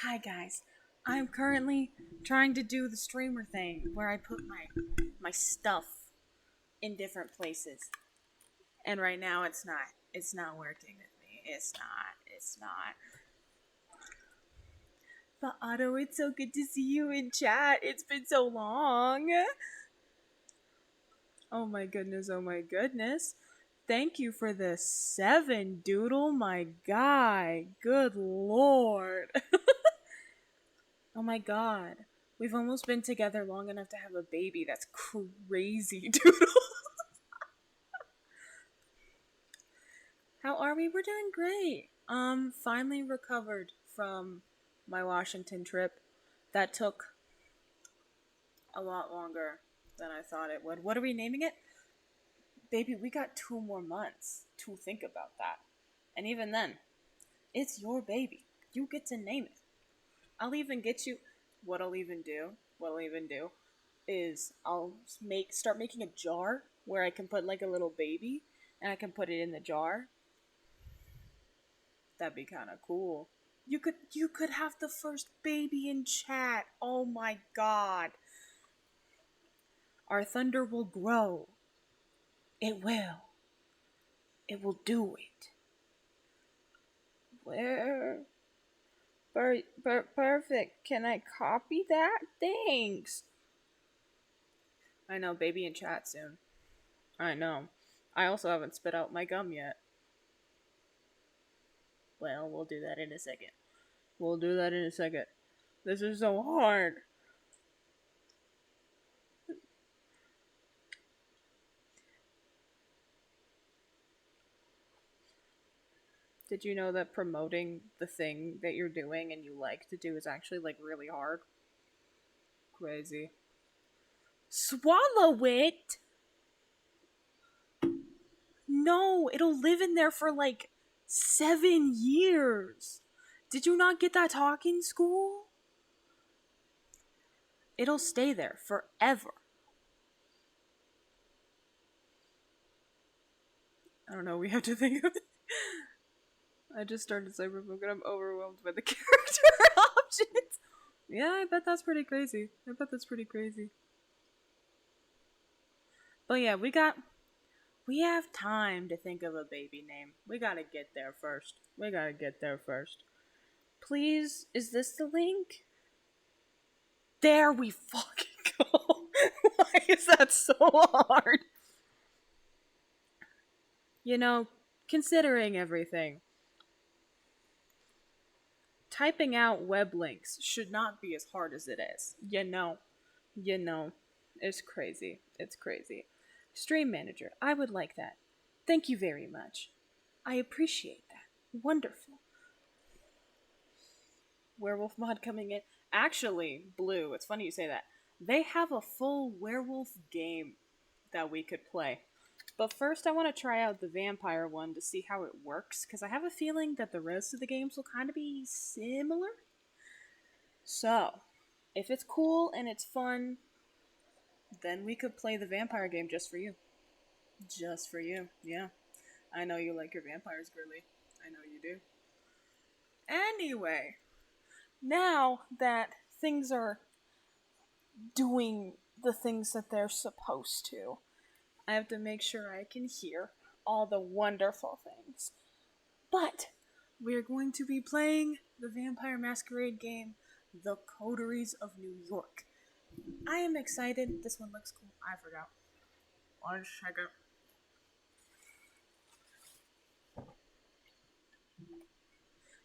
Hi guys. I'm currently trying to do the streamer thing where I put my stuff in different places. And right now it's not working with me. It's not. But Otto, it's so good to see you in chat. It's been so long. Oh my goodness, oh my goodness. Thank you for the 7 doodle, my guy. Good lord. Oh my god. We've almost been together long enough to have a baby. That's crazy, doodle. How are we? We're doing great. Finally recovered from my Washington trip. That took a lot longer than I thought it would. What are we naming it? Baby, we got 2 more months to think about that. And even then, it's your baby. You get to name it. I'll even get you. What I'll even do is start making a jar where I can put like a little baby, and I can put it in the jar. That'd be kind of cool. You could have the first baby in chat. Oh my god. Our thunder will grow. It will. It will do it. Where? Perfect. Can I copy that? Thanks. I know, baby in chat soon. I know. I also haven't spit out my gum yet. Well, we'll do that in a second. We'll do that in a second. This is so hard. Did you know that promoting the thing that you're doing and you like to do is actually like really hard? Crazy. Swallow it? No, it'll live in there for like 7 years. Did you not get that talk in school? It'll stay there forever. I don't know, we have to think of it. I just started Cyberpunk and I'm overwhelmed by the character options. Yeah, I bet that's pretty crazy. But yeah, we have time to think of a baby name. We gotta get there first. Please, is this the link? There we fucking go. Why is that so hard? You know, considering everything, typing out web links should not be as hard as it is. You know, it's crazy. It's crazy. Stream manager, I would like that. Thank you very much. I appreciate that. Wonderful. Werewolf mod coming in. Actually, Blue, it's funny you say that. They have a full werewolf game that we could play. But first, I want to try out the vampire one to see how it works, because I have a feeling that the rest of the games will kind of be similar. So, if it's cool and it's fun, then we could play the vampire game just for you. Just for you, yeah. I know you like your vampires, girly. I know you do. Anyway, now that things are doing the things that they're supposed to, I have to make sure I can hear all the wonderful things. But we're going to be playing the Vampire Masquerade game, The Coteries of New York. I am excited. This one looks cool. I forgot. One second.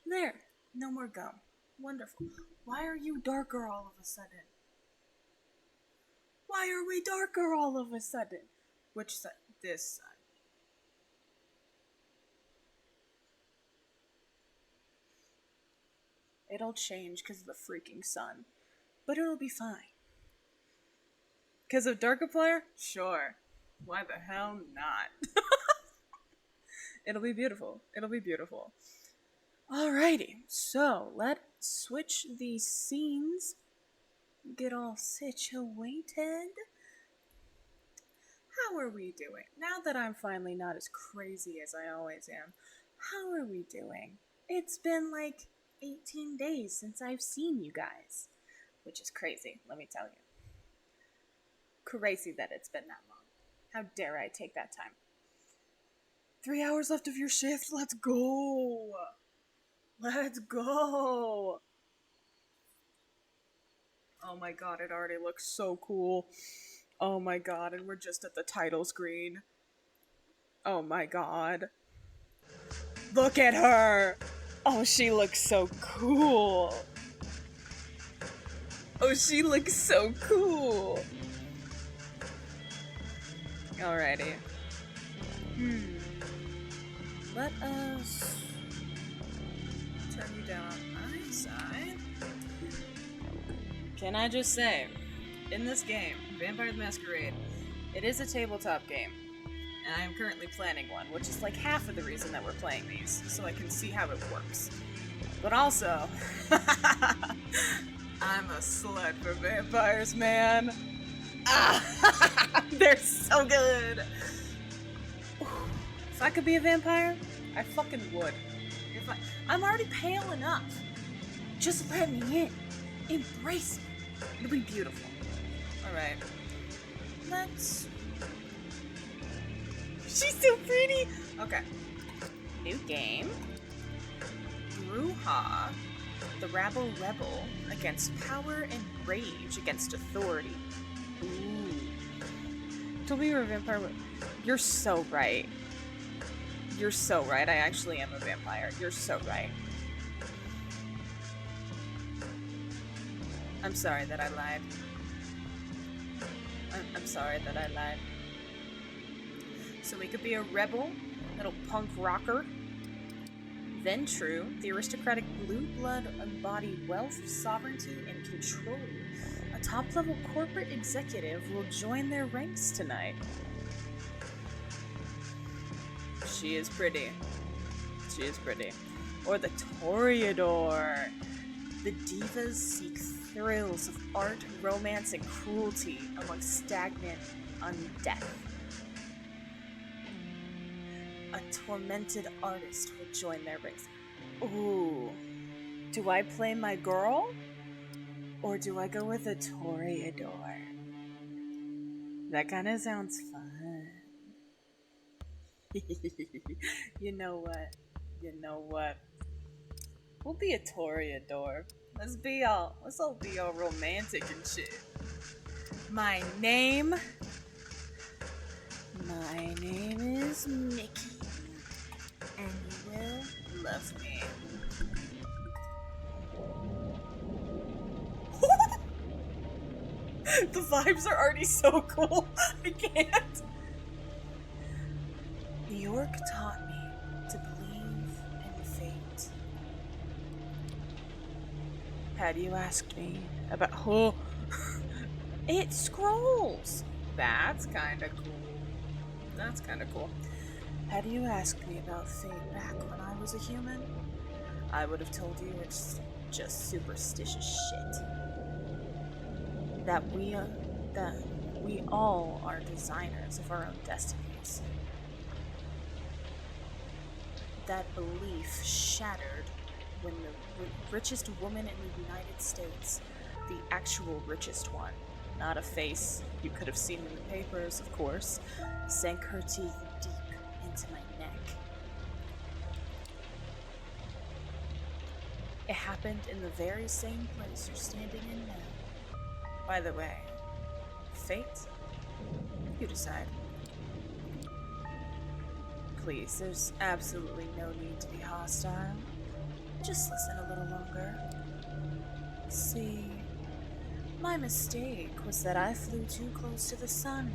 There. No more gum. Wonderful. Why are you darker all of a sudden? Why are we darker all of a sudden? Which side? This side. It'll change because of the freaking sun. But it'll be fine. Because of Darkiplier? Sure. Why the hell not? It'll be beautiful. It'll be beautiful. Alrighty, so let's switch these scenes. Get all situated. How are we doing? Now that I'm finally not as crazy as I always am, how are we doing? It's been like 18 days since I've seen you guys. Which is crazy, let me tell you. Crazy that it's been that long. How dare I take that time? 3 hours left of your shift, let's go! Let's go! Oh my god, it already looks so cool. Oh my god, and we're just at the title screen. Oh my god. Look at her! Oh, she looks so cool. Oh, she looks so cool. Alrighty. Let us turn you down on my side. Can I just say, in this game, Vampire the Masquerade, it is a tabletop game. And I am currently planning one, which is like half of the reason that we're playing these, so I can see how it works. But also, I'm a slut for vampires, man. They're so good. If I could be a vampire, I fucking would. I'm already pale enough. Just let me in. Embrace me. It'll be beautiful. Alright. Let's... She's so pretty! Okay. New game. Bruja, the Rabble Rebel, against power and rage against authority. Ooh. Told me you were a vampire. You're so right. You're so right. I actually am a vampire. You're so right. I'm sorry that I lied. I'm sorry that I lied. So we could be a rebel, little punk rocker. Then true, the aristocratic blue blood embody wealth, sovereignty, and control. A top-level corporate executive will join their ranks tonight. She is pretty. She is pretty. Or the Toreador. The divas seek thrills of art, romance, and cruelty amongst stagnant undeath. A tormented artist will join their ranks. Ooh. Do I play my girl? Or do I go with a Toreador? That kind of sounds fun. You know what? You know what? We'll be a Toreador. Let's all be all romantic and shit. My name is Mickey. And you will love me. The vibes are already so cool. I can't. New York taught me to believe in fate. Had you asked me about it scrolls. That's kind of cool. That's kind of cool. Had you asked me about fate back when I was a human, I would have told you it's just superstitious shit. That we all are designers of our own destinies. That belief shattered when the richest woman in the United States, the actual richest one, not a face you could have seen in the papers, of course, sank her teeth deep into my neck. It happened in the very same place you're standing in now. By the way, fate? You decide. Please, there's absolutely no need to be hostile. Just listen a little longer. See, my mistake was that I flew too close to the sun.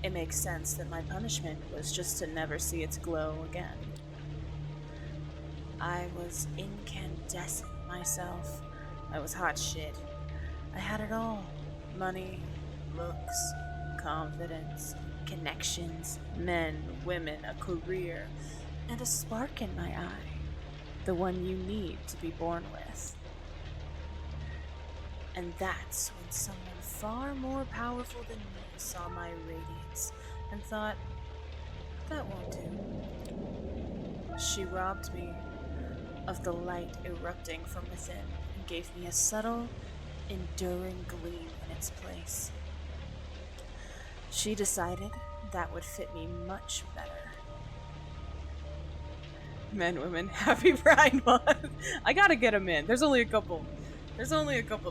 It makes sense that my punishment was just to never see its glow again. I was incandescent myself. I was hot shit. I had it all. Money, looks, confidence, connections, men, women, a career, and a spark in my eye. The one you need to be born with. And that's when someone far more powerful than me saw my radiance and thought, that won't do. She robbed me of the light erupting from within and gave me a subtle, enduring gleam in its place. She decided that would fit me much better. Men, women, happy Pride Month! I gotta get them in. There's only a couple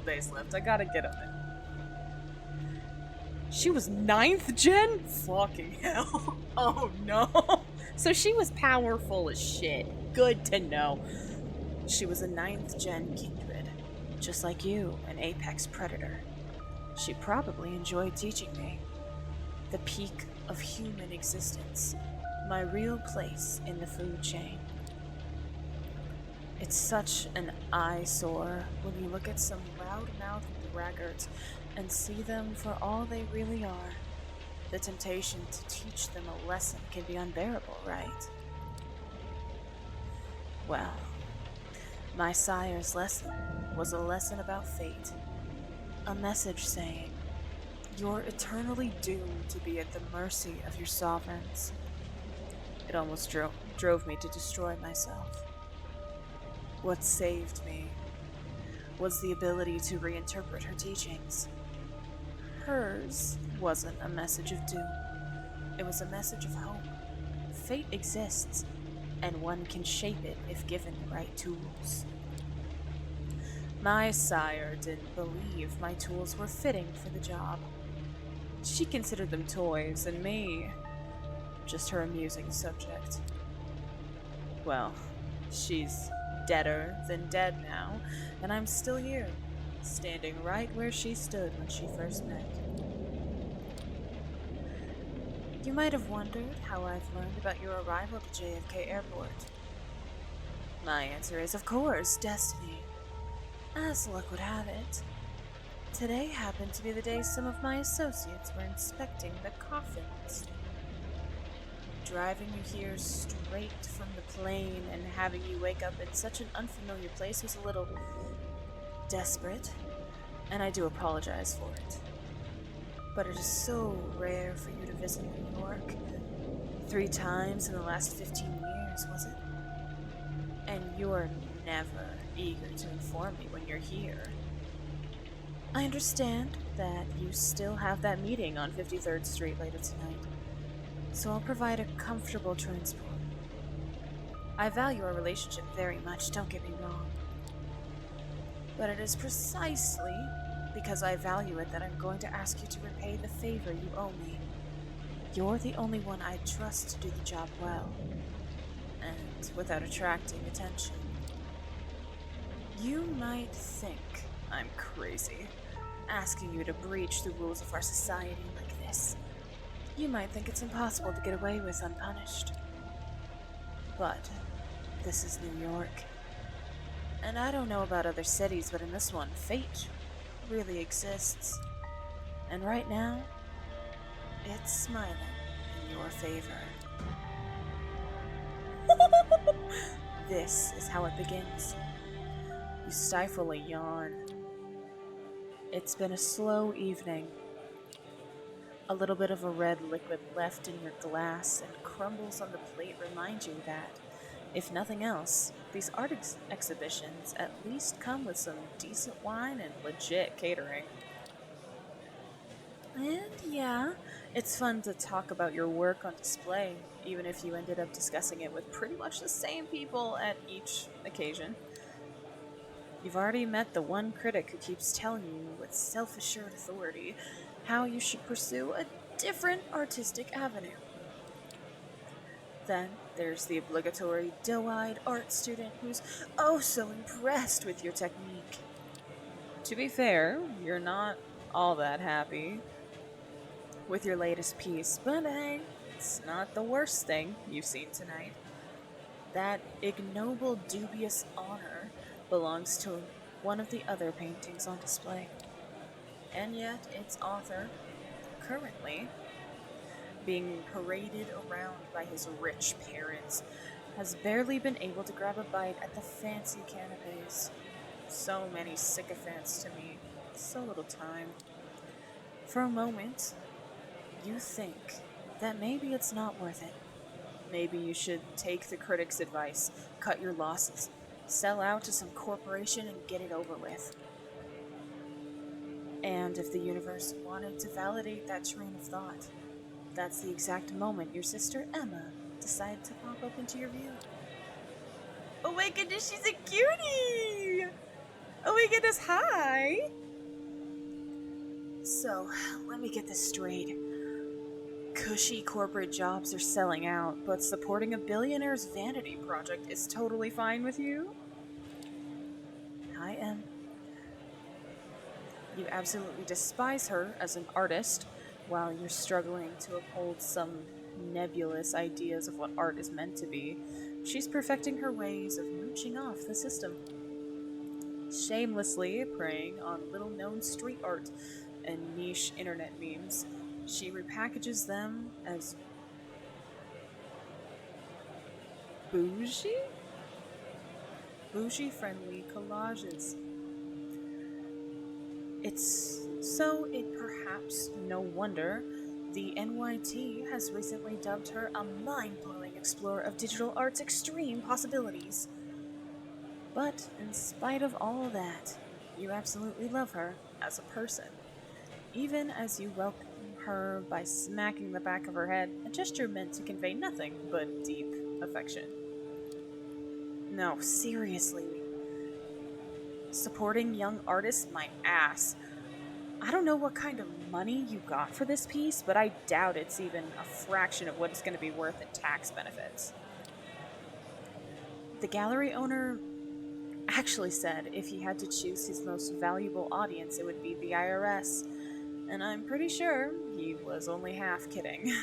days left. I gotta get them in. She was 9th gen? Fucking hell. Oh no. So she was powerful as shit. Good to know. She was a 9th gen kindred. Just like you, an apex predator. She probably enjoyed teaching me. The peak of human existence. My real place in the food chain. It's such an eyesore when you look at some loud-mouthed braggarts and see them for all they really are. The temptation to teach them a lesson can be unbearable, right? Well, my sire's lesson was a lesson about fate. A message saying, you're eternally doomed to be at the mercy of your sovereigns. It almost drove me to destroy myself. What saved me was the ability to reinterpret her teachings. Hers wasn't a message of doom. It was a message of hope. Fate exists, and one can shape it if given the right tools. My sire didn't believe my tools were fitting for the job. She considered them toys, and me, just her amusing subject. Well, she's deader than dead now, and I'm still here, standing right where she stood when she first met. You might have wondered how I've learned about your arrival at the JFK airport. My answer is, of course, destiny. As luck would have it, today happened to be the day some of my associates were inspecting the coffins. Driving you here straight from the plane and having you wake up in such an unfamiliar place was a little desperate, and I do apologize for it. But it is so rare for you to visit New York. 3 times in the last 15 years, was it? And you're never eager to inform me when you're here. I understand that you still have that meeting on 53rd Street later tonight, so I'll provide a comfortable transport. I value our relationship very much, don't get me wrong. But it is precisely because I value it that I'm going to ask you to repay the favor you owe me. You're the only one I trust to do the job well, and without attracting attention. You might think I'm crazy, asking you to breach the rules of our society like this. You might think it's impossible to get away with unpunished. But this is New York. And I don't know about other cities, but in this one, fate really exists. And right now, it's smiling in your favor. This is how it begins. You stifle a yawn. It's been a slow evening. A little bit of a red liquid left in your glass and crumbles on the plate remind you that, if nothing else, these art exhibitions at least come with some decent wine and legit catering. And yeah, it's fun to talk about your work on display, even if you ended up discussing it with pretty much the same people at each occasion. You've already met the one critic who keeps telling you with self-assured authority how you should pursue a different artistic avenue. Then there's the obligatory doe-eyed art student who's oh so impressed with your technique. To be fair, you're not all that happy with your latest piece, but hey, it's not the worst thing you've seen tonight. That ignoble, dubious honor belongs to one of the other paintings on display. And yet, its author, currently being paraded around by his rich parents, has barely been able to grab a bite at the fancy canapes. So many sycophants to me, so little time. For a moment, you think that maybe it's not worth it. Maybe you should take the critic's advice, cut your losses, Sell out to some corporation and get it over with. And if the universe wanted to validate that train of thought, that's the exact moment your sister Emma decided to pop up into your view. Oh my goodness, she's a cutie! Oh my goodness, hi! So, let me get this straight. Cushy corporate jobs are selling out, but supporting a billionaire's vanity project is totally fine with you? Hi, Em. You absolutely despise her as an artist, while you're struggling to uphold some nebulous ideas of what art is meant to be. She's perfecting her ways of mooching off the system, shamelessly preying on little-known street art and niche internet memes. She repackages them as bougie? Bougie-friendly collages. It perhaps no wonder the NYT has recently dubbed her a mind-blowing explorer of digital art's extreme possibilities. But in spite of all that, you absolutely love her as a person, even as you welcome her by smacking the back of her head, a gesture meant to convey nothing but deep affection. No, seriously. Supporting young artists, my ass. I don't know what kind of money you got for this piece, but I doubt it's even a fraction of what it's going to be worth in tax benefits. The gallery owner actually said if he had to choose his most valuable audience, it would be the IRS. And I'm pretty sure he was only half kidding.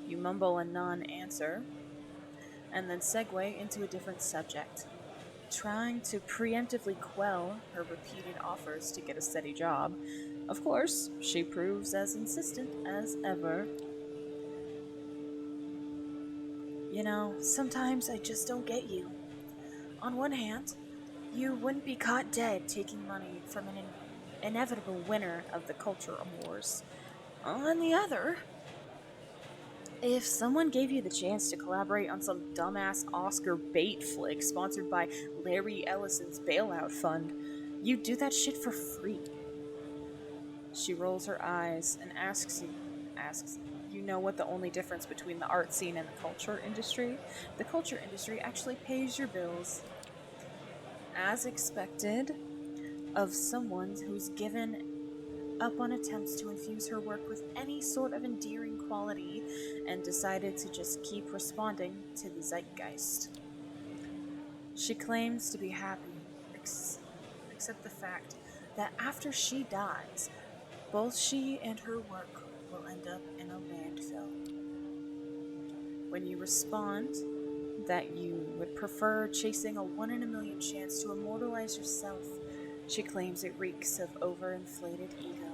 You mumble a non-answer, and then segue into a different subject, trying to preemptively quell her repeated offers to get a steady job. Of course, she proves as insistent as ever. You know, sometimes I just don't get you. On one hand, you wouldn't be caught dead taking money from an inevitable winner of the culture awards. On the other, if someone gave you the chance to collaborate on some dumbass Oscar bait flick sponsored by Larry Ellison's bailout fund, you'd do that shit for free. She rolls her eyes and asks, you know what the only difference between the art scene and the culture industry? The culture industry actually pays your bills. As expected, of someone who's given up on attempts to infuse her work with any sort of endearing quality and decided to just keep responding to the zeitgeist. She claims to be happy, except the fact that after she dies, both she and her work will end up in a landfill. When you respond that you would prefer chasing a 1 in a million chance to immortalize yourself, she claims it reeks of overinflated ego.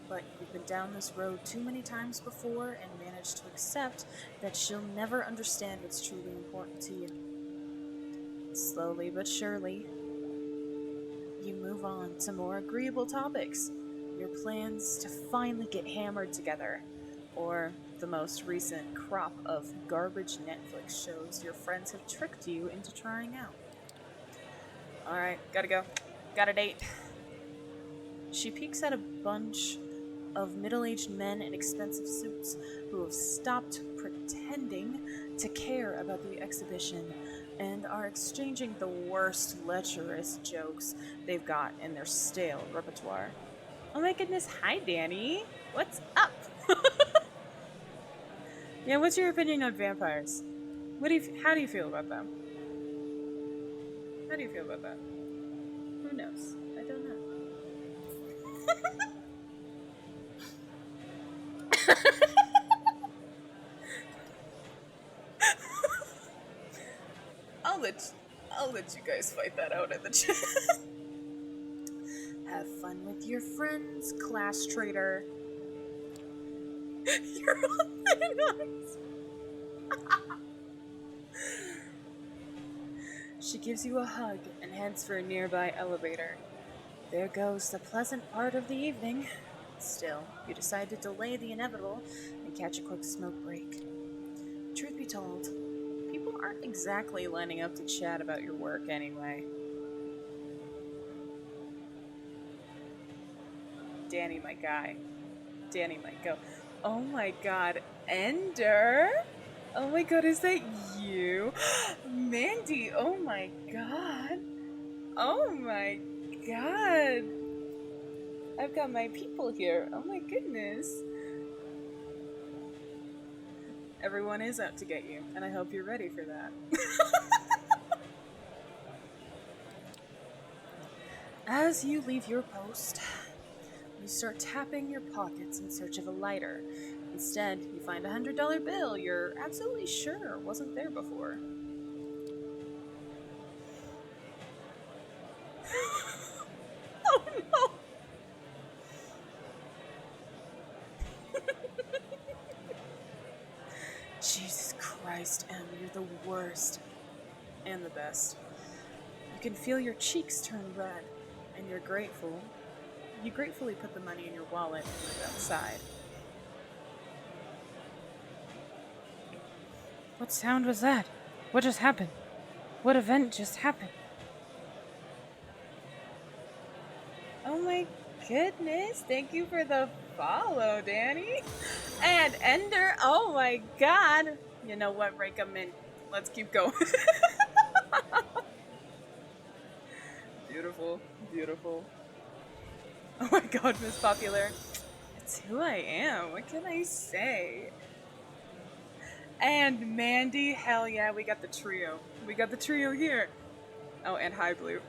But you've been down this road too many times before and managed to accept that she'll never understand what's truly important to you. Slowly but surely, you move on to more agreeable topics. Your plans to finally get hammered together, or the most recent crop of garbage Netflix shows your friends have tricked you into trying out. Alright, gotta go. Got a date. She peeks at a bunch of middle-aged men in expensive suits who have stopped pretending to care about the exhibition and are exchanging the worst lecherous jokes they've got in their stale repertoire. Oh my goodness, hi Danny! What's up? Yeah, what's your opinion on vampires? How do you feel about them? How do you feel about that? Who knows? I don't know. I'll let you guys fight that out in the chat. Have fun with your friends, class traitor. You're on my nuts. She gives you a hug and heads for a nearby elevator. There goes the pleasant part of the evening. Still, you decide to delay the inevitable and catch a quick smoke break. Truth be told, aren't exactly lining up to chat about your work anyway. Danny, my guy. Danny might go, oh my god, Ender? Oh my god, is that you? Mandy, oh my god. Oh my god. I've got my people here. Oh my goodness. Everyone is out to get you, and I hope you're ready for that. As you leave your post, you start tapping your pockets in search of a lighter. Instead, you find a $100 bill you're absolutely sure wasn't there before. Oh no! Jesus Christ, Em, you're the worst. And the best. You can feel your cheeks turn red, and you're grateful. You gratefully put the money in your wallet and move outside. What sound was that? What just happened? What event just happened? Oh my goodness, thank you for the follow, Danny. And Ender, oh my god. You know what, rake 'em in. Let's keep going. Beautiful, beautiful. Oh my god, Miss Popular. It's who I am, what can I say? And Mandy, hell yeah, we got the trio. We got the trio here. Oh, and hi, Blue.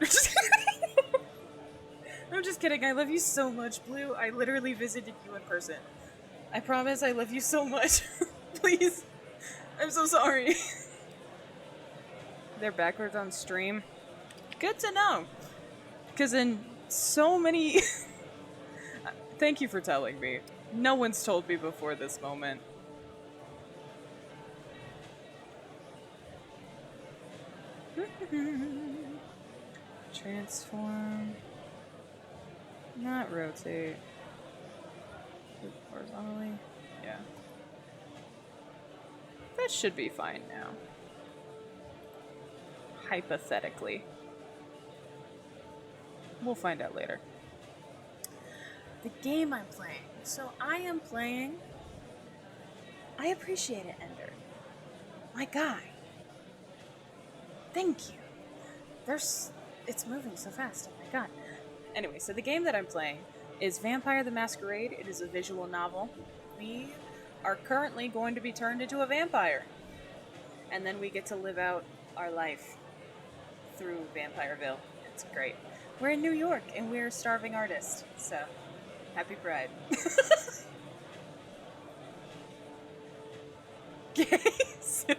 I'm just kidding, I love you so much, Blue. I literally visited you in person. I promise I love you so much. Please. I'm so sorry. They're backwards on stream. Good to know. Because in so many... Thank you for telling me. No one's told me before this moment. Transform. Not rotate. Horizontally. Yeah. That should be fine now. Hypothetically. We'll find out later. The game I'm playing. So I am playing... I appreciate it, Ender. My guy. Thank you. It's moving so fast. Oh my god. Anyway, so the game that I'm playing is Vampire the Masquerade. It is a visual novel. We are currently going to be turned into a vampire. And then we get to live out our life through Vampireville. It's great. We're in New York, and we're a starving artist. So, happy Pride. Gay? Silly?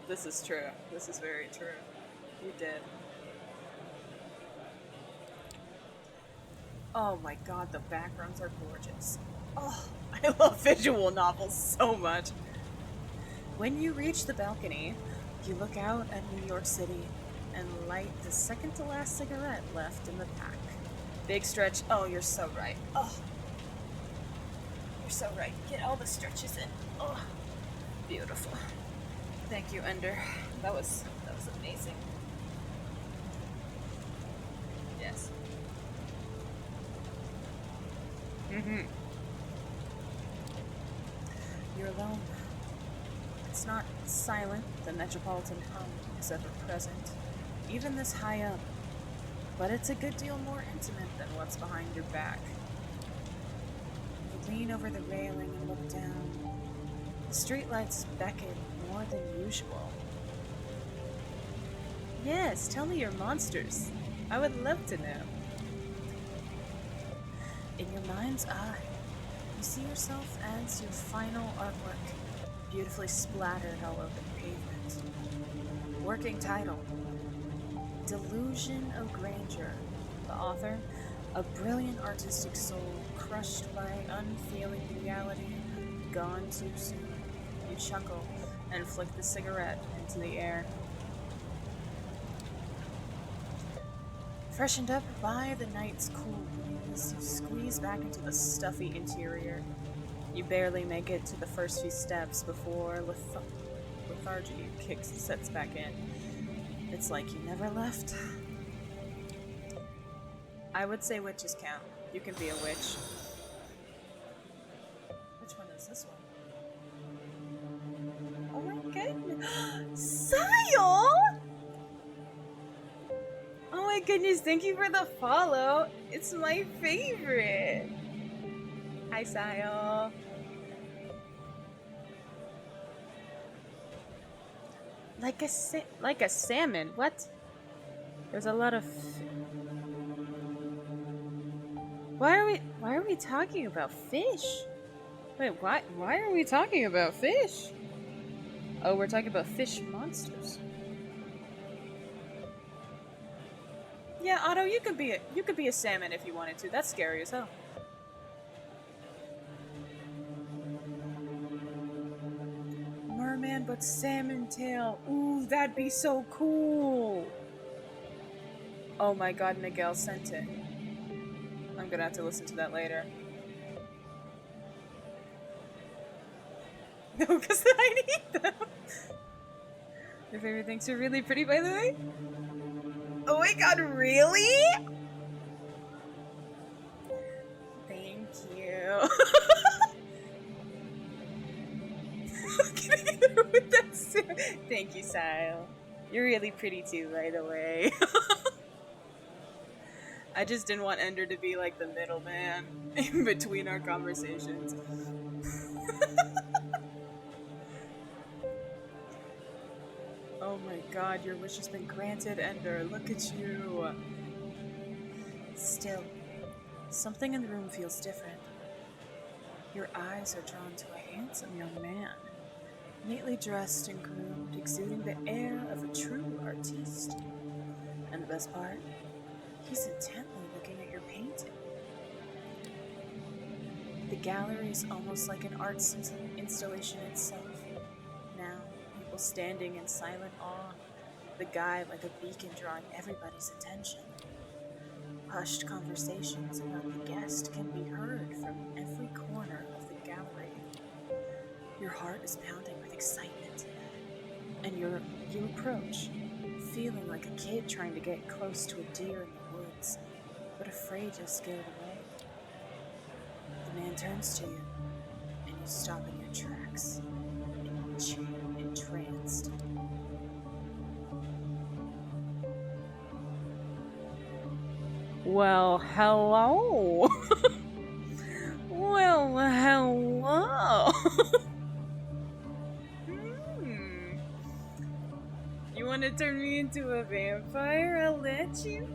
This is true. This is very true. You did. Oh my god, the backgrounds are gorgeous. Oh, I love visual novels so much. When you reach the balcony, you look out at New York City and light the second to last cigarette left in the pack. Big stretch. Oh, you're so right. Oh. You're so right. Get all the stretches in. Oh. Beautiful. Thank you, Ender. That was amazing. Yes. You're alone. It's not silent. The metropolitan hum is ever present, even this high up. But it's a good deal more intimate than what's behind your back. You lean over the railing and look down. The streetlights beckon more than usual. Yes, tell me your monsters. I would love to know. In your mind's eye, you see yourself as your final artwork, beautifully splattered all over the pavement. Working title: Delusion of Grandeur. The author: a brilliant artistic soul crushed by unfeeling reality, gone too soon. You chuckle and flick the cigarette into the air. Freshened up by the night's cool breeze, you squeeze back into the stuffy interior. You barely make it to the first few steps before lethargy sets back in. It's like you never left. I would say witches count. You can be a witch. Which one is this one? Oh my goodness. Sile! Oh my goodness, thank you for the follow. It's my favorite. Hi, Sile. Like a salmon. What? There's a lot of. Why are we talking about fish? Wait, why are we talking about fish? Oh, we're talking about fish monsters. Yeah, Otto, you could be a salmon if you wanted to. That's scary as hell. Merman but salmon tail. Ooh, that'd be so cool. Oh my god, Miguel sent it. I'm gonna have to listen to that later. No, because I need them. Your favorite things are really pretty, by the way? Oh my god, really? Thank you. Thank you, Sile. You're really pretty too, by the way. I just didn't want Ender to be like the middleman in between our conversations. Oh my god, your wish has been granted, Ender. Look at you. Still, something in the room feels different. Your eyes are drawn to a handsome young man, neatly dressed and groomed, exuding the air of a true artiste. And the best part? He's intently looking at your painting. The gallery is almost like an art installation itself. Now, people standing in silent awe, the guy like a beacon drawing everybody's attention. Hushed conversations about the guest can be heard from every corner of the gallery. Your heart is pounding with excitement, and you approach, feeling like a kid trying to get close to a deer in the woods, but afraid you'll scare it away. The man turns to you, and you stop in your tracks, entranced. Well, hello. Well, hello. You want to turn me into a vampire? I'll let you.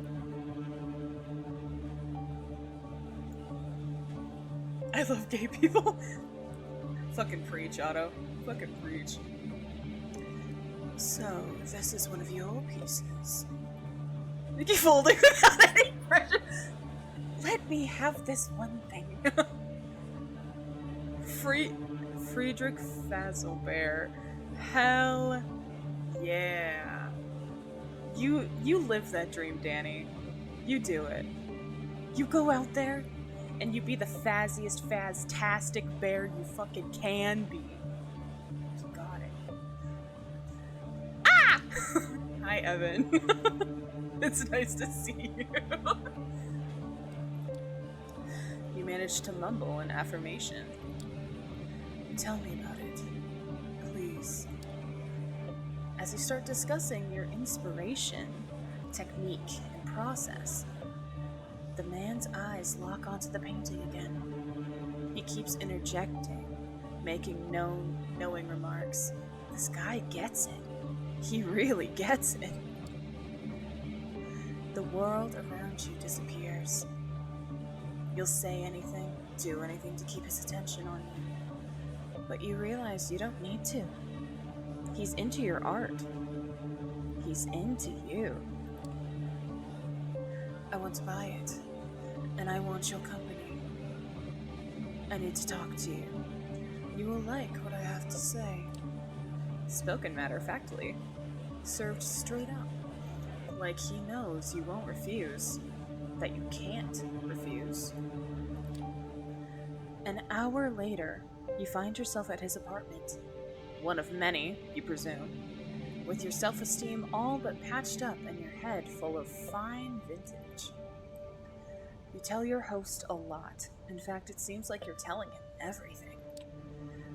I love gay people. Fucking preach, Otto. Fucking preach. So, this is one of your pieces. You keep folding without any pressure. Let me have this one thing. Friedrich Fazelbear. Hell yeah. You live that dream, Danny. You do it. You go out there and you be the fazziest, faztastic bear you fucking can be. You got it. Ah! Hi, Evan. It's nice to see you. You managed to mumble an affirmation. Tell me about it, please. As you start discussing your inspiration, technique, and process, the man's eyes lock onto the painting again. He keeps interjecting, making knowing remarks. This guy gets it. He really gets it. The world around you disappears. You'll say anything, do anything to keep his attention on you. But you realize you don't need to. He's into your art. He's into you. I want to buy it, and I want your company. I need to talk to you. You will like what I have to say. Spoken matter-of-factly. Served straight up. Like he knows you won't refuse. That you can't refuse. An hour later, You find yourself at his apartment. One of many, you presume, with your self-esteem all but patched up and your head full of fine vintage. You tell your host a lot. In fact, it seems like you're telling him everything.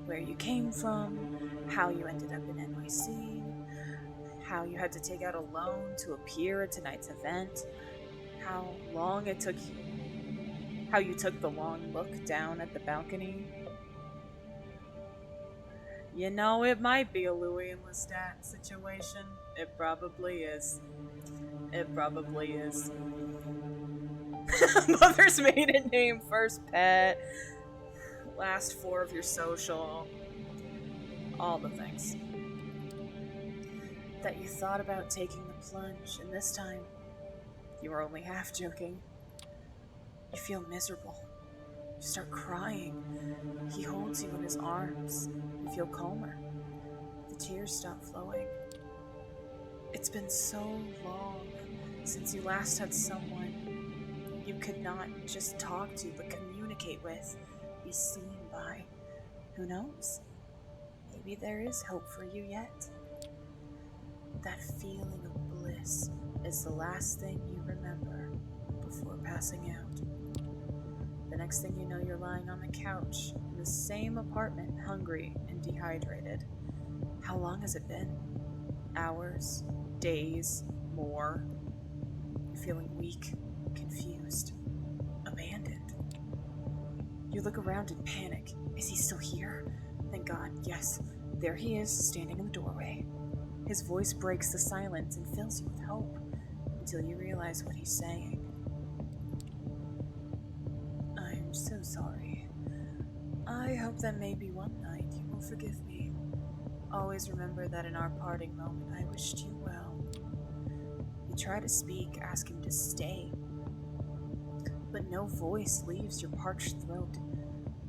Where you came from, how you ended up in NYC, how you had to take out a loan to appear at tonight's event, how long it took you, how you took the long look down at the balcony. You know, it might be a Louis and Lestat situation. It probably is. It probably is. Mother's maiden name, first pet, last four of your social, all the things. That you thought about taking the plunge, and this time, you were only half joking. You feel miserable. You start crying. He holds you in his arms. You feel calmer. The tears stop flowing. It's been so long since you last had someone you could not just talk to, but communicate with, be seen by. Who knows? Maybe there is hope for you yet. That feeling of bliss is the last thing you remember before passing out. The next thing you know, you're lying on the couch in the same apartment, hungry and dehydrated. How long has it been? Hours? Days? More? You're feeling weak, confused, abandoned. You look around in panic. Is he still here? Thank God, yes. There he is, standing in the doorway. His voice breaks the silence and fills you with hope until you realize what he's saying. I'm so sorry. I hope that maybe one night you will forgive me. Always remember that in our parting moment I wished you well. You try to speak, ask him to stay, but no voice leaves your parched throat.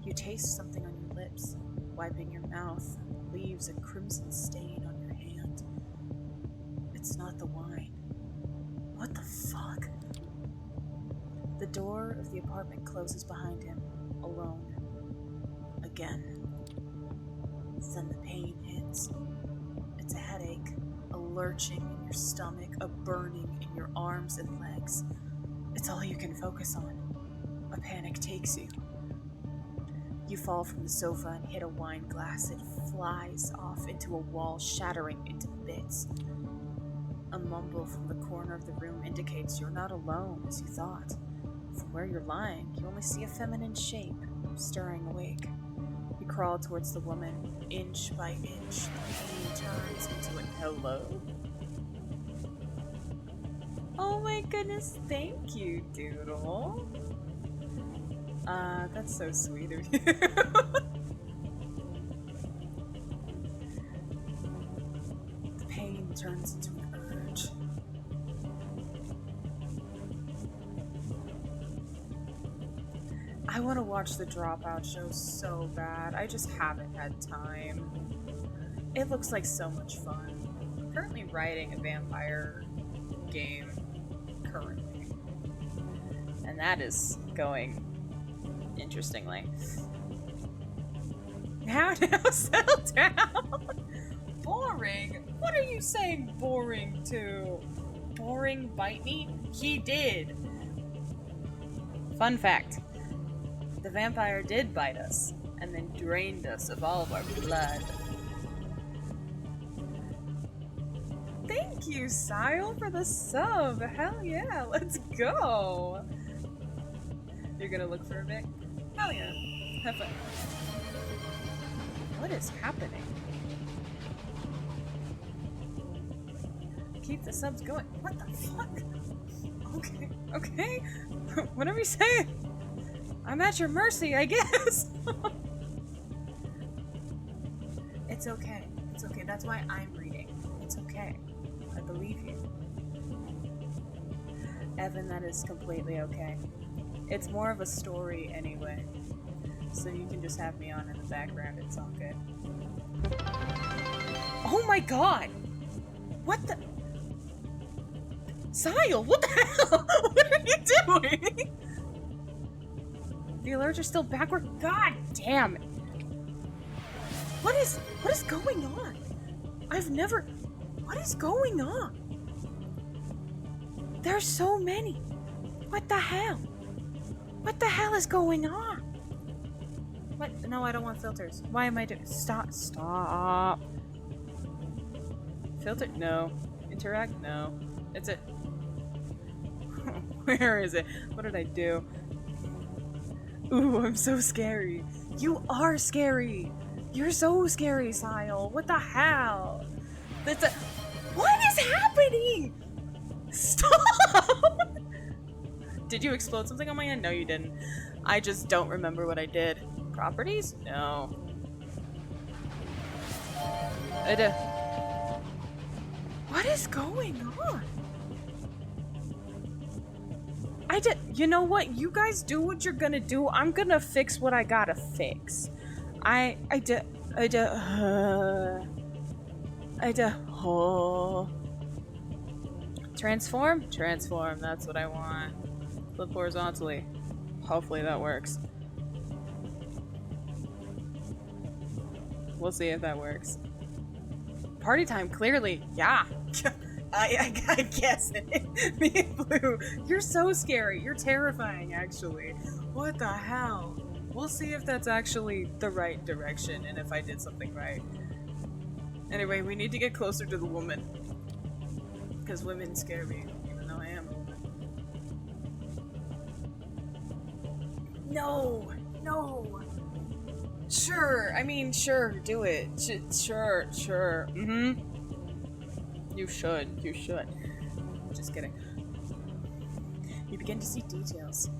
You taste something on your lips. Wiping your mouth leaves a crimson stain on your hand. It's not the wine. What the fuck? The door of the apartment closes behind him, alone. Again. Then the pain hits. It's a headache, a lurching in your stomach, a burning in your arms and legs. It's all you can focus on. A panic takes you. You fall from the sofa and hit a wine glass. It flies off into a wall, shattering into bits. A mumble from the corner of the room indicates you're not alone as you thought. From where you're lying, you only see a feminine shape, stirring awake. You crawl towards the woman, inch by inch. The pain turns into an hello. Oh my goodness, thank you, Doodle. That's so sweet of you. The pain turns into an urge. I want to watch the Dropout show so bad. I just haven't had time. It looks like so much fun. I'm currently writing a vampire game. Currently. And that is going interestingly. Now, settle down. Boring? What are you saying boring to? Boring bite me? He did. Fun fact. The vampire did bite us, and then drained us of all of our blood. Thank you, Sile, for the sub. Hell yeah, let's go. You're gonna look for a Vic? Hell yeah. Have fun. What is happening? Keep the subs going. What the fuck? Okay, okay. Whatever you say. I'm at your mercy, I guess. It's okay. It's okay. That's why I'm reading. It's okay. I believe you. Evan, that is completely okay. It's more of a story anyway. So you can just have me on in the background. It's all good. Oh my god! What the? Sile, what the hell? What are you doing? The alerts are still backward. God damn it. What is going on? What is going on? There's so many. What the hell? What the hell is going on? What? No, I don't want filters. Why am I doing? Stop. Filter? No. Interact? No. It's it. Where is it? What did I do? Ooh, I'm so scary. You are scary. You're so scary, Sile. What the hell? What is happening? Stop! Did you explode something on my end? No, you didn't. I just don't remember what I did. Properties? No. What is going on? You know what? You guys do what you're gonna do. I'm gonna fix what I gotta fix. Transform? Transform, that's what I want. Flip horizontally. Hopefully that works. We'll see if that works. Party time, clearly. Yeah. I guess it. Me and Blue, you're so scary. You're terrifying, actually. What the hell? We'll see if that's actually the right direction and if I did something right. Anyway, we need to get closer to the woman. Because women scare me, even though I am a woman. No! Sure, do it. Sure. You should. Just kidding. You begin to see details.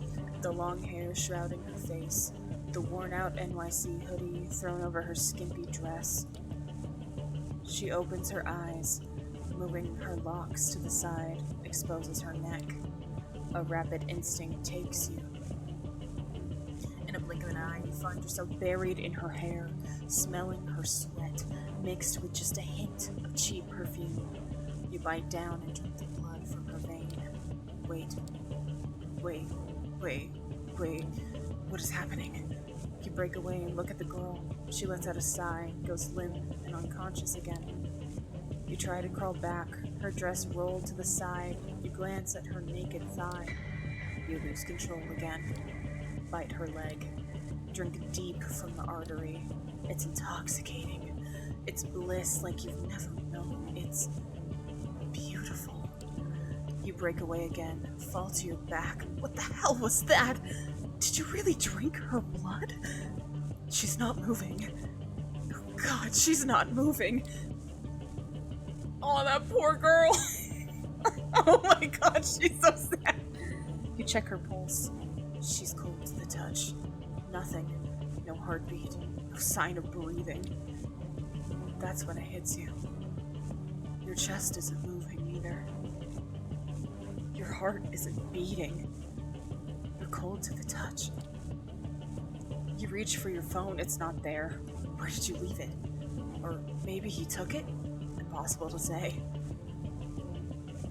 The long hair shrouding her face, the worn-out NYC hoodie thrown over her skimpy dress. She opens her eyes, moving her locks to the side, exposes her neck. A rapid instinct takes you. In a blink of an eye, you find yourself buried in her hair, smelling her sweat, mixed with just a hint of cheap perfume. You bite down and drink the blood from her vein. Wait. What is happening? You break away and look at the girl. She lets out a sigh, goes limp and unconscious again. You try to crawl back, her dress rolled to the side. You glance at her naked thigh. You lose control again. Bite her leg. Drink deep from the artery. It's intoxicating. It's bliss like you've never known. It's beautiful. You break away again, fall to your back. What the hell was that? Did you really drink her blood? She's not moving. Oh God, she's not moving. Oh, that poor girl. Oh my God, she's so sad. You check her pulse. She's cold to the touch. Nothing. No heartbeat. No sign of breathing. That's when it hits you. Your chest isn't moving either. Your heart isn't beating. You're cold to the touch. You reach for your phone, it's not there. Where did you leave it? Or maybe he took it? Impossible to say.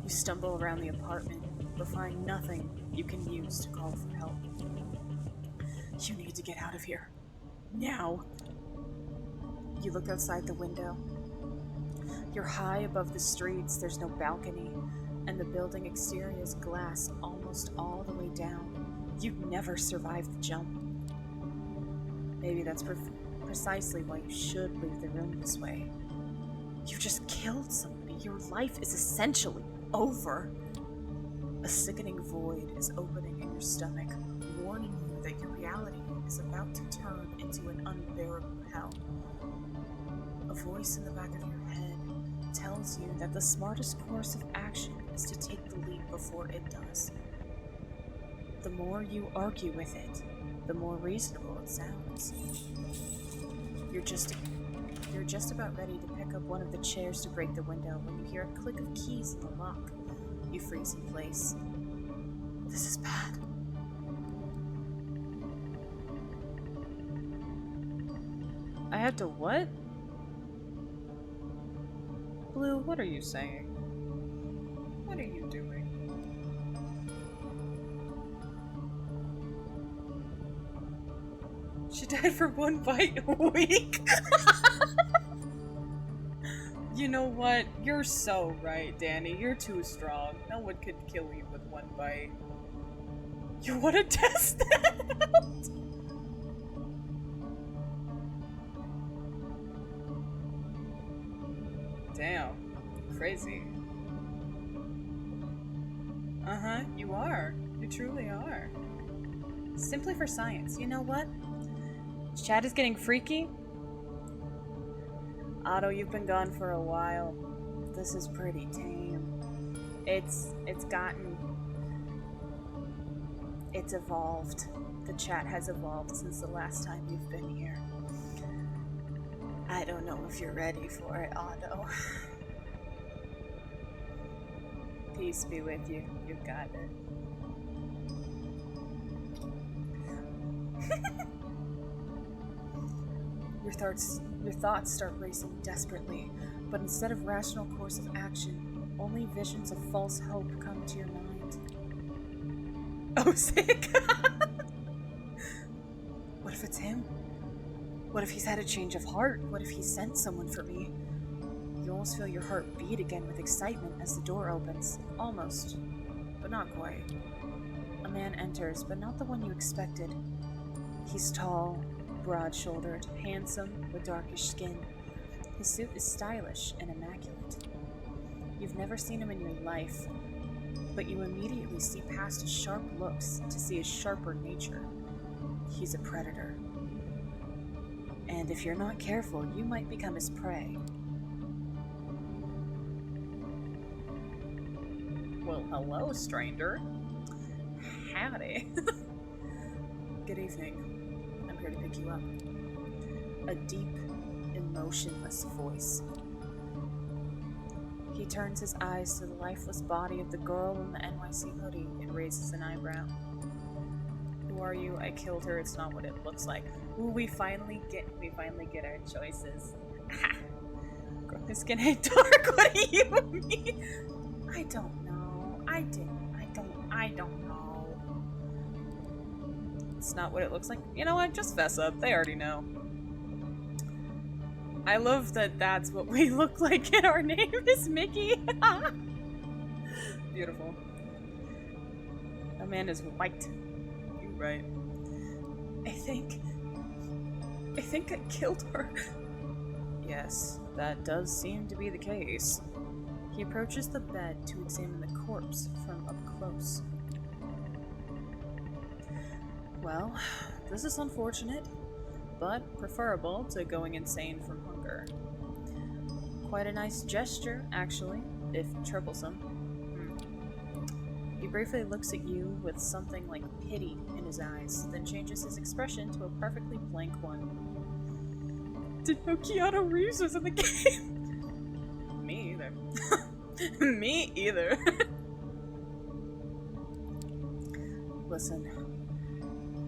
You stumble around the apartment, but find nothing you can use to call for help. You need to get out of here. Now. You look outside the window. You're high above the streets, there's no balcony, and the building exterior is glass almost all the way down. You'd never survive the jump. Maybe that's precisely why you should leave the room this way. You just killed somebody. Your life is essentially over. A sickening void is opening in your stomach, warning you that your reality is about to turn into an unbearable hell. A voice in the back of your head tells you that the smartest course of action is to take the leap before it does. The more you argue with it, the more reasonable it sounds. You're just about ready to pick up one of the chairs to break the window when you hear a click of keys in the lock. You freeze in place. This is bad. I had to what? Blue, what are you saying? What are you doing? She died from one bite a week. You know what? You're so right, Danny. You're too strong. No one could kill you with one bite. You want to test that out? Damn. Crazy. Uh-huh, you are. You truly are. Simply for science. You know what? Chat is getting freaky. Otto, you've been gone for a while. This is pretty tame. It's evolved. The chat has evolved since the last time you've been here. I don't know if you're ready for it, Otto. Peace be with you. You got it. Your thoughts start racing desperately, but instead of rational course of action, only visions of false hope come to your mind. Oh, sick! What if it's him? What if he's had a change of heart? What if he sent someone for me? You almost feel your heart beat again with excitement as the door opens. Almost, but not quite. A man enters, but not the one you expected. He's tall, broad-shouldered, handsome, with darkish skin. His suit is stylish and immaculate. You've never seen him in your life, but you immediately see past his sharp looks to see his sharper nature. He's a predator. And if you're not careful, you might become his prey. Well, hello, stranger. Howdy. Good evening. I'm here to pick you up. A deep, emotionless voice. He turns his eyes to the lifeless body of the girl in the NYC hoodie and raises an eyebrow. Who are you? I killed her. It's not what it looks like. Ooh, we finally get our choices. Ha! Girl, his skin ain't dark. What do you mean? I don't know. I don't know. It's not what it looks like. You know what? Just fess up. They already know. I love that that's what we look like and our name is Mickey. Beautiful. That man is white. You're right. I think I killed her. Yes, that does seem to be the case. He approaches the bed to examine the corpse from up close. Well, this is unfortunate, but preferable to going insane from hunger. Quite a nice gesture, actually, if troublesome. He briefly looks at you with something like pity in his eyes, then changes his expression to a perfectly blank one. Didn't know Keanu Reeves was in the game. Me either. Me either. Listen.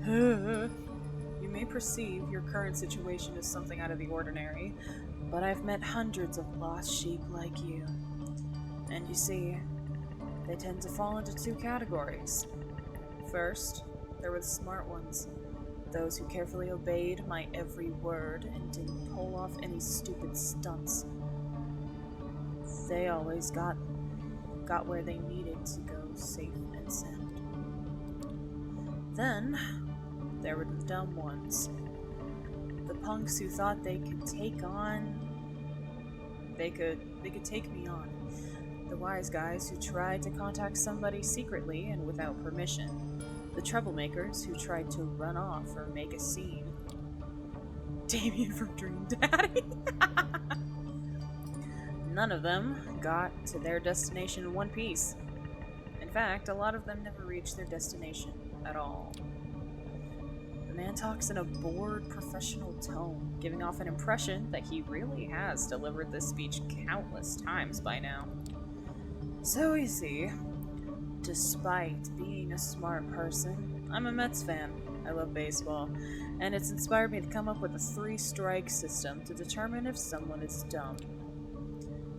You may perceive your current situation as something out of the ordinary, but I've met hundreds of lost sheep like you. And you see, they tend to fall into two categories. First, there were the smart ones. Those who carefully obeyed my every word and didn't pull off any stupid stunts. They always got where they needed to go safe and sound. Then, there were the dumb ones. The punks who thought they could take me on. The wise guys who tried to contact somebody secretly and without permission. The troublemakers who tried to run off or make a scene. Damien from Dream Daddy. None of them got to their destination in one piece. In fact, a lot of them never reached their destination at all. The man talks in a bored, professional tone, giving off an impression that he really has delivered this speech countless times by now. So you see, despite being a smart person, I'm a Mets fan. I love baseball, and it's inspired me to come up with a 3-strike system to determine if someone is dumb.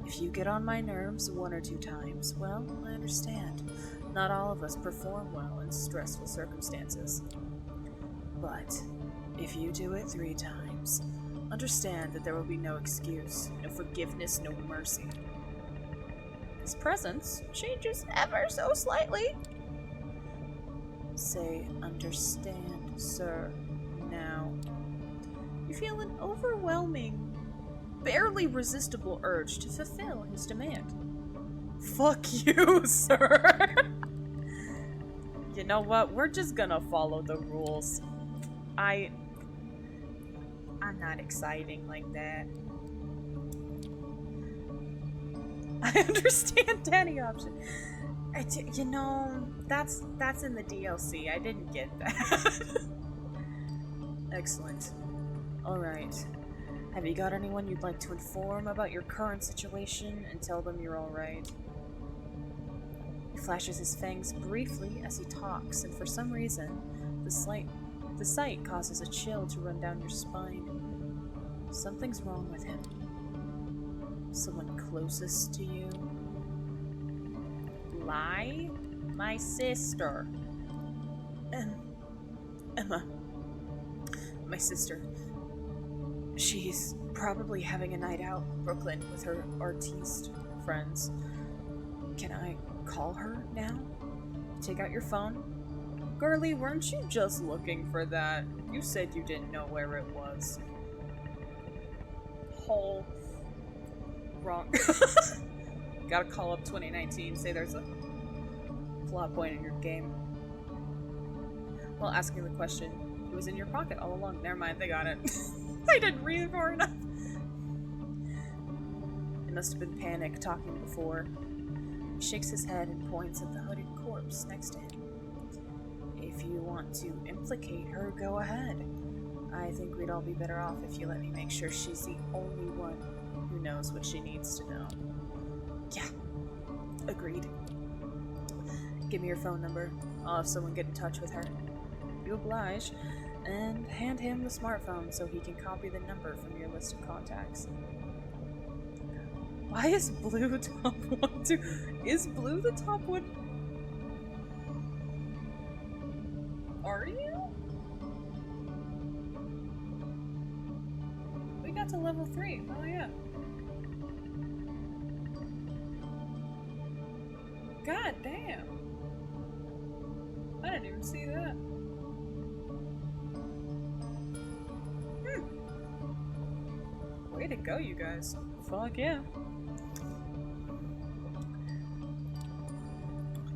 If you get on my nerves 1 or 2 times, well, I understand. Not all of us perform well in stressful circumstances. But If you do it 3 times, understand that there will be no excuse, no forgiveness, no mercy. His presence changes ever so slightly. Say, understand, sir, now. You feel an overwhelming, barely resistible urge to fulfill his demand. Fuck you, sir! You know what? We're just gonna follow the rules. I'm not exciting like that. I understand Danny option. You know, that's in the DLC. I didn't get that. Excellent. Alright. Have you got anyone you'd like to inform about your current situation and tell them you're alright? He flashes his fangs briefly as he talks, and for some reason, the sight causes a chill to run down your spine. Something's wrong with him. Someone closest to you? Lie? My sister. Emma. My sister. She's probably having a night out in Brooklyn with her artiste friends. Can I call her now? Take out your phone. Girlie, weren't you just looking for that? You said you didn't know where it was. Whole wrong. Gotta call up 2019, say there's a plot point in your game. While asking the question, it was in your pocket all along. Never mind, they got it. I didn't read it far enough. It must have been panic talking before. He shakes his head and points at the hooded corpse next to him. If you want to implicate her, go ahead. I think we'd all be better off if you let me make sure she's the only one who knows what she needs to know. Yeah, agreed. Give me your phone number. I'll have someone get in touch with her. You oblige, and hand him the smartphone so he can copy the number from your list of contacts. Why is Blue top 1 too? Is Blue the top one? Are you? We got to level 3. Oh yeah. God damn. I didn't even see that. Way to go, you guys. Fuck yeah.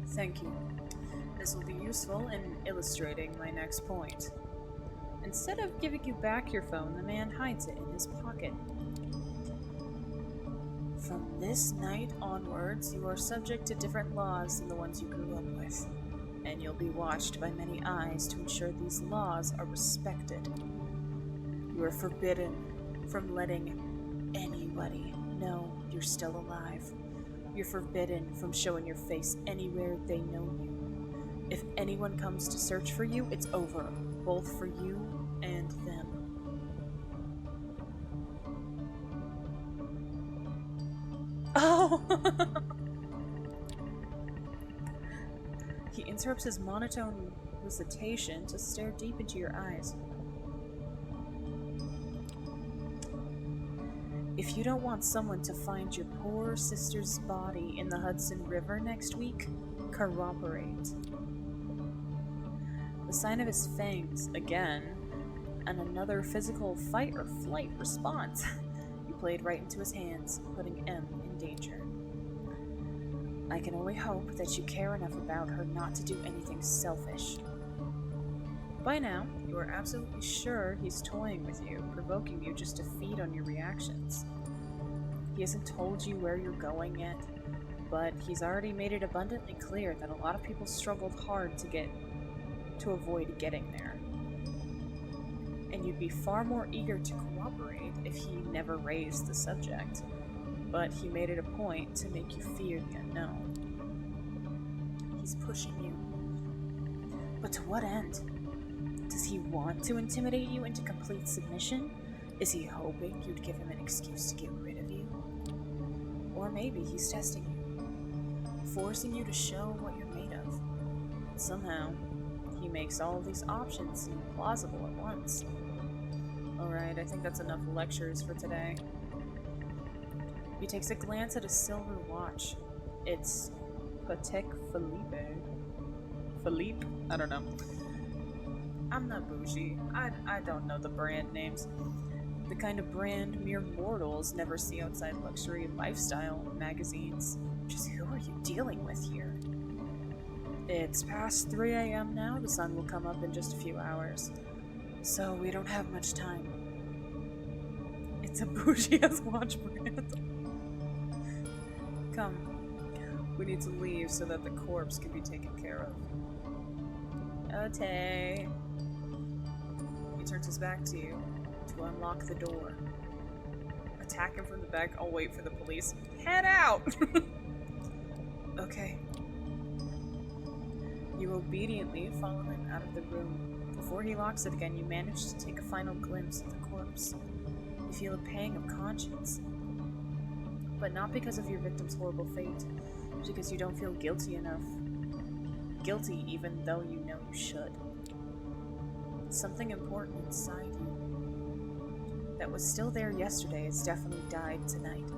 Thank you. This will be useful in illustrating my next point. Instead of giving you back your phone, the man hides it in his pocket. From this night onwards, you are subject to different laws than the ones you grew up with, and you'll be watched by many eyes to ensure these laws are respected. You are forbidden from letting anybody know you're still alive. You're forbidden from showing your face anywhere they know you. If anyone comes to search for you, it's over, both for you and them. Oh! He interrupts his monotone recitation to stare deep into your eyes. If you don't want someone to find your poor sister's body in the Hudson River next week, corroborate. The sign of his fangs, again, and another physical fight or flight response. You played right into his hands, putting M in danger. I can only hope that you care enough about her not to do anything selfish. By now, you are absolutely sure he's toying with you, provoking you just to feed on your reactions. He hasn't told you where you're going yet, but he's already made it abundantly clear that a lot of people struggled hard to avoid getting there. And you'd be far more eager to cooperate if he never raised the subject, but he made it a point to make you fear the unknown. He's pushing you. But to what end? Does he want to intimidate you into complete submission? Is he hoping you'd give him an excuse to get rid of you? Or maybe he's testing you, forcing you to show what you're made of. Somehow, he makes all of these options seem plausible at once. Alright, I think that's enough lectures for today. He takes a glance at a silver watch. It's Patek Philippe. Philippe? I don't know. I'm not bougie. I don't know the brand names. The kind of brand mere mortals never see outside luxury lifestyle magazines. Just who are you dealing with here? It's past 3 a.m. now. The sun will come up in just a few hours. So we don't have much time. It's a bougie-ass watch brand. Come. We need to leave so that the corpse can be taken care of. Okay. He turns his back to you to unlock the door. Attack him from the back. I'll wait for the police. Head out! Okay. You obediently follow him out of the room. Before he locks it again, you manage to take a final glimpse of the corpse. You feel a pang of conscience. But not because of your victim's horrible fate, because you don't feel guilty enough. Guilty even though you know you should. Something important inside you that was still there yesterday has definitely died tonight.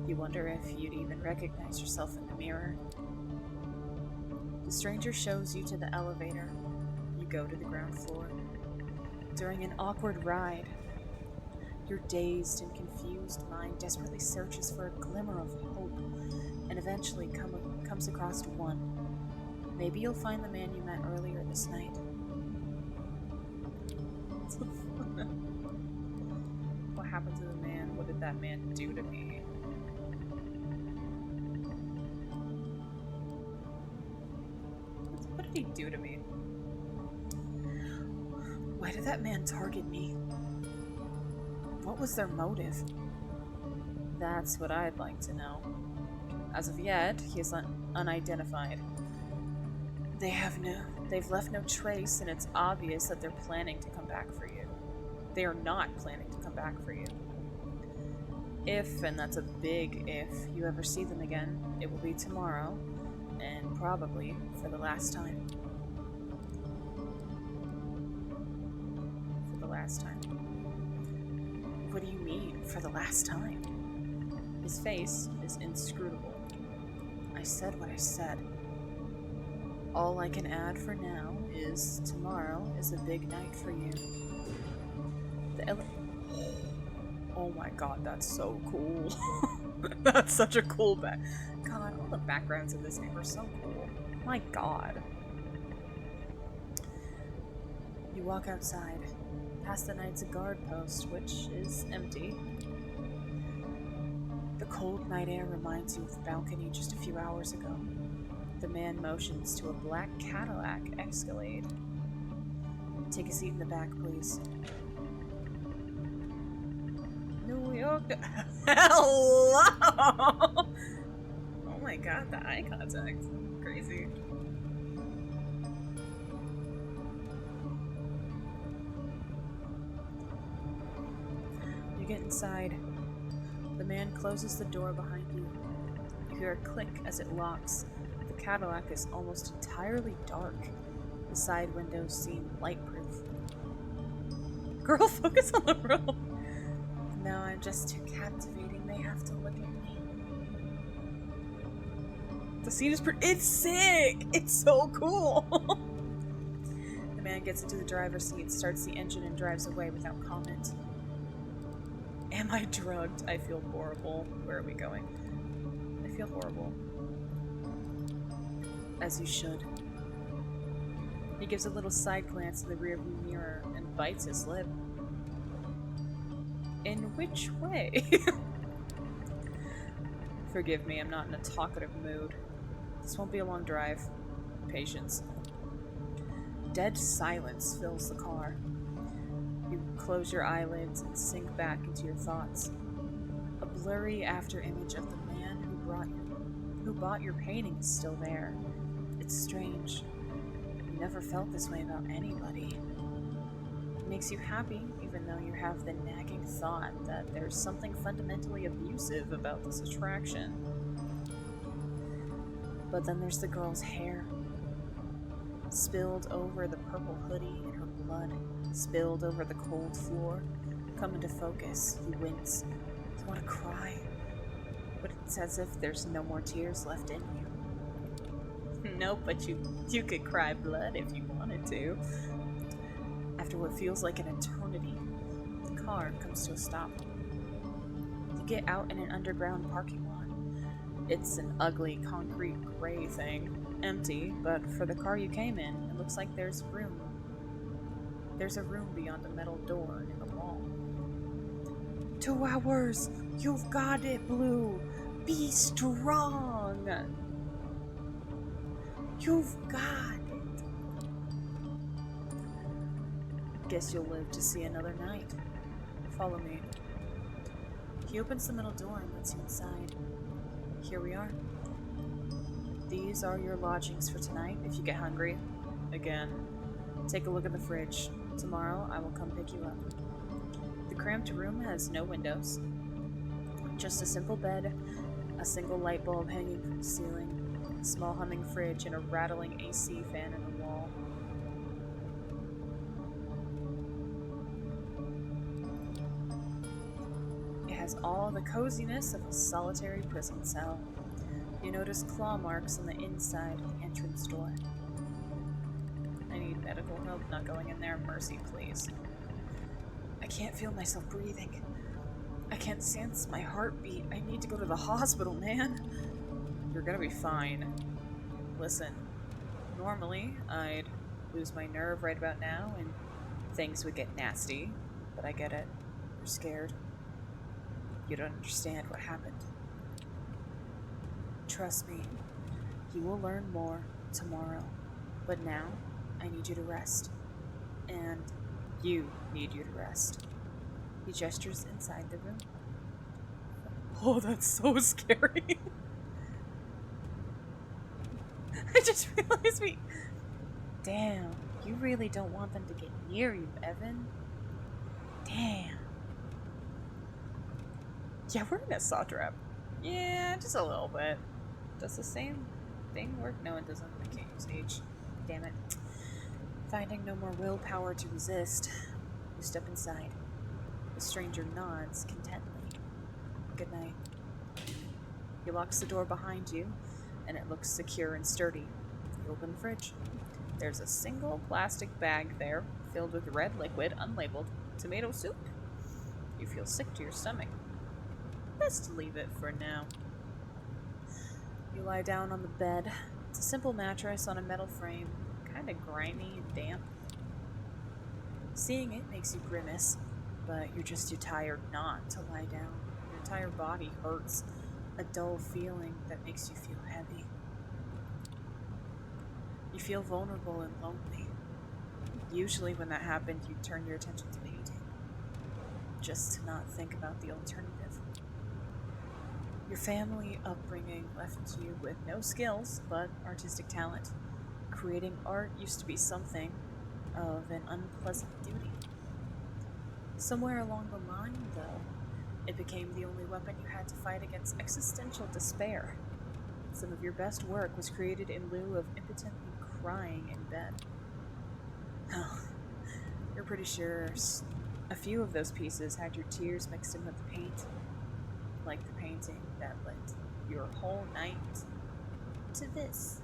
You wonder if you'd even recognize yourself in the mirror. The stranger shows you to the elevator. You go to the ground floor. During an awkward ride, your dazed and confused mind desperately searches for a glimmer of hope and eventually comes across one. Maybe you'll find the man you met earlier this night. What happened to the man? What did that man do to me? What did he do to me? Why did that man target me? What was their motive? That's what I'd like to know. As of yet, he is unidentified. They've left no trace, and it's obvious that they're planning to come back for you. They are not planning to come back for you. If, and that's a big if, you ever see them again, it will be tomorrow, and probably for the last time. For the last time. What do you mean, for the last time? His face is inscrutable. I said what I said. All I can add for now is tomorrow is a big night for you. Oh my god, that's so cool. That's such a cool God, all the backgrounds in this game are so cool. My god. You walk outside, past the night's guard post, which is empty. The cold night air reminds you of the balcony just a few hours ago. The man motions to a black Cadillac Escalade. Take a seat in the back, please. New York. Hello! Oh my god, the eye contact. Crazy. You get inside. The man closes the door behind you. You hear a click as it locks. The Cadillac is almost entirely dark. The side windows seem light-proof. Girl, focus on the road! No, I'm just too captivating. They have to look at me. The scene is it's sick! It's so cool! The man gets into the driver's seat, starts the engine, and drives away without comment. Am I drugged? I feel horrible. Where are we going? I feel horrible. As you should. He gives a little side glance in the rearview mirror and bites his lip. In which way? Forgive me, I'm not in a talkative mood. This won't be a long drive. Patience. Dead silence fills the car. You close your eyelids and sink back into your thoughts. A blurry after-image of the man who bought your painting is still there. It's strange. You never felt this way about anybody. It makes you happy, even though you have the nagging thought that there's something fundamentally abusive about this attraction. But then there's the girl's hair. Spilled over the purple hoodie in her blood. spilled over the cold floor, come into focus. You wince. You want to cry, but it's as if there's no more tears left in you. Nope, but you could cry blood if you wanted to. After what feels like an eternity, the car comes to a stop. You get out in an underground parking lot. It's an ugly concrete gray thing, empty, but for the car you came in, it looks like there's room. There's a room beyond a metal door in the wall. 2 hours! You've got it, Blue! Be strong! You've got it! Guess you'll live to see another night. Follow me. He opens the metal door and lets you inside. Here we are. These are your lodgings for tonight if you get hungry. Again, take a look at the fridge. Tomorrow I will come pick you up. The cramped room has no windows. Just a simple bed, a single light bulb hanging from the ceiling, a small humming fridge, and a rattling AC fan in the wall. It has all the coziness of a solitary prison cell. You notice claw marks on the inside of the entrance door. I need medical help, not going in there. Mercy, please. I can't feel myself breathing. I can't sense my heartbeat. I need to go to the hospital, man. You're gonna be fine. Listen, normally I'd lose my nerve right about now and things would get nasty, but I get it. You're scared. You don't understand what happened. Trust me, you will learn more tomorrow. But now, I need you to rest. And you need you to rest. He gestures inside the room. Oh, that's so scary. I just realized Damn, you really don't want them to get near you, Evan. Damn. Yeah, we're in a saw trap. Yeah, just a little bit. Does the same thing work? No, it doesn't. I can't use H. Damn it. Finding no more willpower to resist, you step inside. The stranger nods contently. Good night. He locks the door behind you, and it looks secure and sturdy. You open the fridge. There's a single plastic bag there, filled with red liquid, unlabeled, tomato soup. You feel sick to your stomach. Best to leave it for now. You lie down on the bed. It's a simple mattress on a metal frame, kind of grimy and damp. Seeing it makes you grimace, but you're just too tired not to lie down. Your entire body hurts, a dull feeling that makes you feel heavy. You feel vulnerable and lonely. Usually when that happens, you turn your attention to painting, just to not think about the alternative. Your family upbringing left you with no skills, but artistic talent. Creating art used to be something of an unpleasant duty. Somewhere along the line, though, it became the only weapon you had to fight against existential despair. Some of your best work was created in lieu of impotently crying in bed. Oh, you're pretty sure a few of those pieces had your tears mixed in with the paint. Like the painting that lit your whole night to this.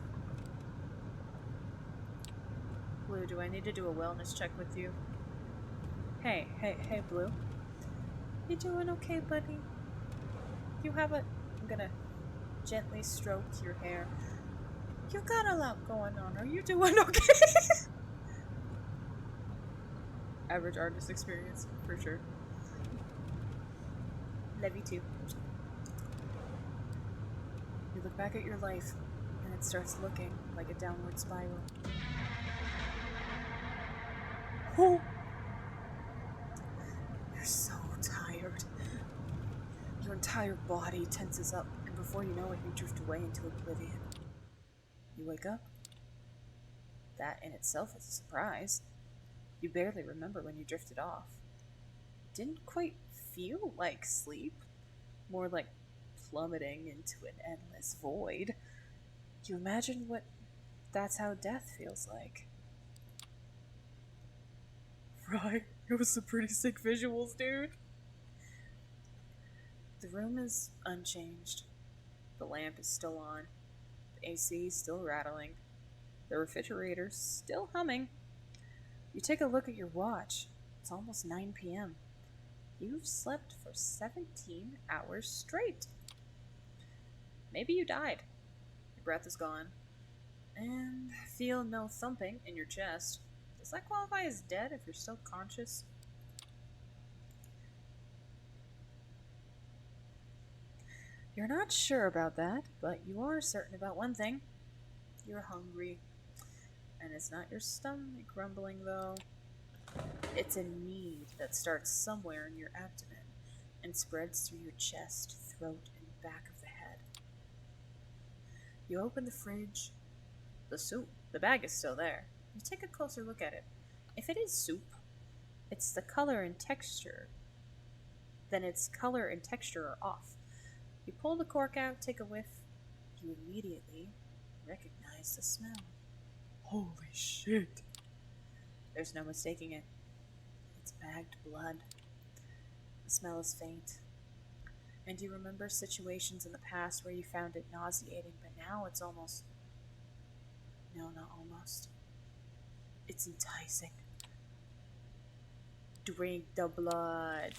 Blue, do I need to do a wellness check with you? Hey, Blue. You doing okay, buddy? You have a... I'm gonna gently stroke your hair. You got a lot going on. Are you doing okay? Average artist experience, for sure. Love you too. You look back at your life, and it starts looking like a downward spiral. Oh! You're so tired. Your entire body tenses up, and before you know it, you drift away into oblivion. You wake up. That in itself is a surprise. You barely remember when you drifted off. Didn't quite feel like sleep. More like plummeting into an endless void. You imagine that's how death feels like. Right. It was some pretty sick visuals, dude. The room is unchanged. The lamp is still on. The AC is still rattling. The refrigerator's still humming. You take a look at your watch. It's almost 9 p.m. You've slept for 17 hours straight. Maybe you died. Your breath is gone. And feel no thumping in your chest. Does that qualify as dead if you're still conscious? You're not sure about that, but you are certain about one thing. You're hungry. And it's not your stomach grumbling, though. It's a need that starts somewhere in your abdomen and spreads through your chest, throat, and back of the head. You open the fridge. The soup. The bag is still there. You take a closer look at it. If it is soup, it's the color and texture. Then its color and texture are off. You pull the cork out, take a whiff. You immediately recognize the smell. Holy shit. There's no mistaking it. It's bagged blood. The smell is faint. And you remember situations in the past where you found it nauseating, but now it's almost... No, not almost. It's enticing. Drink the blood.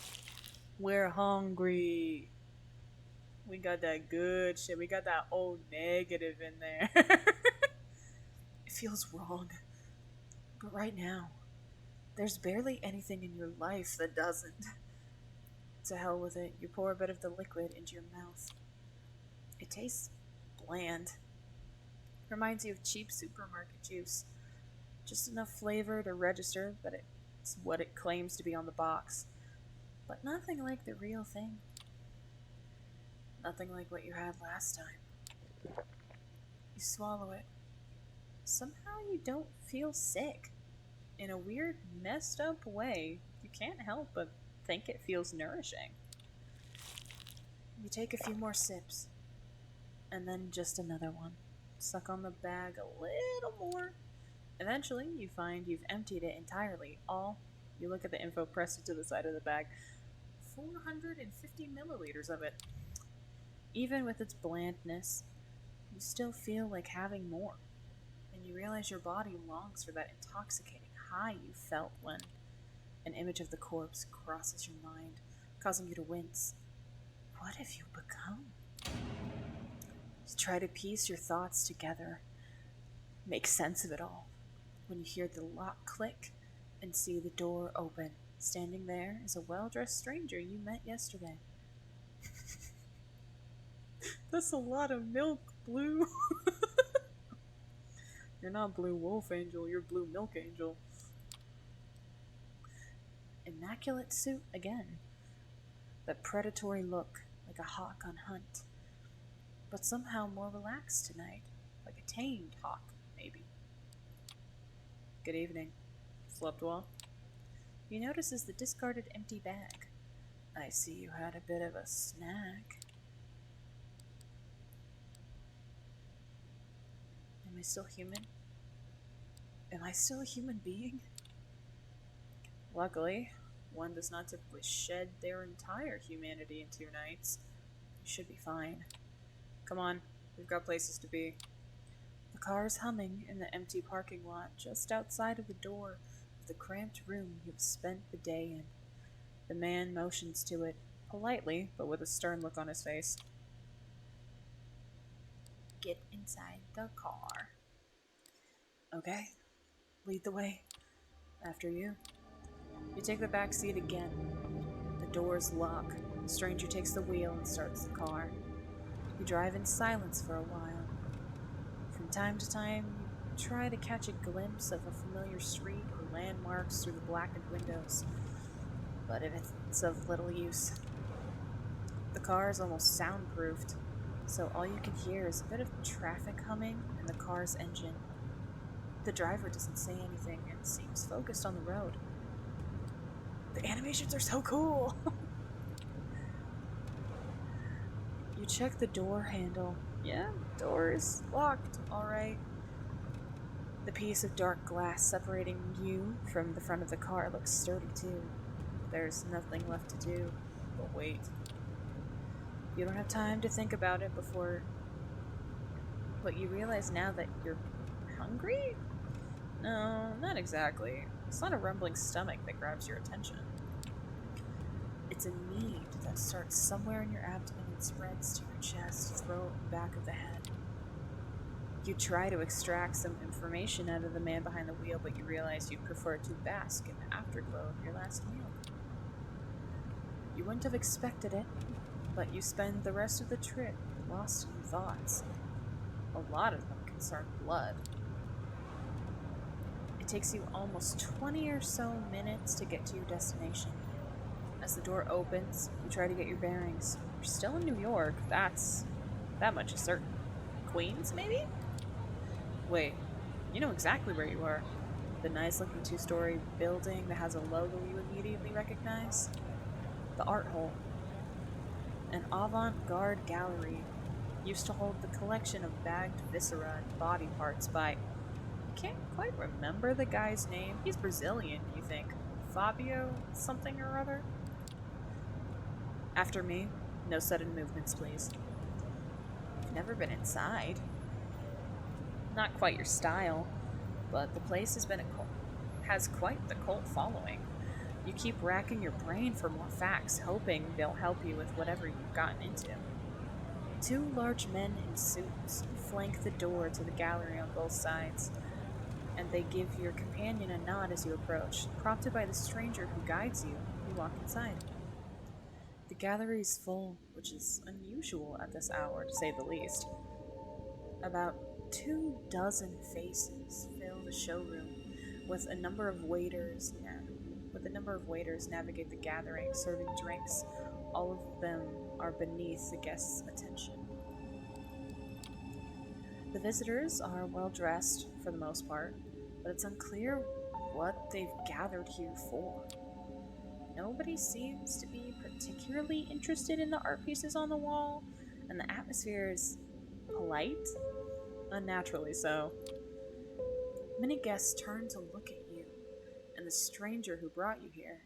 We're hungry. We got that good shit. We got that old negative in there. It feels wrong. But right now, there's barely anything in your life that doesn't. To hell with it. You pour a bit of the liquid into your mouth. It tastes bland. Reminds you of cheap supermarket juice. Just enough flavor to register that it's what it claims to be on the box. But nothing like the real thing. Nothing like what you had last time. You swallow it. Somehow you don't feel sick. In a weird, messed up way, you can't help but think it feels nourishing. You take a few more sips. And then just another one. Suck on the bag a little more. Eventually, you find you've emptied it entirely. You look at the info, press it to the side of the bag. 450 milliliters of it. Even with its blandness, you still feel like having more. And you realize your body longs for that intoxicating high you felt when an image of the corpse crosses your mind, causing you to wince. What have you become? You try to piece your thoughts together, make sense of it all, when you hear the lock click and see the door open. Standing there is a well-dressed stranger you met yesterday. That's a lot of milk, Blue. You're not Blue Wolf Angel, you're Blue Milk Angel. Immaculate suit again. That predatory look, like a hawk on hunt. But somehow more relaxed tonight, like a tamed hawk, maybe. Good evening. Slept well? He notices the discarded empty bag. I see you had a bit of a snack. Am I still human? Am I still a human being? Luckily, one does not typically shed their entire humanity in 2 nights. You should be fine. Come on, we've got places to be. The car is humming in the empty parking lot just outside of the door of the cramped room you've spent the day in. The man motions to it, politely, but with a stern look on his face. Get inside the car. Okay, lead the way. After you. You take the back seat again. The doors lock. The stranger takes the wheel and starts the car. You drive in silence for a while. From time to time, you try to catch a glimpse of a familiar street or landmarks through the blackened windows, but it's of little use. The car is almost soundproofed, so all you can hear is a bit of traffic humming and the car's engine. The driver doesn't say anything and seems focused on the road. The animations are so cool! You check the door handle. Yeah, door is locked, alright. The piece of dark glass separating you from the front of the car looks sturdy too. There's nothing left to do but wait. You don't have time to think about it but you realize now that you're hungry? No, not exactly. It's not a rumbling stomach that grabs your attention. It's a need that starts somewhere in your abdomen and spreads to your chest, throat, and back of the head. You try to extract some information out of the man behind the wheel, but you realize you'd prefer to bask in the afterglow of your last meal. You wouldn't have expected it, but you spend the rest of the trip lost in thoughts. A lot of them concern blood. It takes you almost 20 or so minutes to get to your destination. As the door opens, you try to get your bearings. You're still in New York, that much is certain. Queens, maybe? Wait, you know exactly where you are. The nice-looking two-story building that has a logo you immediately recognize. The Art Hole. An avant-garde gallery used to hold the collection of bagged viscera and body parts by... I can't quite remember the guy's name. He's Brazilian, you think. Fabio something or other? After me, no sudden movements, please. You've never been inside. Not quite your style, but the place has quite the cult following. You keep racking your brain for more facts, hoping they'll help you with whatever you've gotten into. Two large men in suits flank the door to the gallery on both sides, and they give your companion a nod as you approach. Prompted by the stranger who guides you, you walk inside. The gallery is full, which is unusual at this hour, to say the least. About 24 faces fill the showroom, with a number of waiters navigate the gathering, serving drinks. All of them are beneath the guests' attention. The visitors are well dressed for the most part, but it's unclear what they've gathered here for. Nobody seems to be particularly interested in the art pieces on the wall, and the atmosphere is polite, unnaturally so. Many guests turn to look at you and the stranger who brought you here.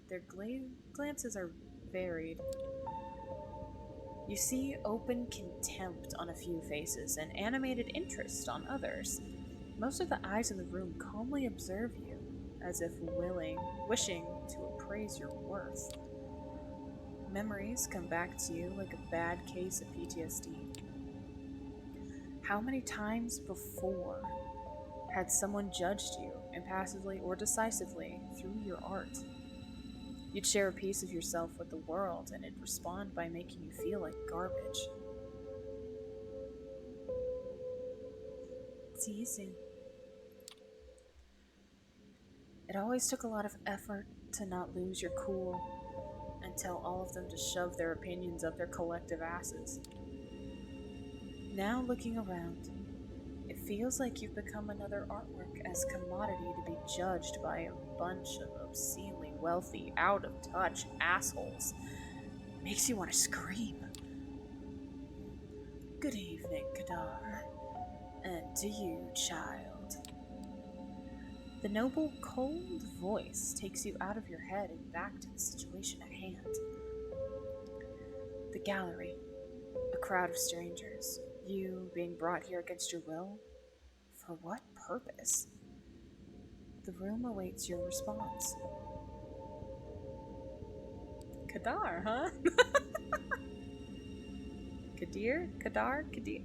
Their glances are varied. You see open contempt on a few faces and animated interest on others. Most of the eyes in the room calmly observe you, as if wishing to appraise your worth. Memories come back to you like a bad case of PTSD. How many times before had someone judged you, impassively or decisively, through your art? You'd share a piece of yourself with the world, and it'd respond by making you feel like garbage. See you soon. It always took a lot of effort to not lose your cool and tell all of them to shove their opinions up their collective asses. Now looking around, it feels like you've become another artwork as commodity to be judged by a bunch of obscenely wealthy, out-of-touch assholes. Makes you want to scream. Good evening, Kadar. And to you, child. The noble, cold voice takes you out of your head and back to the situation at hand. The gallery. A crowd of strangers. You being brought here against your will? For what purpose? The room awaits your response. Kadar, huh? Kadir? Kadar? Kadir?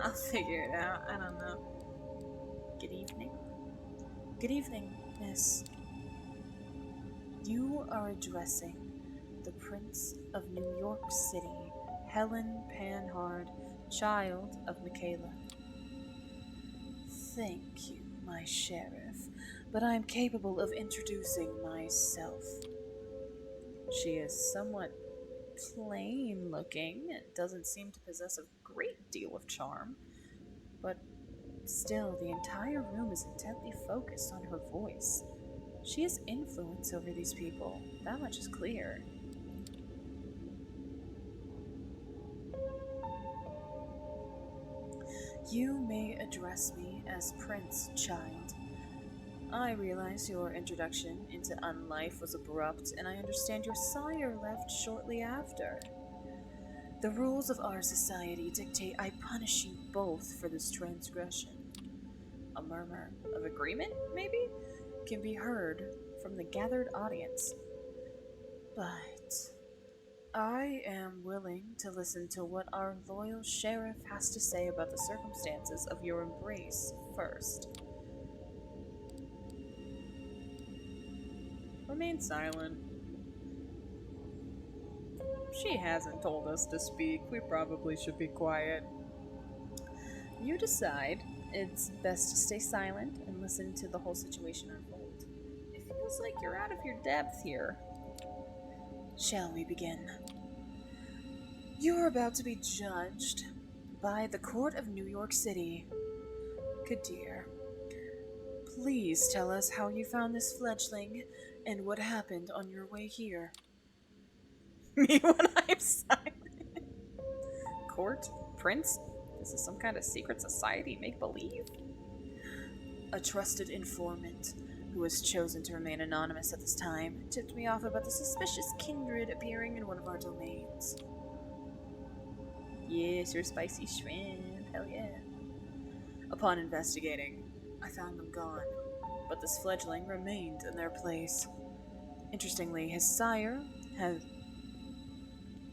I'll figure it out. I don't know. Good evening. Good evening, miss. You are addressing the Prince of New York City, Helen Panhard, child of Michaela. Thank you, my sheriff, but I am capable of introducing myself. She is somewhat plain looking and doesn't seem to possess a great deal of charm, but still the entire room is intently focused on her voice. She has influence over these people, that much is clear. You may address me as Prince, child. I realize your introduction into unlife was abrupt, and I understand your sire left shortly after. The rules of our society dictate I punish you both for this transgression. A murmur of agreement, maybe, can be heard from the gathered audience. But I am willing to listen to what our loyal sheriff has to say about the circumstances of your embrace first. Remain silent. She hasn't told us to speak. We probably should be quiet. You decide. It's best to stay silent and listen to the whole situation unfold. It feels like you're out of your depth here. Shall we begin? You're about to be judged by the Court of New York City. Kadir, please tell us how you found this fledgling and what happened on your way here. Me when I'm silent. Court? Prince? This is some kind of secret society make-believe? A trusted informant who was chosen to remain anonymous at this time tipped me off about the suspicious kindred appearing in one of our domains. Yes, you're spicy shrimp. Hell yeah. Upon investigating, I found them gone, but this fledgling remained in their place. Interestingly, his sire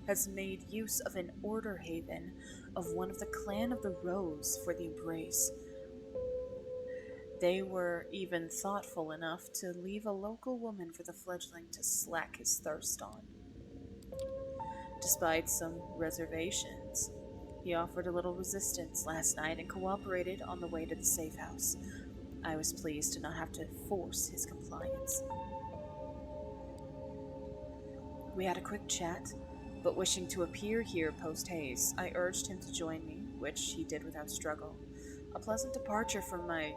has made use of an order haven of one of the clan of the Rose for the embrace. They were even thoughtful enough to leave a local woman for the fledgling to slack his thirst on. Despite some reservations, he offered a little resistance last night and cooperated on the way to the safe house. I was pleased to not have to force his compliance. We had a quick chat, but wishing to appear here post-haste, I urged him to join me, which he did without struggle. A pleasant departure from my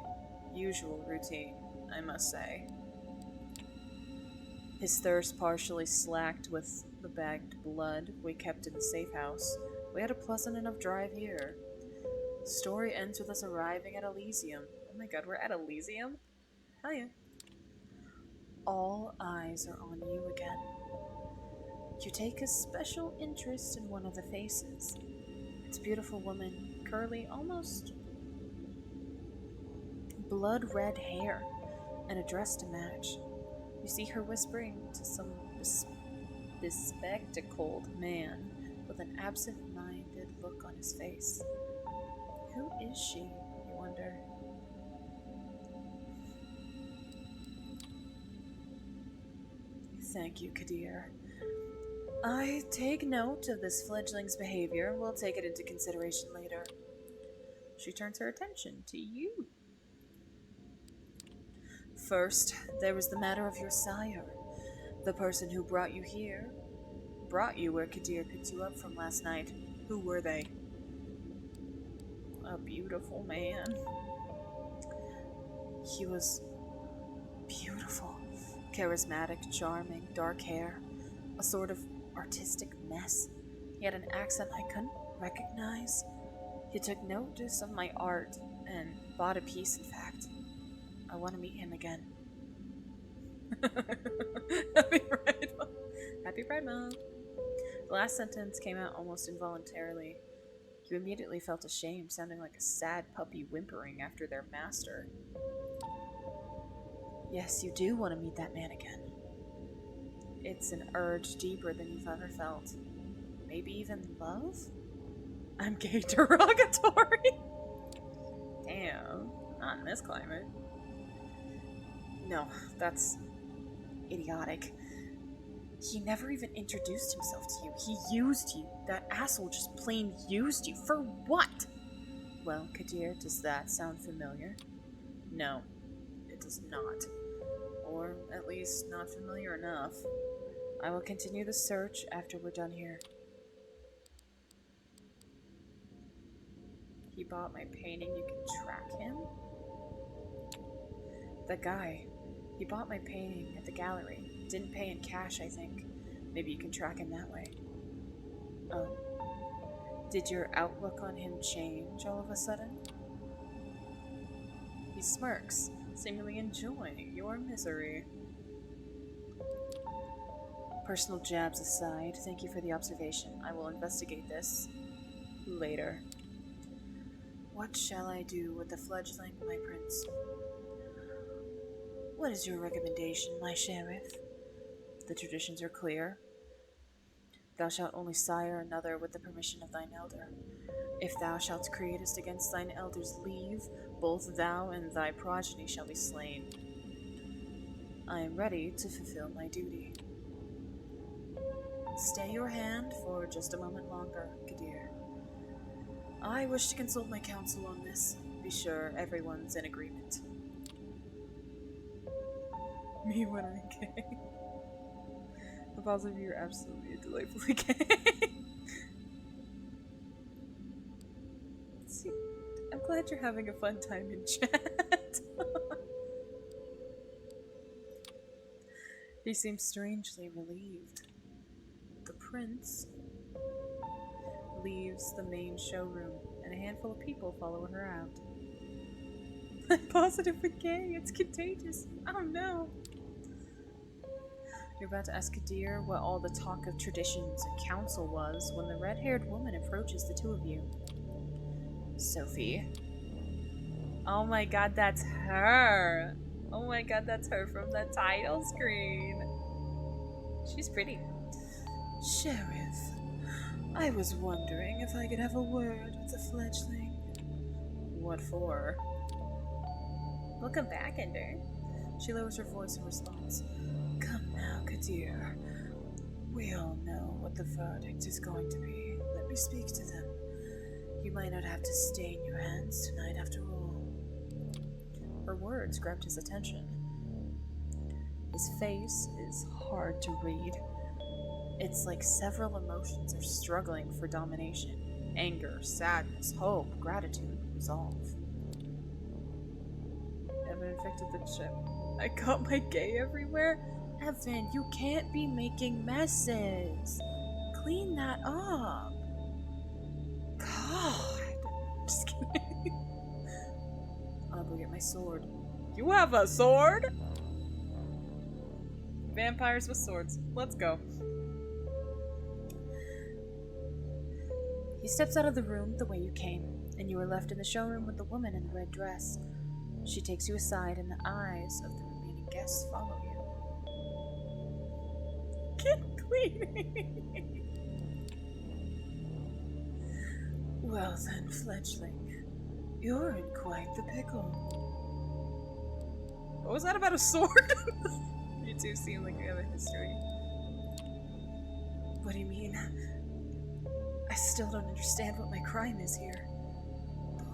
usual routine, I must say. His thirst partially slacked with the bagged blood we kept in the safe house. We had a pleasant enough drive here. The story ends with us arriving at Elysium. Oh my god, we're at Elysium? Hell yeah. All eyes are on you again. You take a special interest in one of the faces. It's a beautiful woman, curly, almost blood-red hair, and a dress to match. You see her whispering to some bespectacled man with an absent-minded look on his face. Who is she, you wonder? Thank you, Kadir. I take note of this fledgling's behavior. We'll take it into consideration later. She turns her attention to you. First, there was the matter of your sire. The person who brought you here, brought you where Kadir picked you up from last night. Who were they? A beautiful man. He was beautiful, charismatic, charming, dark hair, a sort of artistic mess. He had an accent I couldn't recognize. He took notice of my art and bought a piece, in fact. I want to meet him again. Happy Pride Month. Happy Pride Month. The last sentence came out almost involuntarily. You immediately felt ashamed, sounding like a sad puppy whimpering after their master. Yes, you do want to meet that man again. It's an urge deeper than you've ever felt. Maybe even love? I'm gay derogatory. Damn, not in this climate. No, that's idiotic. He never even introduced himself to you. He used you. That asshole just plain used you. For what? Well, Kadir, does that sound familiar? No, it does not. Or at least not familiar enough. I will continue the search after we're done here. He bought my painting. You can track him? That guy. He bought my painting at the gallery. Didn't pay in cash, I think. Maybe you can track him that way. Oh. Did your outlook on him change all of a sudden? He smirks, seemingly enjoying your misery. Personal jabs aside, thank you for the observation. I will investigate this later. What shall I do with the fledgling, my prince? What is your recommendation, my sheriff? The traditions are clear. Thou shalt only sire another with the permission of thine elder. If thou shalt createst against thine elder's leave, both thou and thy progeny shall be slain. I am ready to fulfill my duty. Stay your hand for just a moment longer, Kadir. I wish to consult my council on this. Be sure everyone's in agreement. Me when I'm gay. The boss of you are absolutely delightfully gay. See, I'm glad you're having a fun time in chat. He seems strangely relieved. The prince leaves the main showroom, and a handful of people follow her out. I'm positive with gay. It's contagious. Oh no. You're about to ask Kadir what all the talk of traditions and council was when the red-haired woman approaches the two of you. Sophie. Oh my god, that's her. Oh my god, that's her from the title screen. She's pretty. Sheriff, I was wondering if I could have a word with the fledgling. What for? Welcome back, Ender. She lowers her voice in response. Come now, Kadir. We all know what the verdict is going to be. Let me speak to them. You might not have to stain your hands tonight after all. Her words grabbed his attention. His face is hard to read. It's like several emotions are struggling for domination. Anger, sadness, hope, gratitude, resolve. Evan infected the chip. I got my gay everywhere? Evan, you can't be making messes. Clean that up. God. Just kidding. I'll go get my sword. You have a sword? Vampires with swords. Let's go. He steps out of the room the way you came, and you are left in the showroom with the woman in the red dress. She takes you aside, and the eyes of the remaining guests follow you. Get cleaning! Well then, fledgling, you're in quite the pickle. What was that about a sword? You two seem like you have a history. What do you mean? I still don't understand what my crime is here.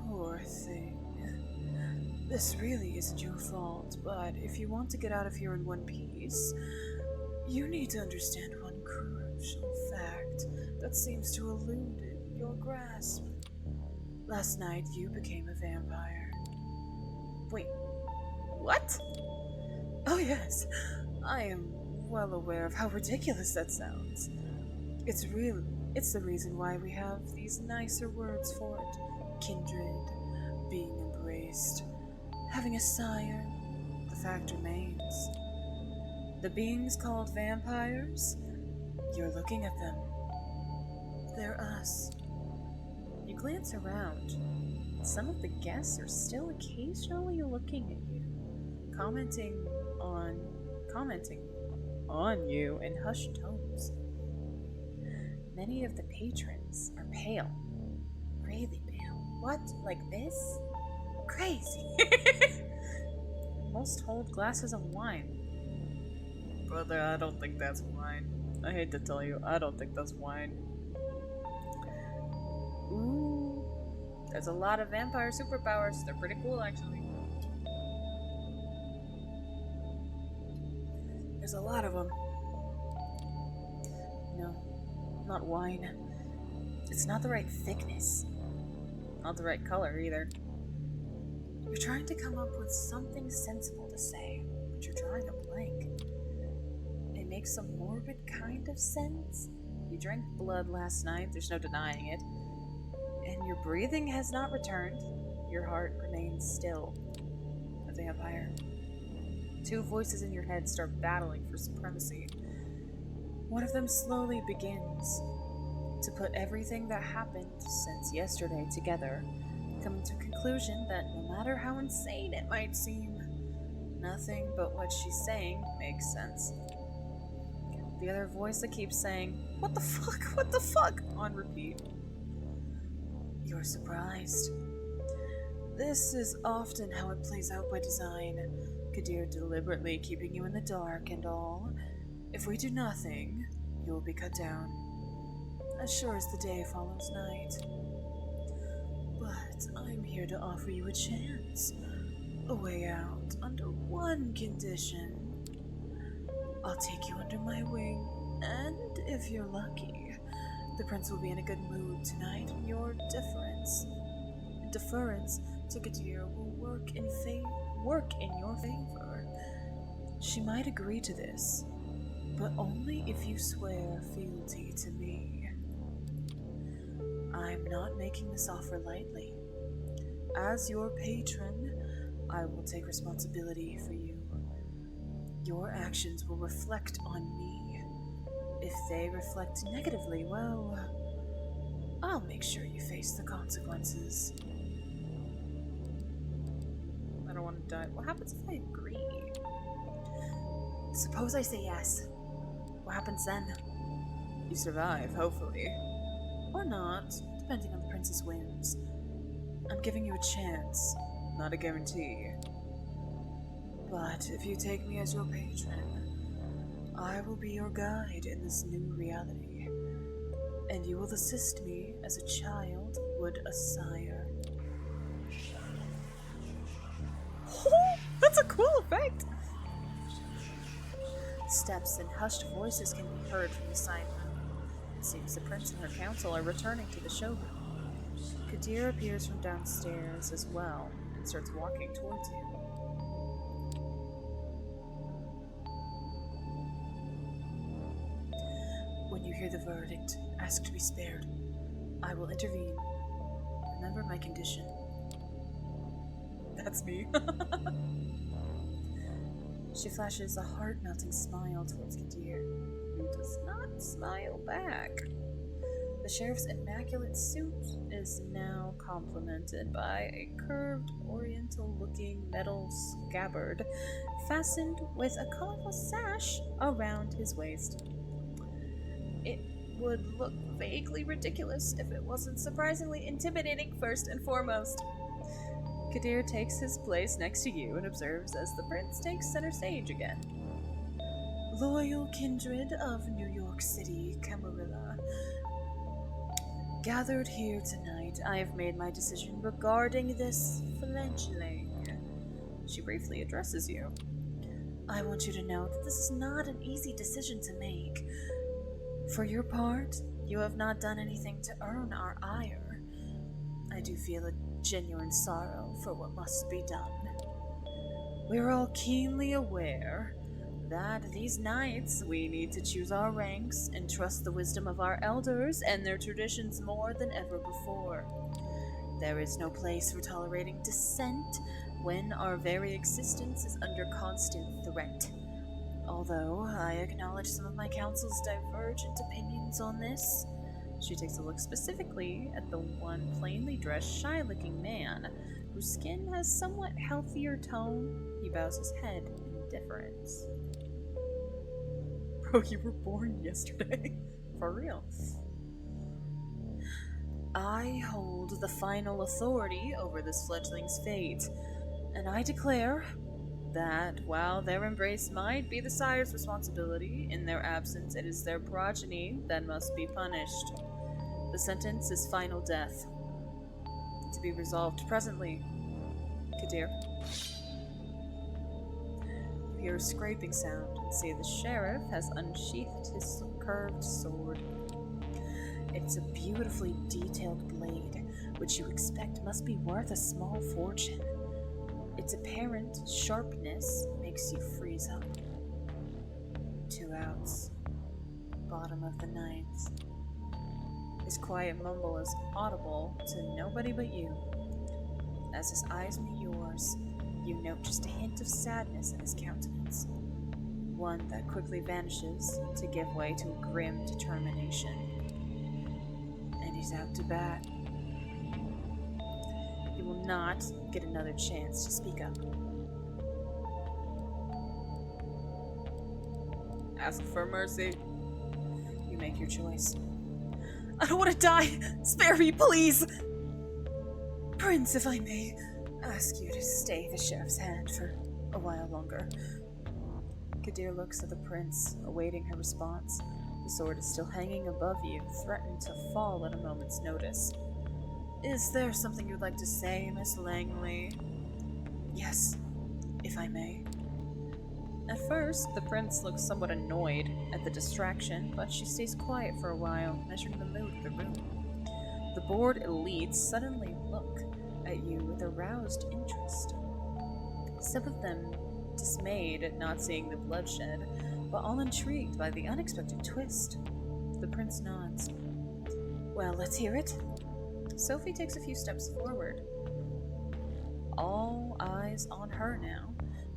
Poor thing. This really isn't your fault, but if you want to get out of here in one piece, you need to understand one crucial fact that seems to elude your grasp. Last night, you became a vampire. Wait, what? Oh yes, I am well aware of how ridiculous that sounds. It's the reason why we have these nicer words for it. Kindred, being embraced, having a sire. The fact remains. The beings called vampires, you're looking at them. They're us. You glance around. Some of the guests are still occasionally looking at you, commenting on you in hushed tones. Many of the patrons are pale. Really pale. What? Like this? Crazy. Most hold glasses of wine. Brother, I don't think that's wine. I hate to tell you, I don't think that's wine. Ooh. There's a lot of vampire superpowers. They're pretty cool, actually. There's a lot of them. No. Not wine. It's not the right thickness. Not the right color either. You're trying to come up with something sensible to say, but you're drawing a blank. It makes some morbid kind of sense. You drank blood last night, there's no denying it. And your breathing has not returned. Your heart remains still. A vampire. Two voices in your head start battling for supremacy. One of them slowly begins to put everything that happened since yesterday together, coming to a conclusion that no matter how insane it might seem, nothing but what she's saying makes sense. The other voice that keeps saying, "What the fuck? What the fuck?" on repeat. You're surprised. This is often how it plays out by design. Kadir deliberately keeping you in the dark and all. If we do nothing, you will be cut down. As sure as the day follows night. But I'm here to offer you a chance. A way out, under one condition. I'll take you under my wing, and if you're lucky, the prince will be in a good mood tonight, and your deference to Kadir will work in your favor. She might agree to this, but only if you swear fealty to me. I'm not making this offer lightly. As your patron, I will take responsibility for you. Your actions will reflect on me. If they reflect negatively, well, I'll make sure you face the consequences. I don't want to die. What happens if I agree? Suppose I say yes. What happens then? You survive, hopefully. Or not, depending on the prince's whims. I'm giving you a chance, not a guarantee. But if you take me as your patron, I will be your guide in this new reality, and you will assist me as a child would a sire. Oh, that's a cool effect! Steps and hushed voices can be heard from the side room. It seems the prince and her council are returning to the showroom. Kadir appears from downstairs as well and starts walking towards you. When you hear the verdict, ask to be spared. I will intervene. Remember my condition. That's me. She flashes a heart-melting smile towards Kadir, who does not smile back. The sheriff's immaculate suit is now complemented by a curved, oriental-looking metal scabbard fastened with a colorful sash around his waist. It would look vaguely ridiculous if it wasn't surprisingly intimidating first and foremost. Kadir takes his place next to you and observes as the prince takes center stage again. Loyal kindred of New York City, Camarilla. Gathered here tonight, I have made my decision regarding this fledgling. She briefly addresses you. I want you to know that this is not an easy decision to make. For your part, you have not done anything to earn our ire. I do feel a genuine sorrow for what must be done. We are all keenly aware that these nights we need to choose our ranks and trust the wisdom of our elders and their traditions more than ever before. There is no place for tolerating dissent when our very existence is under constant threat. Although I acknowledge some of my council's divergent opinions on this. She takes a look specifically at the one plainly dressed, shy-looking man, whose skin has somewhat healthier tone. He bows his head in deference. Bro, you were born yesterday. For real. I hold the final authority over this fledgling's fate, and I declare that while their embrace might be the sire's responsibility, in their absence it is their progeny that must be punished. The sentence is final death, to be resolved presently. Kadir. You hear a scraping sound and see the sheriff has unsheathed his curved sword. It's a beautifully detailed blade, which you expect must be worth a small fortune. Its apparent sharpness makes you freeze up. 2 outs. Bottom of the ninth. His quiet mumble is audible to nobody but you. As his eyes meet yours, you note just a hint of sadness in his countenance, one that quickly vanishes to give way to a grim determination. And he's out to bat. He will not get another chance to speak up. Ask for mercy. You make your choice. I don't want to die! Spare me, please! Prince, if I may ask you to stay the sheriff's hand for a while longer. Kadir looks at the prince, awaiting her response. The sword is still hanging above you, threatened to fall at a moment's notice. Is there something you'd like to say, Miss Langley? Yes, if I may. At first, the prince looks somewhat annoyed at the distraction, but she stays quiet for a while, measuring the mood of the room. The bored elites suddenly look at you with aroused interest. Some of them dismayed at not seeing the bloodshed, but all intrigued by the unexpected twist. The prince nods. Well, let's hear it. Sophie takes a few steps forward. All eyes on her now,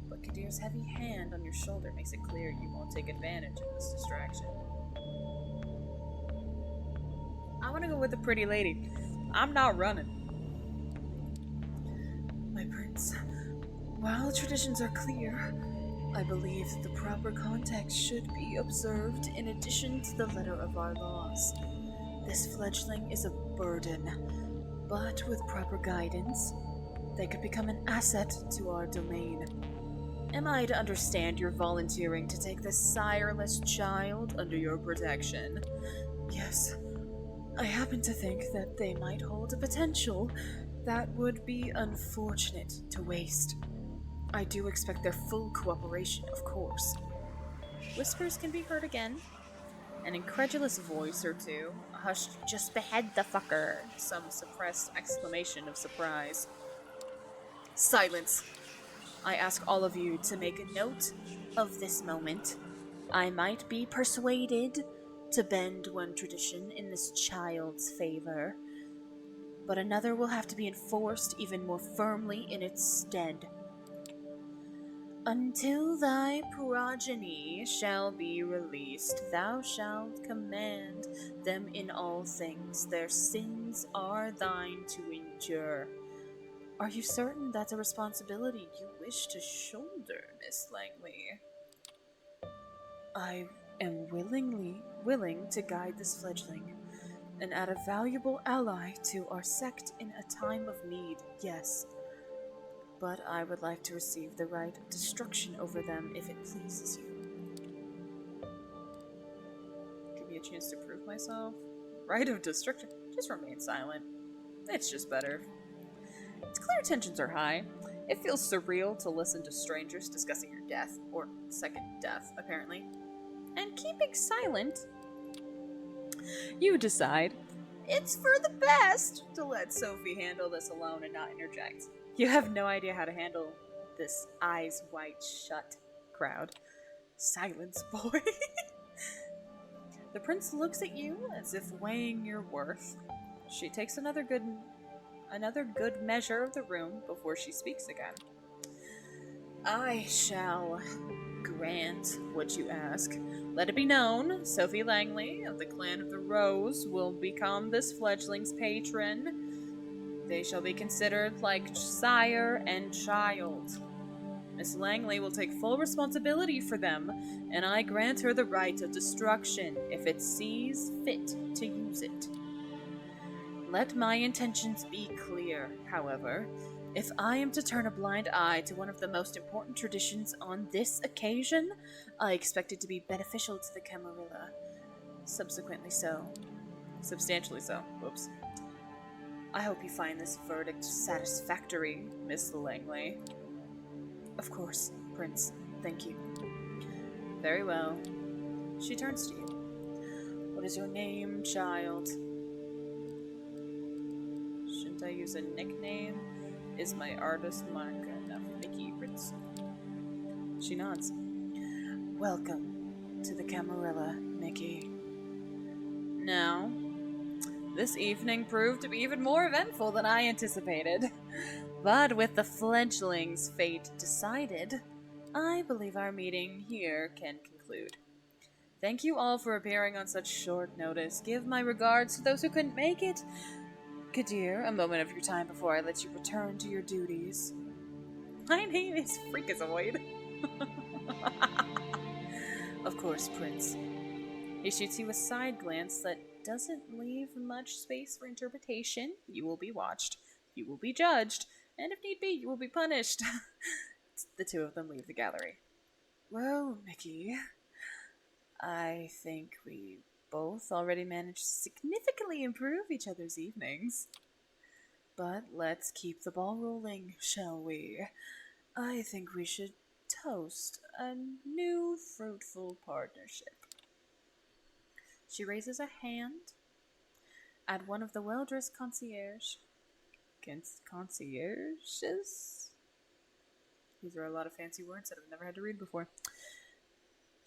but Kadir's heavy hand on your shoulder makes it clear you won't take advantage of this distraction. I want to go with the pretty lady. I'm not running. My prince, while traditions are clear, I believe that the proper context should be observed in addition to the letter of our laws. This fledgling is a burden, but with proper guidance, they could become an asset to our domain. Am I to understand you're volunteering to take this sireless child under your protection? Yes. I happen to think that they might hold a potential that would be unfortunate to waste. I do expect their full cooperation, of course. Whispers can be heard again. An incredulous voice or two, a hushed, just behead the fucker, some suppressed exclamation of surprise. Silence! I ask all of you to make a note of this moment. I might be persuaded to bend one tradition in this child's favor, but another will have to be enforced even more firmly in its stead. Until thy progeny shall be released, thou shalt command them in all things. Their sins are thine to endure. Are you certain that's a responsibility you wish to shoulder, Miss Langley? I am willing to guide this fledgling, and add a valuable ally to our sect in a time of need, yes. But I would like to receive the right of destruction over them if it pleases you. Give me a chance to prove myself? Right of destruction? Just remain silent. It's just better. Its clear tensions are high. It feels surreal to listen to strangers discussing your death, or second death, apparently. And keeping silent, you decide it's for the best to let Sophie handle this alone and not interject. You have no idea how to handle this eyes wide shut crowd. Silence, boy. The prince looks at you as if weighing your worth. She takes another good measure of the room before she speaks again. I shall grant what you ask. Let it be known, Sophie Langley of the Clan of the Rose will become this fledgling's patron. They shall be considered like sire and child. Miss Langley will take full responsibility for them, and I grant her the right of destruction if it sees fit to use it. Let my intentions be clear, however. If I am to turn a blind eye to one of the most important traditions on this occasion, I expect it to be beneficial to the Camarilla. Subsequently so. Substantially so. Whoops. I hope you find this verdict satisfactory, Miss Langley. Of course, Prince. Thank you. Very well. She turns to you. What is your name, child? Shouldn't I use a nickname? Is my artist mark enough, Mickey Prince? She nods. Welcome to the Camarilla, Mickey. Now, This evening proved to be even more eventful than I anticipated. But with the fledgling's fate decided, I believe our meeting here can conclude. Thank you all for appearing on such short notice. Give my regards to those who couldn't make it. Kadir, a moment of your time before I let you return to your duties. My name is Freakazoid. Of course, Prince. He shoots you a side glance that doesn't leave much space for interpretation. You will be watched. You will be judged. And if need be, you will be punished. The two of them leave the gallery. Well, Mickey, I think we both already managed to significantly improve each other's evenings. But let's keep the ball rolling, shall we? I think we should toast a new fruitful partnership. She raises a hand at one of the well-dressed concierges. Concierges? These are a lot of fancy words that I've never had to read before.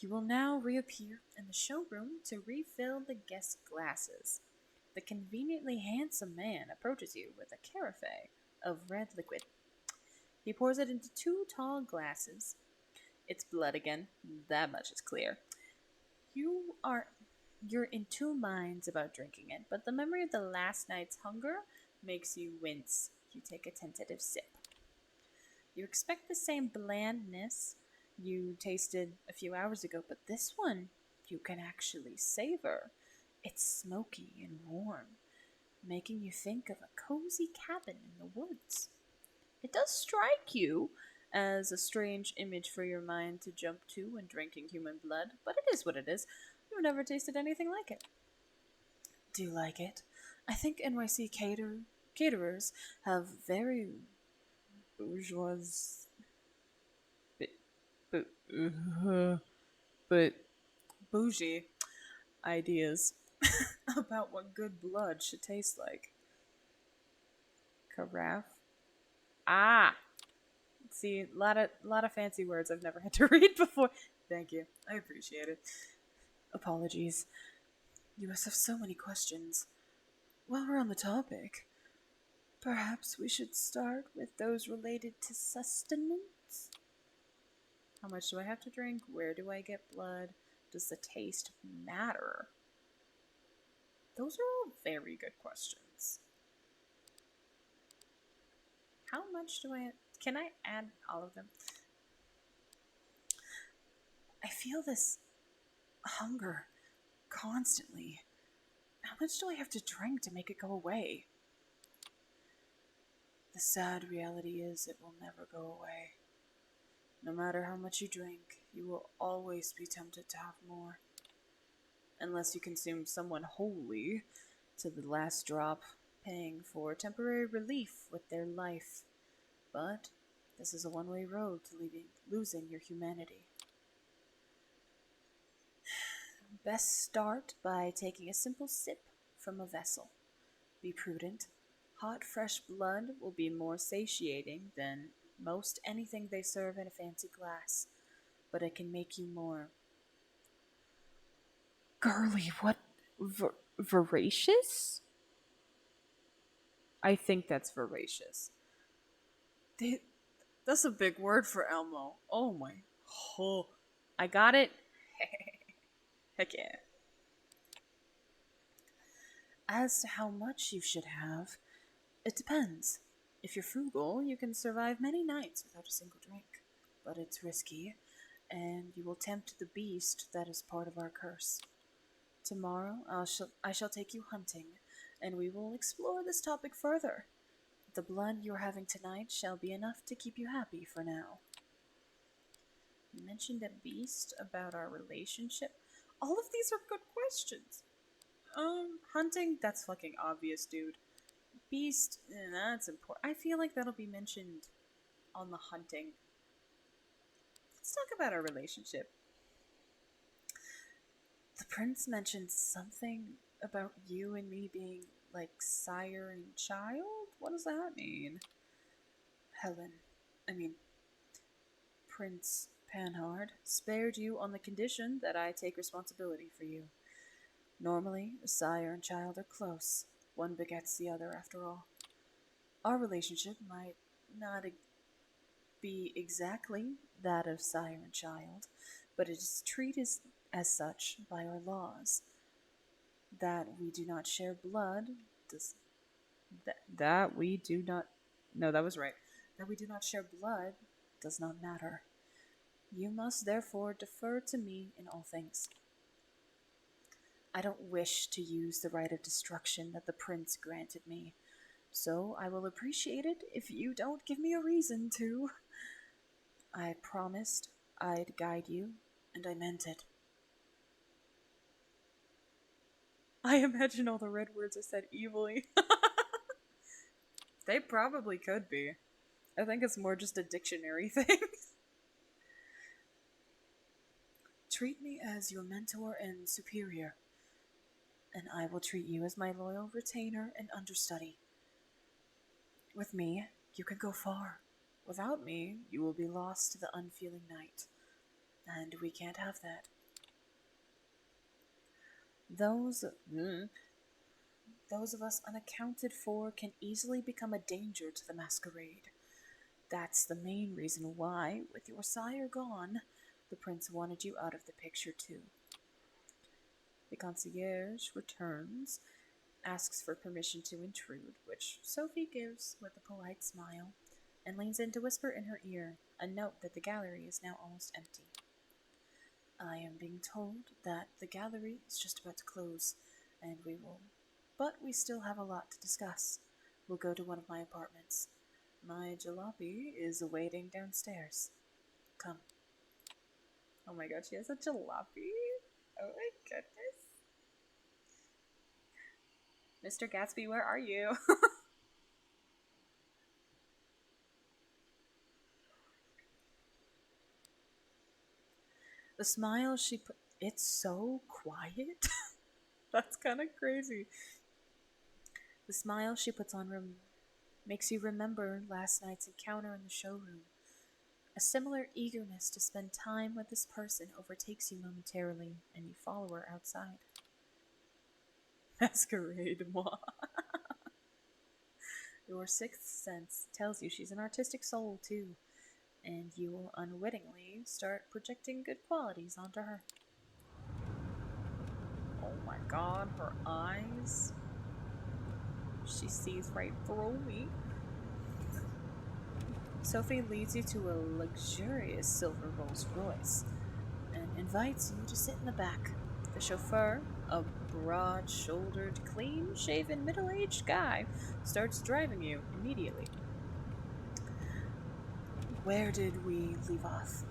You will now reappear in the showroom to refill the guest glasses. The conveniently handsome man approaches you with a carafe of red liquid. He pours it into two tall glasses. It's blood again, that much is clear. You're in two minds about drinking it, but the memory of the last night's hunger makes you wince. You take a tentative sip. You expect the same blandness you tasted a few hours ago, but this one you can actually savor. It's smoky and warm, making you think of a cozy cabin in the woods. It does strike you as a strange image for your mind to jump to when drinking human blood, but it is what it is. You've never tasted anything like it. Do you like it? I think NYC caterers have very bourgeois, but, but bougie ideas about what good blood should taste like. Carafe. Ah, see, lot of fancy words I've never had to read before. Thank you, I appreciate it. Apologies. You must have so many questions. While we're on the topic, perhaps we should start with those related to sustenance. How much do I have to drink? Where do I get blood? Does the taste matter? Those are all very good questions. How much do I... Can I add all of them? I feel this hunger constantly. How much do I have to drink to make it go away? The sad reality is it will never go away. No matter how much you drink, you will always be tempted to have more. Unless you consume someone wholly to the last drop, paying for temporary relief with their life. But this is a one-way road to losing your humanity. Best start by taking a simple sip from a vessel. Be prudent. Hot, fresh blood will be more satiating than most anything they serve in a fancy glass, but it can make you more... Girly, what? Voracious? I think that's voracious. That's a big word for Elmo. Oh my. Oh, I got it. Heck yeah. As to how much you should have, it depends. If you're frugal, you can survive many nights without a single drink. But it's risky, and you will tempt the beast that is part of our curse. Tomorrow, I shall take you hunting, and we will explore this topic further. The blood you're having tonight shall be enough to keep you happy for now. You mentioned a beast about our relationship. All of these are good questions. Hunting, that's fucking obvious, dude. Beast, that's important. I feel like that'll be mentioned on the hunting. Let's talk about our relationship. The prince mentioned something about you and me being like sire and child? What does that mean? Prince Panhard spared you on the condition that I take responsibility for you. Normally, a sire and child are close, One begets the other, after all. Our relationship might not be exactly that of sire and child, but it is treated as such by our laws. That we do not share blood does that we do not no that was right that we do not share blood does not matter. You must therefore defer to me in all things. I don't wish to use the right of destruction that the prince granted me, so I will appreciate it if you don't give me a reason to. I promised I'd guide you, and I meant it. I imagine all the red words are said evilly. They probably could be. I think it's more just a dictionary thing. Treat me as your mentor and superior, and I will treat you as my loyal retainer and understudy. With me, you can go far. Without me, you will be lost to the unfeeling night, and we can't have that. Those, mm, those of us unaccounted for can easily become a danger to the masquerade. That's the main reason why, with your sire gone, the prince wanted you out of the picture too. The concierge returns, asks for permission to intrude, which Sophie gives with a polite smile, and leans in to whisper in her ear a note that the gallery is now almost empty. I am being told that the gallery is just about to close, and but we still have a lot to discuss. We'll go to one of my apartments. My jalopy is awaiting downstairs. Come. Oh my god, she has a jalopy? Oh my goodness. Mr. Gatsby, where are you? The smile she put. It's so quiet. That's kind of crazy. The smile she puts on makes you remember last night's encounter in the showroom. A similar eagerness to spend time with this person overtakes you momentarily, and you follow her outside. Masquerade, moi. Your sixth sense tells you she's an artistic soul, too, and you will unwittingly start projecting good qualities onto her. Oh my god, her eyes. She sees right through me. Sophie leads you to a luxurious silver Rolls Royce and invites you to sit in the back. The chauffeur, a broad-shouldered, clean-shaven, middle-aged guy, starts driving you immediately. Where did we leave off?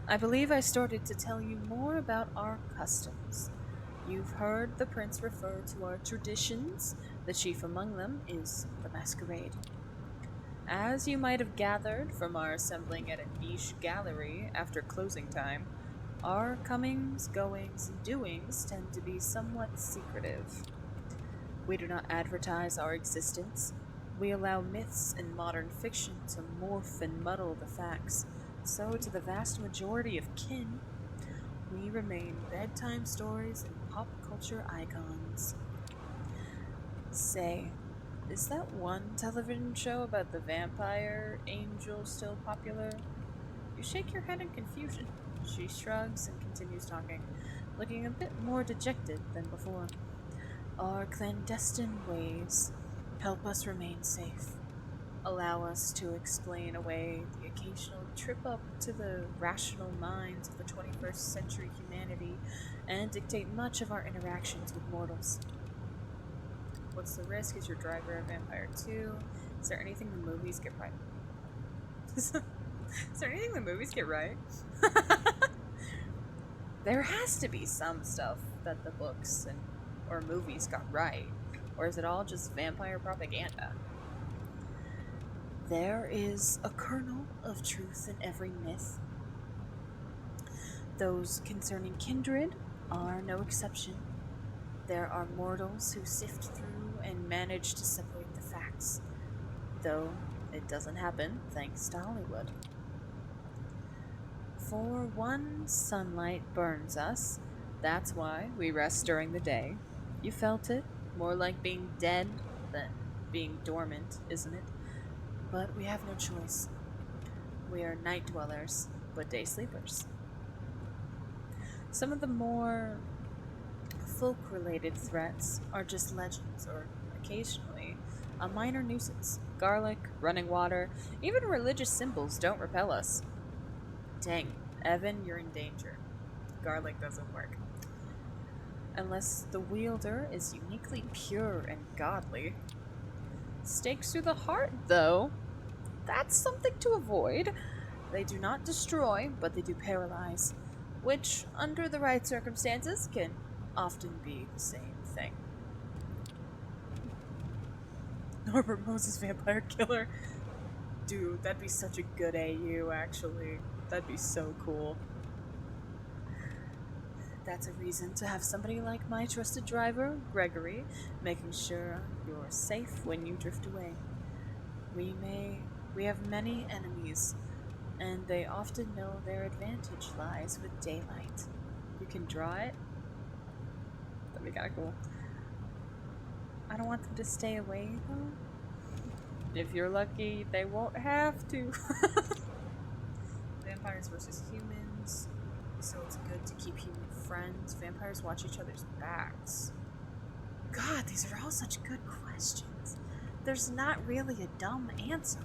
I believe I started to tell you more about our customs. You've heard the prince refer to our traditions. The chief among them is the masquerade. As you might have gathered from our assembling at a niche gallery after closing time, our comings, goings, and doings tend to be somewhat secretive. We do not advertise our existence. We allow myths and modern fiction to morph and muddle the facts, so to the vast majority of kin, we remain bedtime stories and pop culture icons. Say, is that one television show about the vampire angel still popular? You shake your head in confusion. She shrugs and continues talking, looking a bit more dejected than before. Our clandestine ways help us remain safe, allow us to explain away the occasional trip up to the rational minds of the 21st century humanity, and dictate much of our interactions with mortals. What's the risk? Is your driver a vampire too? Is there anything the movies get right? Is there anything the movies get right? There has to be some stuff that the books or movies got right. Or is it all just vampire propaganda? There is a kernel of truth in every myth. Those concerning kindred are no exception. There are mortals who sift through and manage to separate the facts, though it doesn't happen thanks to Hollywood. For one, sunlight burns us. That's why we rest during the day. You felt it, More like being dead than being dormant, isn't it? But we have no choice. We are night dwellers, but day sleepers. Some of the more folk related threats are just legends or occasionally a minor nuisance. Garlic, running water, even religious symbols don't repel us. Dang, Evan, you're in danger. Garlic doesn't work. Unless the wielder is uniquely pure and godly. Stakes through the heart, though, that's something to avoid. They do not destroy, but they do paralyze, which, under the right circumstances, can often be the same thing. Norbert Moses Vampire Killer. Dude, that'd be such a good AU, actually. That'd be so cool. That's a reason to have somebody like my trusted driver, Gregory, making sure you're safe when you drift away. We have many enemies, and they often know their advantage lies with daylight. You can draw it. That'd be kinda cool. I don't want them to stay away, though. If you're lucky, they won't have to. Vampires versus humans. So it's good to keep human friends. Vampires watch each other's backs. God, these are all such good questions. There's not really a dumb answer.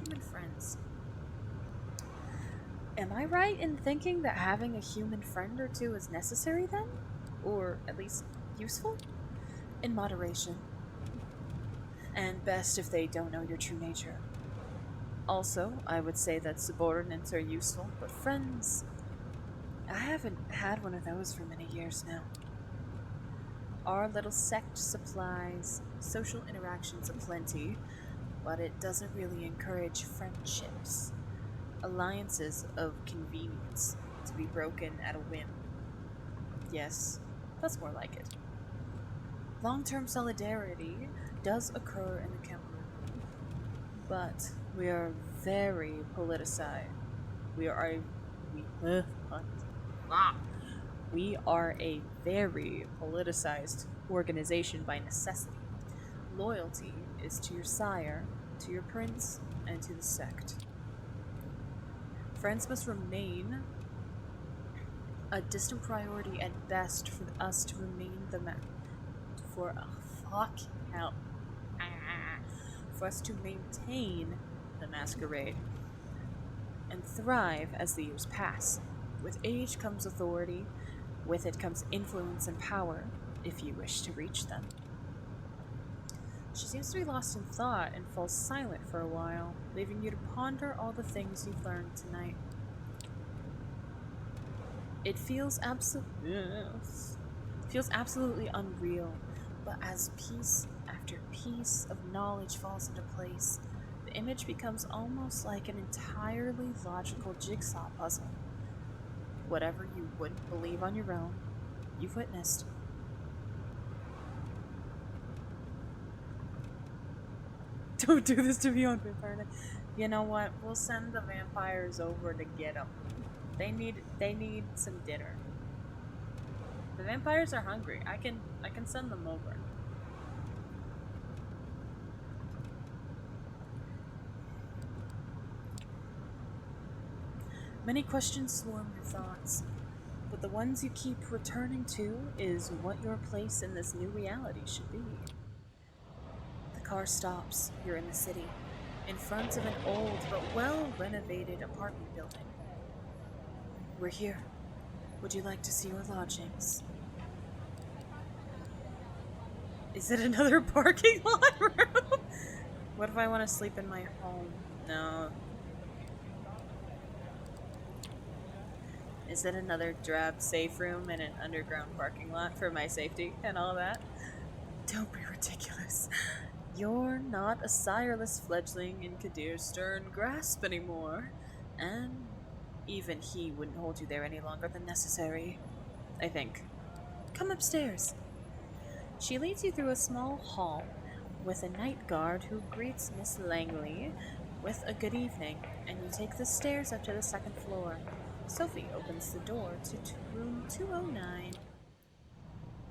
Human friends. Am I right in thinking that having a human friend or two is necessary then? Or at least useful? In moderation. And best if they don't know your true nature. Also, I would say that subordinates are useful, but friends... I haven't had one of those for many years now. Our little sect supplies social interactions aplenty, but it doesn't really encourage friendships. Alliances of convenience to be broken at a whim. Yes, that's more like it. Long-term solidarity does occur in the camp group, but we are very politicized. We are a very politicized organization by necessity. Loyalty is to your sire, to your prince, and to the sect. Friends must remain a distant priority at best for us to remain for us to maintain the masquerade and thrive as the years pass. With age comes authority, with it comes influence and power, if you wish to reach them. She seems to be lost in thought and falls silent for a while, leaving you to ponder all the things you've learned tonight. It feels absolutely unreal, but as piece after piece of knowledge falls into place, the image becomes almost like an entirely logical jigsaw puzzle. Whatever you wouldn't believe on your own, you've witnessed. Don't do this to me on Vampire Night. You know what? We'll send the vampires over to get them. They need some dinner. The vampires are hungry. I can send them over. Many questions swarm your thoughts, but the ones you keep returning to is what your place in this new reality should be. The car stops. You're in the city, in front of an old but well-renovated apartment building. We're here. Would you like to see your lodgings? Is it another parking lot room? What if I want to sleep in my home? No. Is it another drab safe room in an underground parking lot for my safety and all that? Don't be ridiculous. You're not a sireless fledgling in Kadir's stern grasp anymore, and even he wouldn't hold you there any longer than necessary, I think. Come upstairs. She leads you through a small hall with a night guard who greets Miss Langley with a good evening, and you take the stairs up to the second floor. Sophie opens the door to room 209.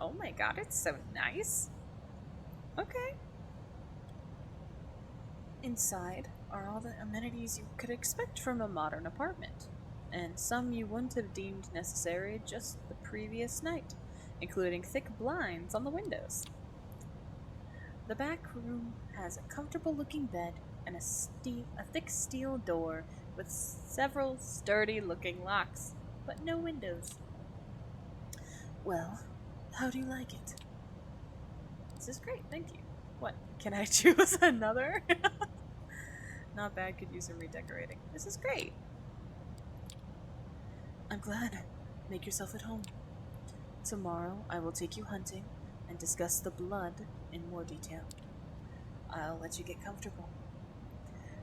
Oh my god, it's so nice. Okay. Inside are all the amenities you could expect from a modern apartment, and some you wouldn't have deemed necessary just the previous night, including thick blinds on the windows. The back room has a comfortable looking bed and a thick steel door with several sturdy looking locks, but no windows. Well, how do you like it? This is great, thank you. What, can I choose another? Not bad, could use some redecorating. This is great. I'm glad. Make yourself at home. Tomorrow I will take you hunting and discuss the blood in more detail. I'll let you get comfortable.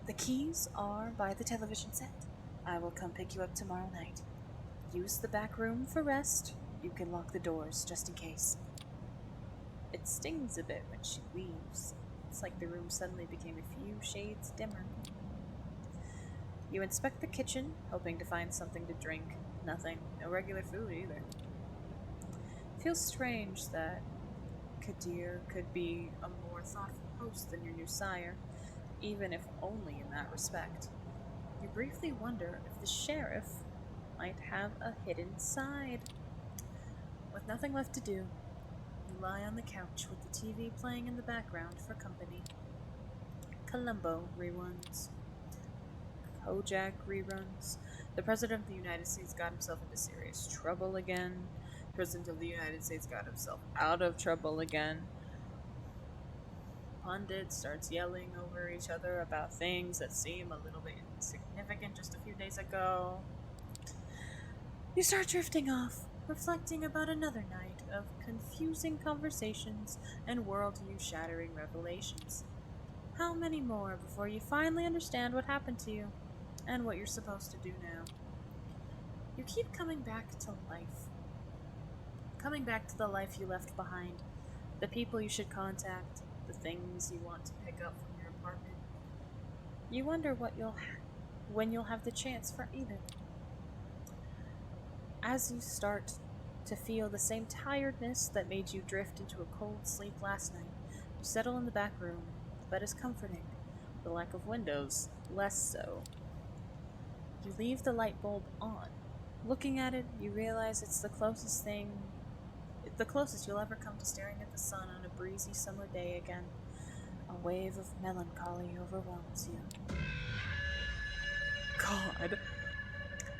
The keys are by the television set. I will come pick you up tomorrow night. Use the back room for rest. You can lock the doors just in case. It stings a bit when she leaves. It's like the room suddenly became a few shades dimmer. You inspect the kitchen, hoping to find something to drink. Nothing. No regular food either. Feels strange that Kadir could be a more thoughtful host than your new sire, even if only in that respect. You briefly wonder if the sheriff might have a hidden side. With nothing left to do, you lie on the couch with the TV playing in the background for company. Columbo reruns. Kojak reruns. The President of the United States got himself into serious trouble again. President of the United States got himself out of trouble again. Pundit starts yelling over each other about things that seem a little bit insignificant just a few days ago. You start drifting off, reflecting about another night of confusing conversations and worldview shattering revelations. How many more before you finally understand what happened to you and what you're supposed to do now? You keep coming back to life. Coming back to the life you left behind, the people you should contact, the things you want to pick up from your apartment. You wonder when you'll have the chance for either. As you start to feel the same tiredness that made you drift into a cold sleep last night, you settle in the back room. The bed is comforting, the lack of windows less so. You leave the light bulb on. Looking at it, you realize it's the closest you'll ever come to staring at the sun on a breezy summer day again. A wave of melancholy overwhelms you. God.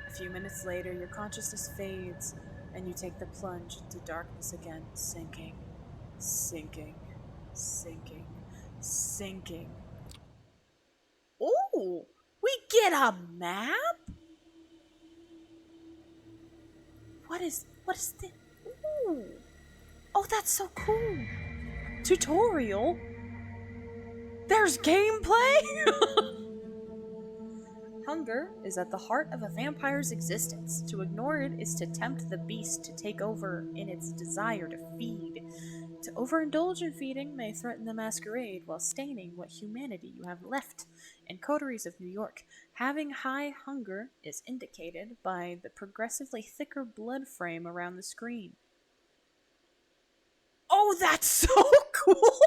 A few minutes later, your consciousness fades, and you take the plunge into darkness again, sinking, sinking, sinking, sinking. Ooh! We get a map? What is this? Ooh! Oh, that's so cool! Tutorial? There's gameplay? Hunger is at the heart of a vampire's existence. To ignore it is to tempt the beast to take over in its desire to feed. To overindulge in feeding may threaten the masquerade while staining what humanity you have left. In coteries of New York, having high hunger is indicated by the progressively thicker blood frame around the screen. Oh, that's so cool!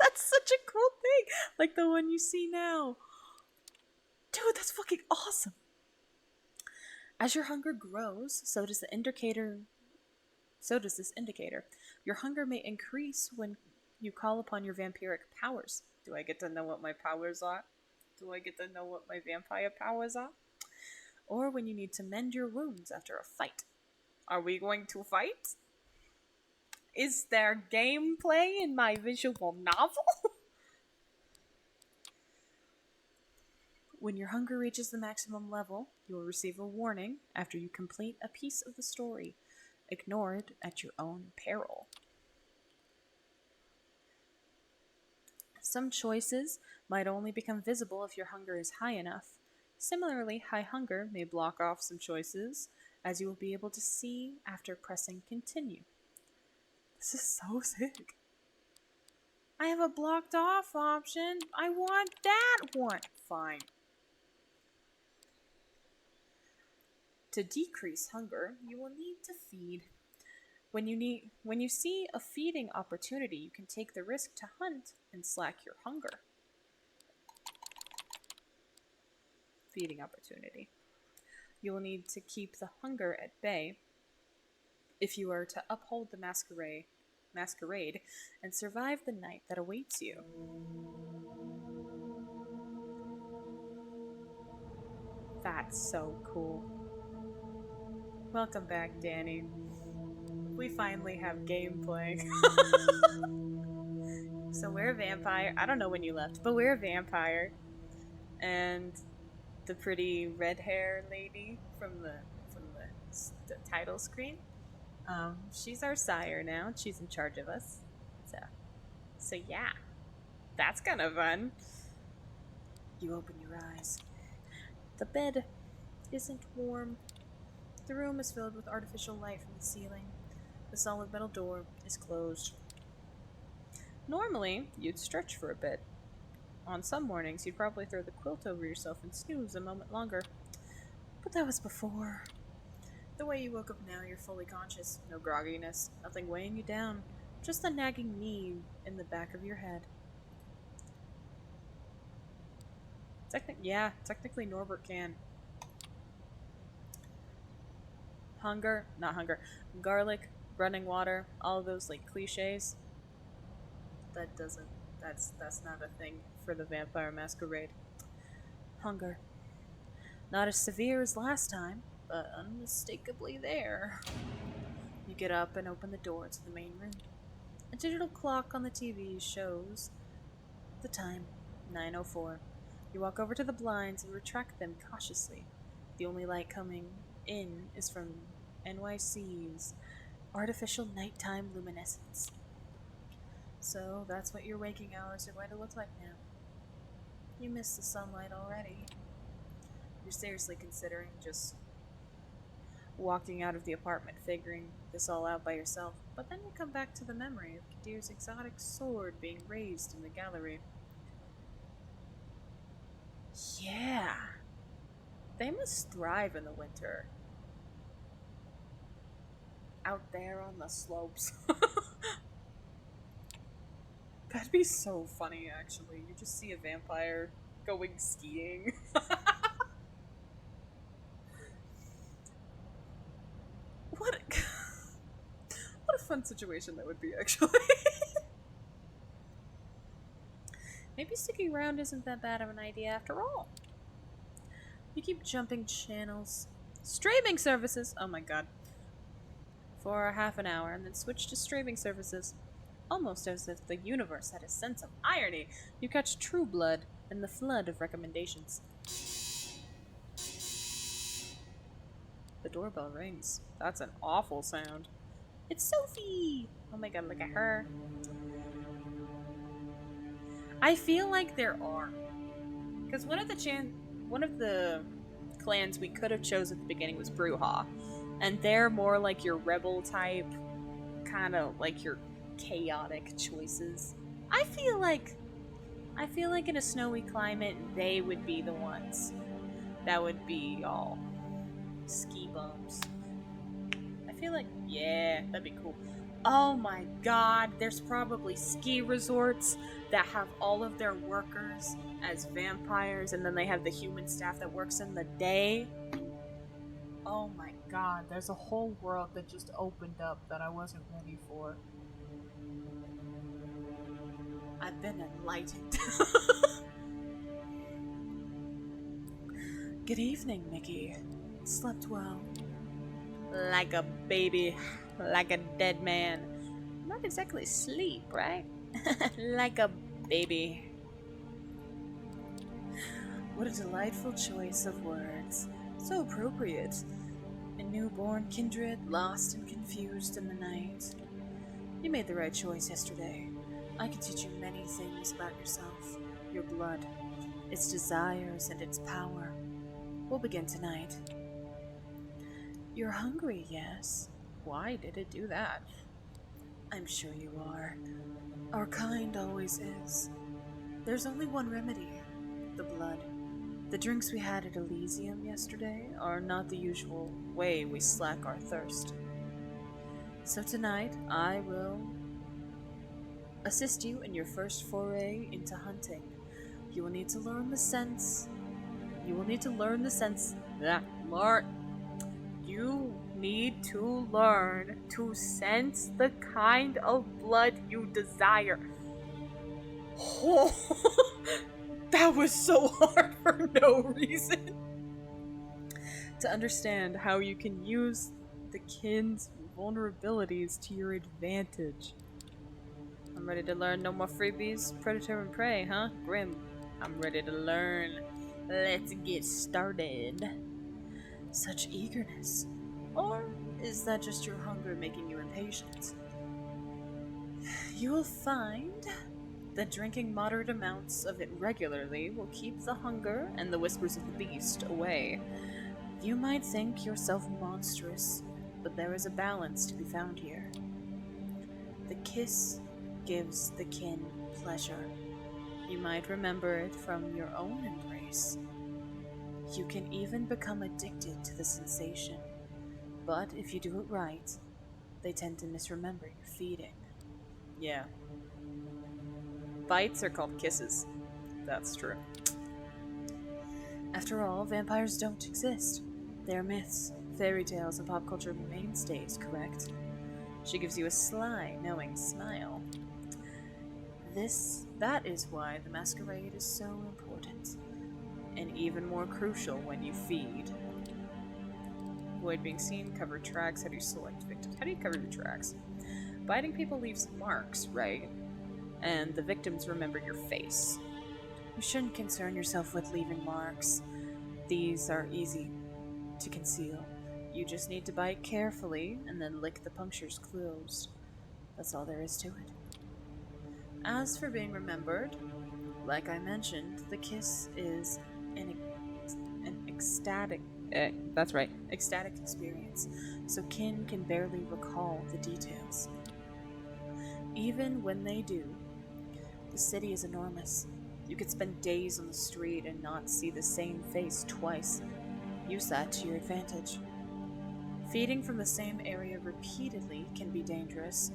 That's such a cool thing! Like the one you see now. Dude, that's fucking awesome! As your hunger grows, so does this indicator. Your hunger may increase when you call upon your vampiric powers. Do I get to know what my powers are? Do I get to know what my vampire powers are? Or when you need to mend your wounds after a fight. Are we going to fight? Is there gameplay in my visual novel? When your hunger reaches the maximum level, you will receive a warning after you complete a piece of the story. Ignored at your own peril. Some choices might only become visible if your hunger is high enough. Similarly, high hunger may block off some choices, as you will be able to see after pressing continue. This is so sick. I have a blocked off option. I want that one. Fine. To decrease hunger, you will need to feed. When you see a feeding opportunity, you can take the risk to hunt and slack your hunger. Feeding opportunity. You will need to keep the hunger at bay if you are to uphold the masquerade and survive the night that awaits you. That's so cool. Welcome back, Danny. We finally have gameplay. So we're a vampire. I don't know when you left, but we're a vampire. And the pretty red hair lady from the title screen, she's our sire now. She's in charge of us. So yeah, that's kind of fun. You open your eyes. The bed isn't warm. The room is filled with artificial light from the ceiling. The solid metal door is closed. Normally, you'd stretch for a bit. On some mornings, you'd probably throw the quilt over yourself and snooze a moment longer. But that was before. The way you woke up now, you're fully conscious. No grogginess, nothing weighing you down. Just the nagging need in the back of your head. Technically Norbert can. Not hunger. Garlic, running water, all those like cliches. That's not a thing for the Vampire Masquerade. Hunger. Not as severe as last time, but unmistakably there. You get up and open the door to the main room. A digital clock on the TV shows the time, 9:04. You walk over to the blinds and retract them cautiously. The only light coming in is from NYC's artificial nighttime luminescence. So that's what your waking hours are going to look like now. You miss the sunlight already. You're seriously considering just walking out of the apartment, figuring this all out by yourself. But then you come back to the memory of Kadir's exotic sword being raised in the gallery. Yeah. They must thrive in the winter. Out there on the slopes. That'd be so funny, actually. You just see a vampire going skiing. What a fun situation that would be, actually. Maybe sticking around isn't that bad of an idea after all. You keep jumping channels. Streaming services! Oh my god. For half an hour, and then switch to streaming services. Almost as if the universe had a sense of irony, you catch True Blood in the flood of recommendations. The doorbell rings. That's an awful sound. It's Sophie! Oh my god, look at her. I feel like there are. Because one of the clans we could have chose at the beginning was Brujah. And they're more like your rebel type, kind of like your chaotic choices. I feel like in a snowy climate, they would be the ones that would be all ski bums. I feel like, yeah, that'd be cool. Oh my god, there's probably ski resorts that have all of their workers as vampires, and then they have the human staff that works in the day. Oh my god, there's a whole world that just opened up that I wasn't ready for. I've been enlightened. Good evening, Mickey. Slept well. Like a baby, like a dead man. Not exactly sleep, right? Like a baby. What a delightful choice of words. So appropriate. A newborn kindred, lost and confused in the night. You made the right choice yesterday. I can teach you many things about yourself, your blood, its desires, and its power. We'll begin tonight. You're hungry, yes? Why did it do that? I'm sure you are. Our kind always is. There's only one remedy, the blood. The drinks we had at Elysium yesterday are not the usual way we slack our thirst. So tonight, I will assist you in your first foray into hunting. You will need to learn the sense. You will need to learn the sense. You need to learn to sense the kind of blood you desire. Oh, that was so hard for no reason. To understand how you can use the kin's vulnerabilities to your advantage. I'm ready to learn. No more freebies, predator and prey, huh? Grim. I'm ready to learn. Let's get started. Such eagerness. Or is that just your hunger making you impatient? You will find that drinking moderate amounts of it regularly will keep the hunger and the whispers of the beast away. You might think yourself monstrous, but there is a balance to be found here. The kiss gives the kin pleasure. You might remember it from your own embrace. You can even become addicted to the sensation, but if you do it right, they tend to misremember your feeding. Yeah. Bites are called kisses. That's true. After all, vampires don't exist. They're myths, fairy tales, and pop culture mainstays, correct? She gives you a sly, knowing smile. That is why the masquerade is so important, and even more crucial when you feed. Avoid being seen, cover tracks. How do you select victims? How do you cover your tracks? Biting people leaves marks, right? And the victims remember your face. You shouldn't concern yourself with leaving marks. These are easy to conceal. You just need to bite carefully and then lick the punctures closed. That's all there is to it. As for being remembered, like I mentioned, the kiss is an ecstatic experience, so kin can barely recall the details. Even when they do, the city is enormous. You could spend days on the street and not see the same face twice. Use that to your advantage. Feeding from the same area repeatedly can be dangerous,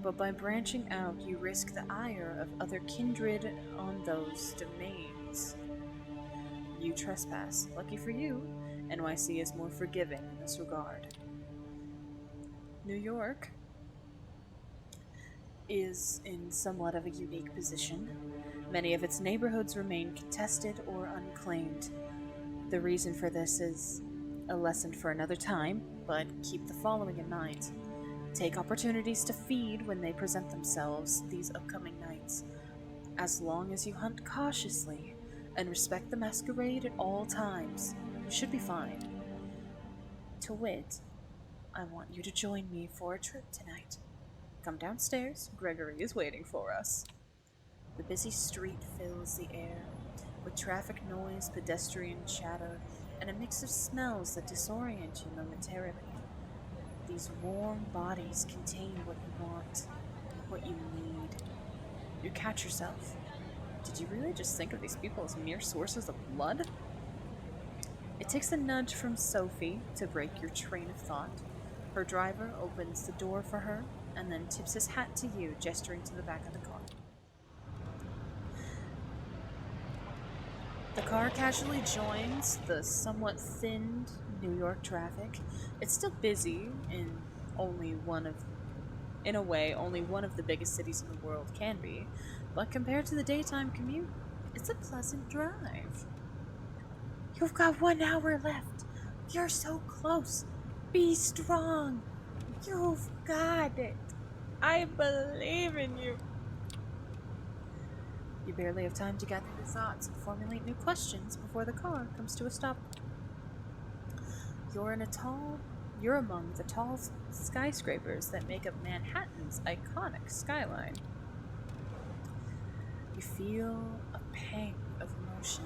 but by branching out, you risk the ire of other kindred on those domains. You trespass. Lucky for you, NYC is more forgiving in this regard. New York is in somewhat of a unique position. Many of its neighborhoods remain contested or unclaimed. The reason for this is a lesson for another time, but keep the following in mind. Take opportunities to feed when they present themselves these upcoming nights. As long as you hunt cautiously and respect the masquerade at all times, you should be fine. To wit, I want you to join me for a trip tonight. Come downstairs, Gregory is waiting for us. The busy street fills the air, with traffic noise, pedestrian chatter, and a mix of smells that disorient you momentarily. These warm bodies contain what you want, what you need. You catch yourself. Did you really just think of these people as mere sources of blood? It takes a nudge from Sophie to break your train of thought. Her driver opens the door for her and then tips his hat to you, gesturing to the back of the car. The car casually joins the somewhat thinned New York traffic. It's still busy only one of the biggest cities in the world can be, but compared to the daytime commute, it's a pleasant drive. You've got 1 hour left. You're so close. Be strong. You've got it. I believe in you. You barely have time to gather your thoughts and formulate new questions before the car comes to a stop. You're among the tall skyscrapers that make up Manhattan's iconic skyline. You feel a pang of emotion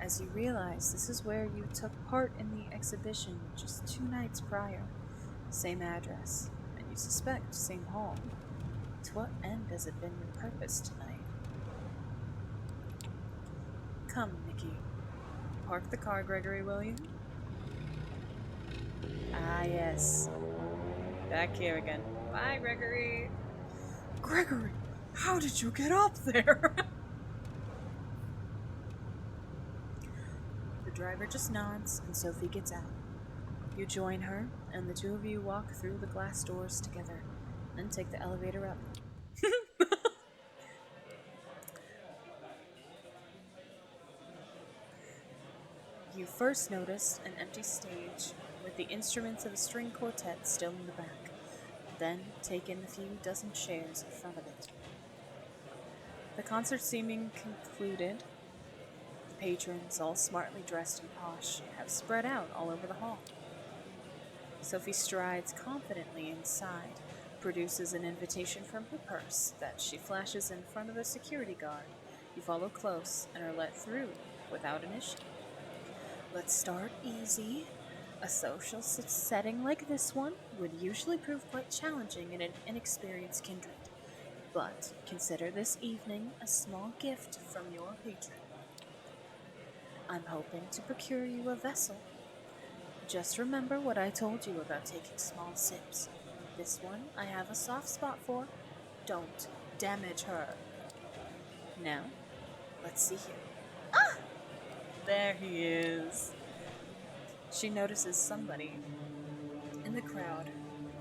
as you realize this is where you took part in the exhibition just 2 nights prior. Same address, and you suspect same home. To what end has it been your purpose tonight? Come, Mickey. park the car, Gregory, will you? Ah, yes. Back here again. Bye, Gregory. Gregory, how did you get up there? The driver just nods, and Sophie gets out. You join her, and the two of you walk through the glass doors together, then take the elevator up. You first notice an empty stage with the instruments of a string quartet still in the back, then take in a few dozen chairs in front of it. The concert seeming concluded, the patrons, all smartly dressed and posh, have spread out all over the hall. Sophie strides confidently inside, produces an invitation from her purse that she flashes in front of a security guard. You follow close and are let through without an issue. Let's start easy. A social setting like this one would usually prove quite challenging in an inexperienced kindred, but consider this evening a small gift from your patron. I'm hoping to procure you a vessel. Just remember what I told you about taking small sips. This one I have a soft spot for. Don't damage her. Now, let's see here. Ah! There he is. She notices somebody in the crowd,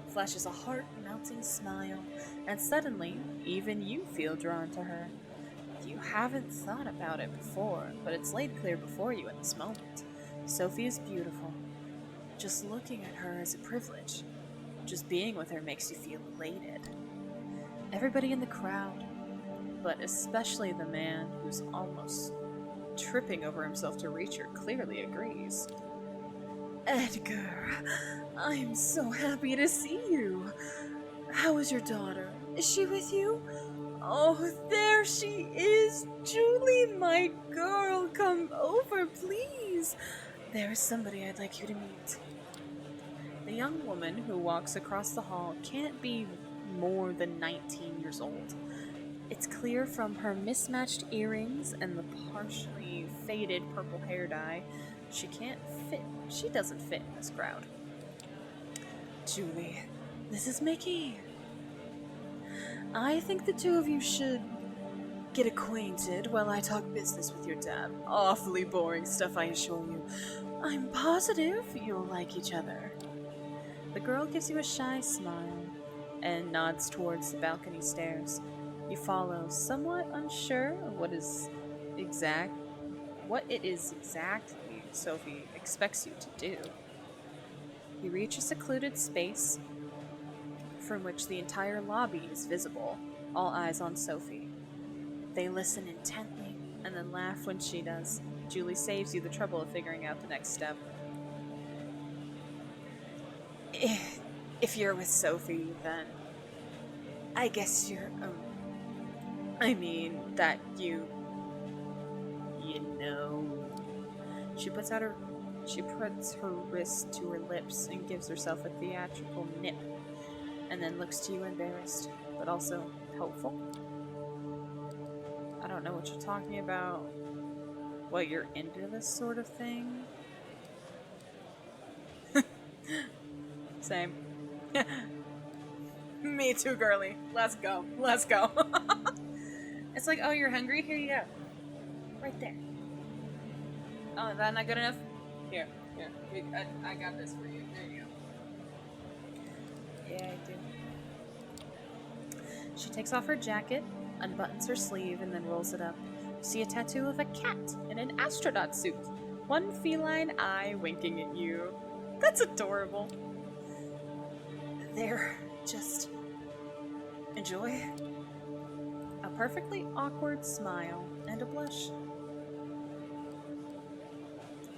flashes a heart-melting smile, and suddenly, even you feel drawn to her. You haven't thought about it before, but it's laid clear before you in this moment. Sophie is beautiful. Just looking at her is a privilege. Just being with her makes you feel elated. Everybody in the crowd, but especially the man who's almost tripping over himself to reach her, clearly agrees. Edgar, I'm so happy to see you. How is your daughter? Is she with you? Oh, there she is! Julie, my girl, come over, please. There's somebody I'd like you to meet. The young woman who walks across the hall can't be more than 19 years old. It's clear from her mismatched earrings and the partially faded purple hair dye she doesn't fit in this crowd. Julie, this is Mickey. I think the two of you should get acquainted while I talk business with your dad. Awfully boring stuff, I assure you. I'm positive you'll like each other. The girl gives you a shy smile and nods towards the balcony stairs. You follow, somewhat unsure of what it is exactly Sophie expects you to do. You reach a secluded space from which the entire lobby is visible, all eyes on Sophie. They listen intently and then laugh when she does. Julie saves you the trouble of figuring out the next step. If you're with Sophie, then I guess you're, that you know. She puts her wrist to her lips and gives herself a theatrical nip, and then looks to you embarrassed, but also hopeful. I don't know what you're talking about. What, you're into this sort of thing? Same. Me too, girly. Let's go. It's like, oh, you're hungry? Here you go. Right there. Oh, is that not good enough? Here. I got this for you. There you go. Yeah, I do. She takes off her jacket, unbuttons her sleeve, and then rolls it up. You see a tattoo of a cat in an astronaut suit. One feline eye winking at you. That's adorable. There, just enjoy. A perfectly awkward smile and a blush.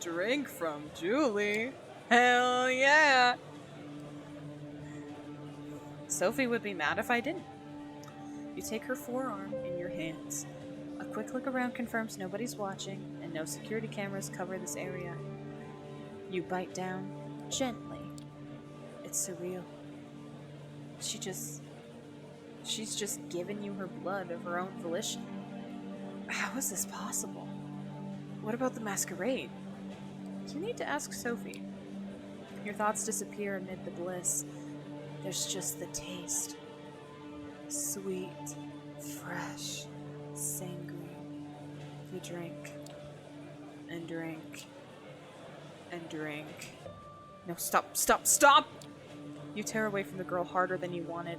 Drink from Julie. Hell yeah! Sophie would be mad if I didn't. You take her forearm in your hands. A quick look around confirms nobody's watching, and no security cameras cover this area. You bite down gently. It's surreal. She's just given you her blood of her own volition. How is this possible? What about the masquerade? You need to ask Sophie. Your thoughts disappear amid the bliss. There's just the taste. Sweet, fresh, sanguine. You drink, and drink, and drink. No, stop! You tear away from the girl harder than you wanted.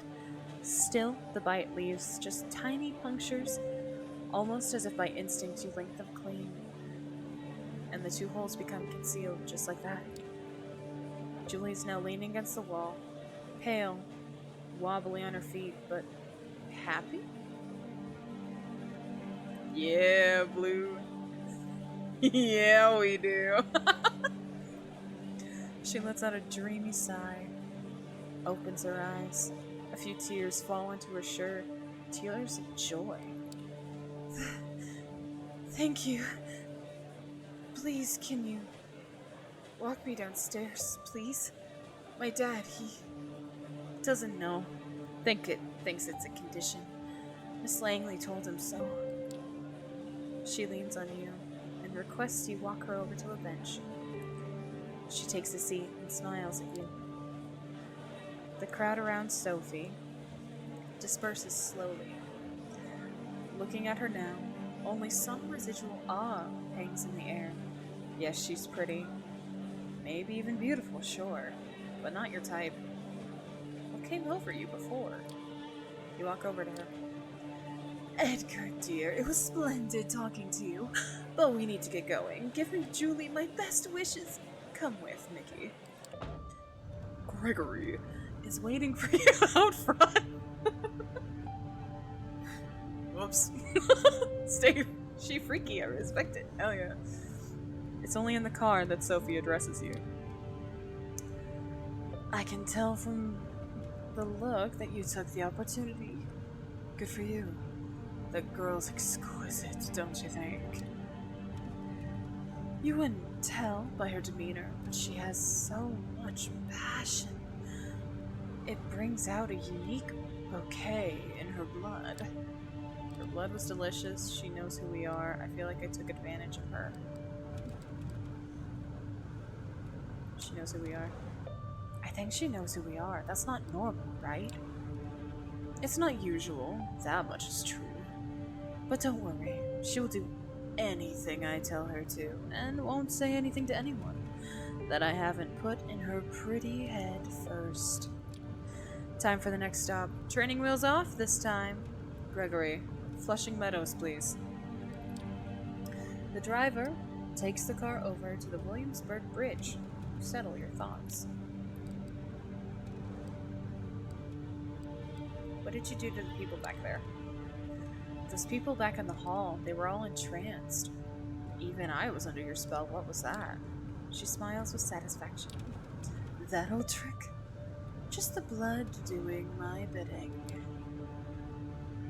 Still, the bite leaves just tiny punctures, almost as if by instinct you link them clean. And the two holes become concealed just like that. Julie's now leaning against the wall, pale, wobbly on her feet, but happy? Yeah, Blue. Yeah, we do. She lets out a dreamy sigh, opens her eyes. A few tears fall into her shirt. Tears of joy. Thank you. Please, can you walk me downstairs, please? My dad, he doesn't know. Thinks it's a condition. Miss Langley told him so. She leans on you and requests you walk her over to a bench. She takes a seat and smiles at you. The crowd around Sophie disperses slowly. Looking at her now, only some residual awe hangs in the air. Yes, she's pretty. Maybe even beautiful, sure. But not your type. What came over you before? You walk over to her. Edgar, dear, it was splendid talking to you. But we need to get going. Give Julie my best wishes. Come with, Mickey. Gregory is waiting for you out front. Whoops. Stay. She freaky, I respect it. Hell yeah. It's only in the car that Sophie addresses you. I can tell from the look that you took the opportunity. Good for you. The girl's exquisite, don't you think? You wouldn't tell by her demeanor, but she has so much passion. It brings out a unique bouquet in her blood. Her blood was delicious. She knows who we are. I feel like I took advantage of her. She knows who we are. I think she knows who we are. That's not normal, right? It's not usual. That much is true. But don't worry. She will do anything I tell her to, and won't say anything to anyone that I haven't put in her pretty head first. Time for the next stop. Training wheels off this time. Gregory, Flushing Meadows, please. The driver takes the car over to the Williamsburg Bridge. Settle your thoughts. What did you do to the people back there? Those people back in the hall, they were all entranced. Even I was under your spell. What was that? She smiles with satisfaction. That old trick? Just the blood doing my bidding.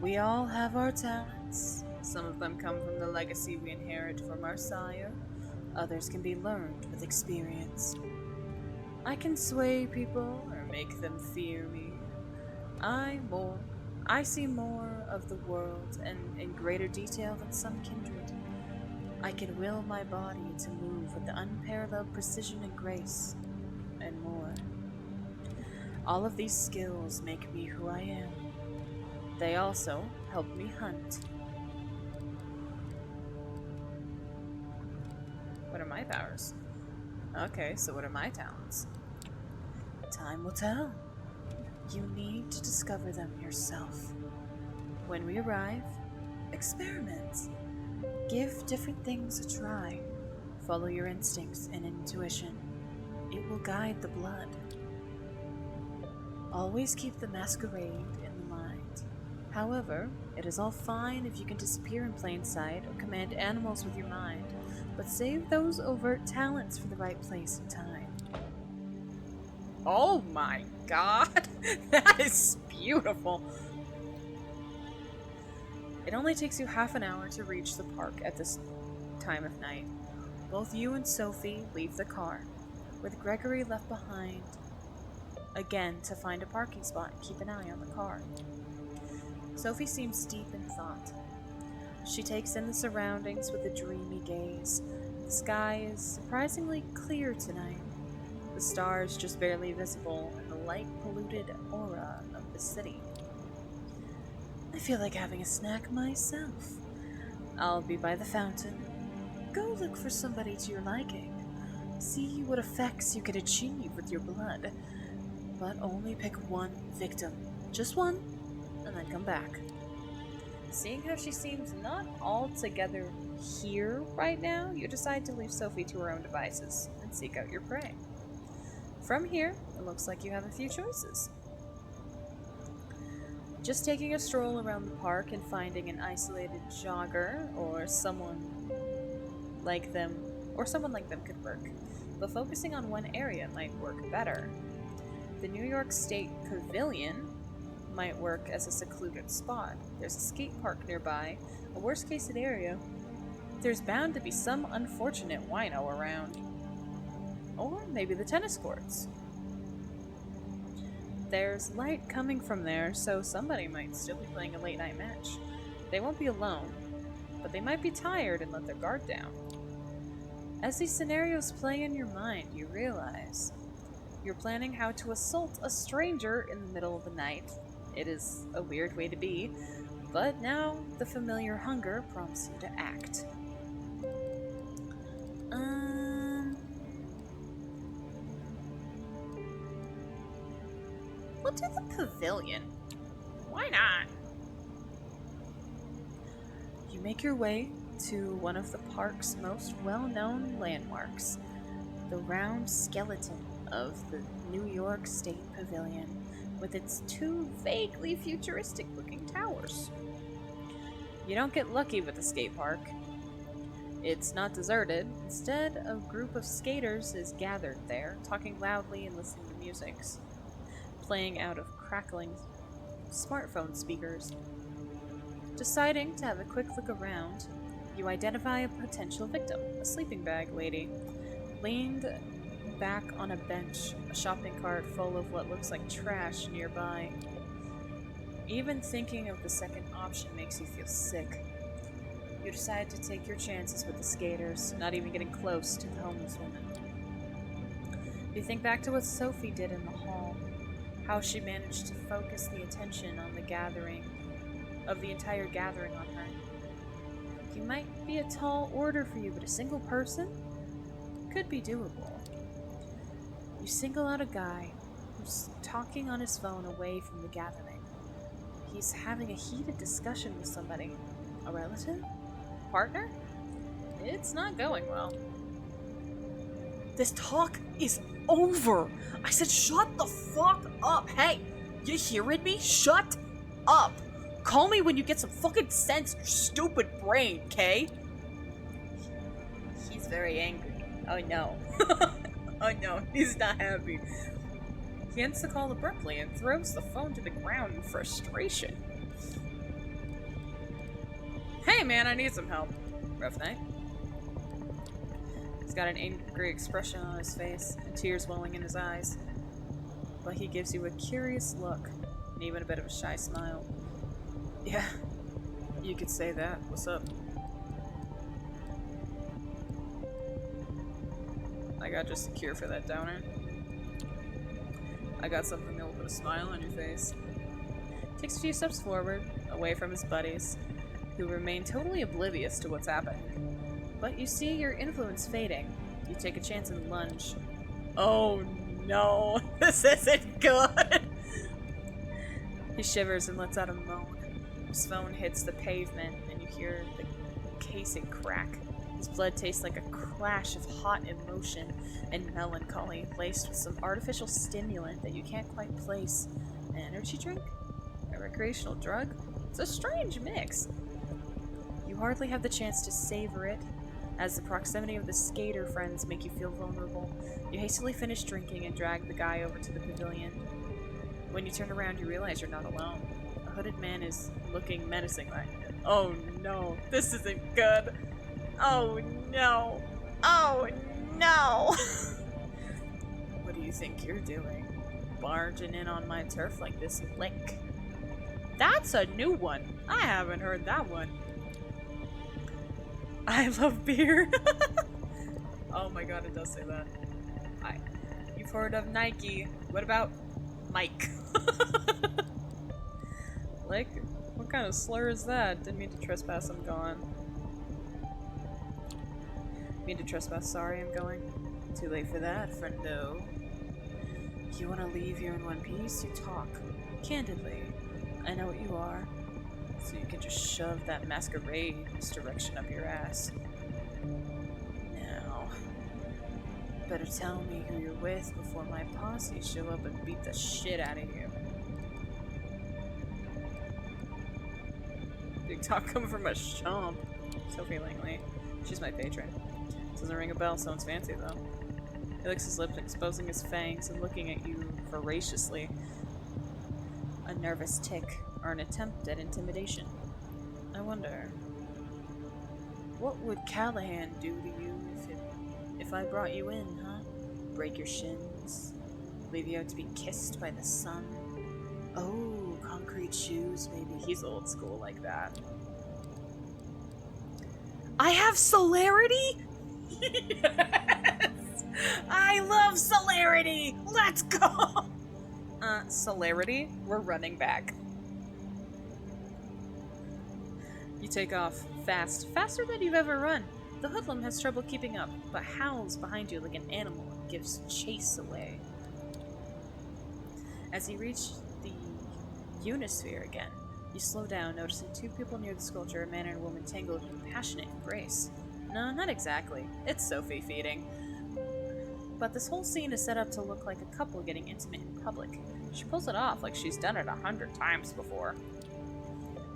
We all have our talents. Some of them come from the legacy we inherit from our sire. Others can be learned with experience. I can sway people or make them fear me. I see more of the world and in greater detail than some kindred. I can will my body to move with unparalleled precision and grace, and more. All of these skills make me who I am. They also help me hunt. What are my powers? Okay, so what are my talents? Time will tell. You need to discover them yourself. When we arrive, experiment. Give different things a try. Follow your instincts and intuition. It will guide the blood. Always keep the masquerade in the mind. However, it is all fine if you can disappear in plain sight or command animals with your mind, but save those overt talents for the right place and time. Oh my god! That is beautiful! It only takes you half an hour to reach the park at this time of night. Both you and Sophie leave the car, with Gregory left behind again to find a parking spot and keep an eye on the car. Sophie seems deep in thought. She takes in the surroundings with a dreamy gaze, The sky is surprisingly clear tonight. The stars just barely visible in the light-polluted aura of the city. I feel like having a snack myself. I'll be by the fountain. Go look for somebody to your liking. See what effects you can achieve with your blood. But only pick one victim. Just one, and then come back. Seeing how she seems not altogether here right now, you decide to leave Sophie to her own devices and seek out your prey. From here, it looks like you have a few choices. Just taking a stroll around the park and finding an isolated jogger or someone like them could work, but focusing on one area might work better. The New York State Pavilion might work as a secluded spot. There's a skate park nearby. A worst case scenario, there's bound to be some unfortunate wino around. Or maybe the tennis courts. There's light coming from there, so somebody might still be playing a late night match. They won't be alone, but they might be tired and let their guard down. As these scenarios play in your mind, you realize you're planning how to assault a stranger in the middle of the night. It is a weird way to be, but now the familiar hunger prompts you to act. We'll do the pavilion. Why not? You make your way to one of the park's most well-known landmarks, the round skeleton of the New York State Pavilion, with its two vaguely futuristic-looking towers. You don't get lucky with the skate park. It's not deserted. Instead, a group of skaters is gathered there, talking loudly and listening to music, playing out of crackling smartphone speakers. Deciding to have a quick look around, you identify a potential victim, a sleeping bag lady, leaned back on a bench, a shopping cart full of what looks like trash nearby. Even thinking of the second option makes you feel sick. You decide to take your chances with the skaters, not even getting close to the homeless woman. You think back to what Sophie did in the hall, how she managed to focus the attention on the entire gathering on her. He might be a tall order for you, but a single person could be doable. You single out a guy who's talking on his phone away from the gathering. He's having a heated discussion with somebody. A relative? Partner? It's not going well. This talk is over. I said shut the fuck up. Hey, you hearing me? Shut up. Call me when you get some fucking sense in your stupid brain, okay? He's very angry. Oh no. Oh no, he's not happy. He ends the call abruptly and throws the phone to the ground in frustration. Hey man, I need some help. Rough night. He's got an angry expression on his face and tears welling in his eyes. But he gives you a curious look and even a bit of a shy smile. Yeah, you could say that. What's up? I got just a cure for that downer. I got something that'll put a smile on your face. Takes a few steps forward, away from his buddies, who remain totally oblivious to what's happening. But you see your influence fading. You take a chance and lunge. Oh no, this isn't good! He shivers and lets out a moan. His phone hits the pavement and you hear the casing crack. His blood tastes like a clash of hot emotion and melancholy, laced with some artificial stimulant that you can't quite place. An energy drink? A recreational drug? It's a strange mix. You hardly have the chance to savor it, as the proximity of the skater friends make you feel vulnerable. You hastily finish drinking and drag the guy over to the pavilion. When you turn around, you realize you're not alone. A hooded man is looking menacingly. Oh no, this isn't good. Oh no. Oh no. What do you think you're doing? Barging in on my turf like this lick. That's a new one. I haven't heard that one. I love beer. Oh my god, it does say that. Hi. You've heard of Nike. What about Mike? Like, what kind of slur is that? Didn't mean to trespass, I'm gone. Mean to trespass, sorry, I'm going. Too late for that, friendo. You want to leave here in one piece? You talk. Candidly. I know what you are. So you can just shove that masquerade misdirection up your ass. Now, better tell me who you're with before my posse show up and beat the shit out of you. Big talk coming from a chump. Sophie Langley. She's my patron. Doesn't ring a bell, sounds fancy though. He licks his lips, exposing his fangs and looking at you voraciously. A nervous tick, or an attempt at intimidation. I wonder, what would Callahan do to you if I brought you in, huh? Break your shins? Leave you out to be kissed by the sun? Oh, concrete shoes, maybe. He's old school like that. I have celerity? Yes! I love celerity! Let's go! Celerity? We're running back. You take off, fast, faster than you've ever run. The hoodlum has trouble keeping up, but howls behind you like an animal and gives chase away. As you reach the Unisphere again, you slow down, noticing two people near the sculpture, a man and a woman tangled in passionate embrace. No, not exactly. It's Sophie feeding. But this whole scene is set up to look like a couple getting intimate in public. She pulls it off like she's done it 100 times before.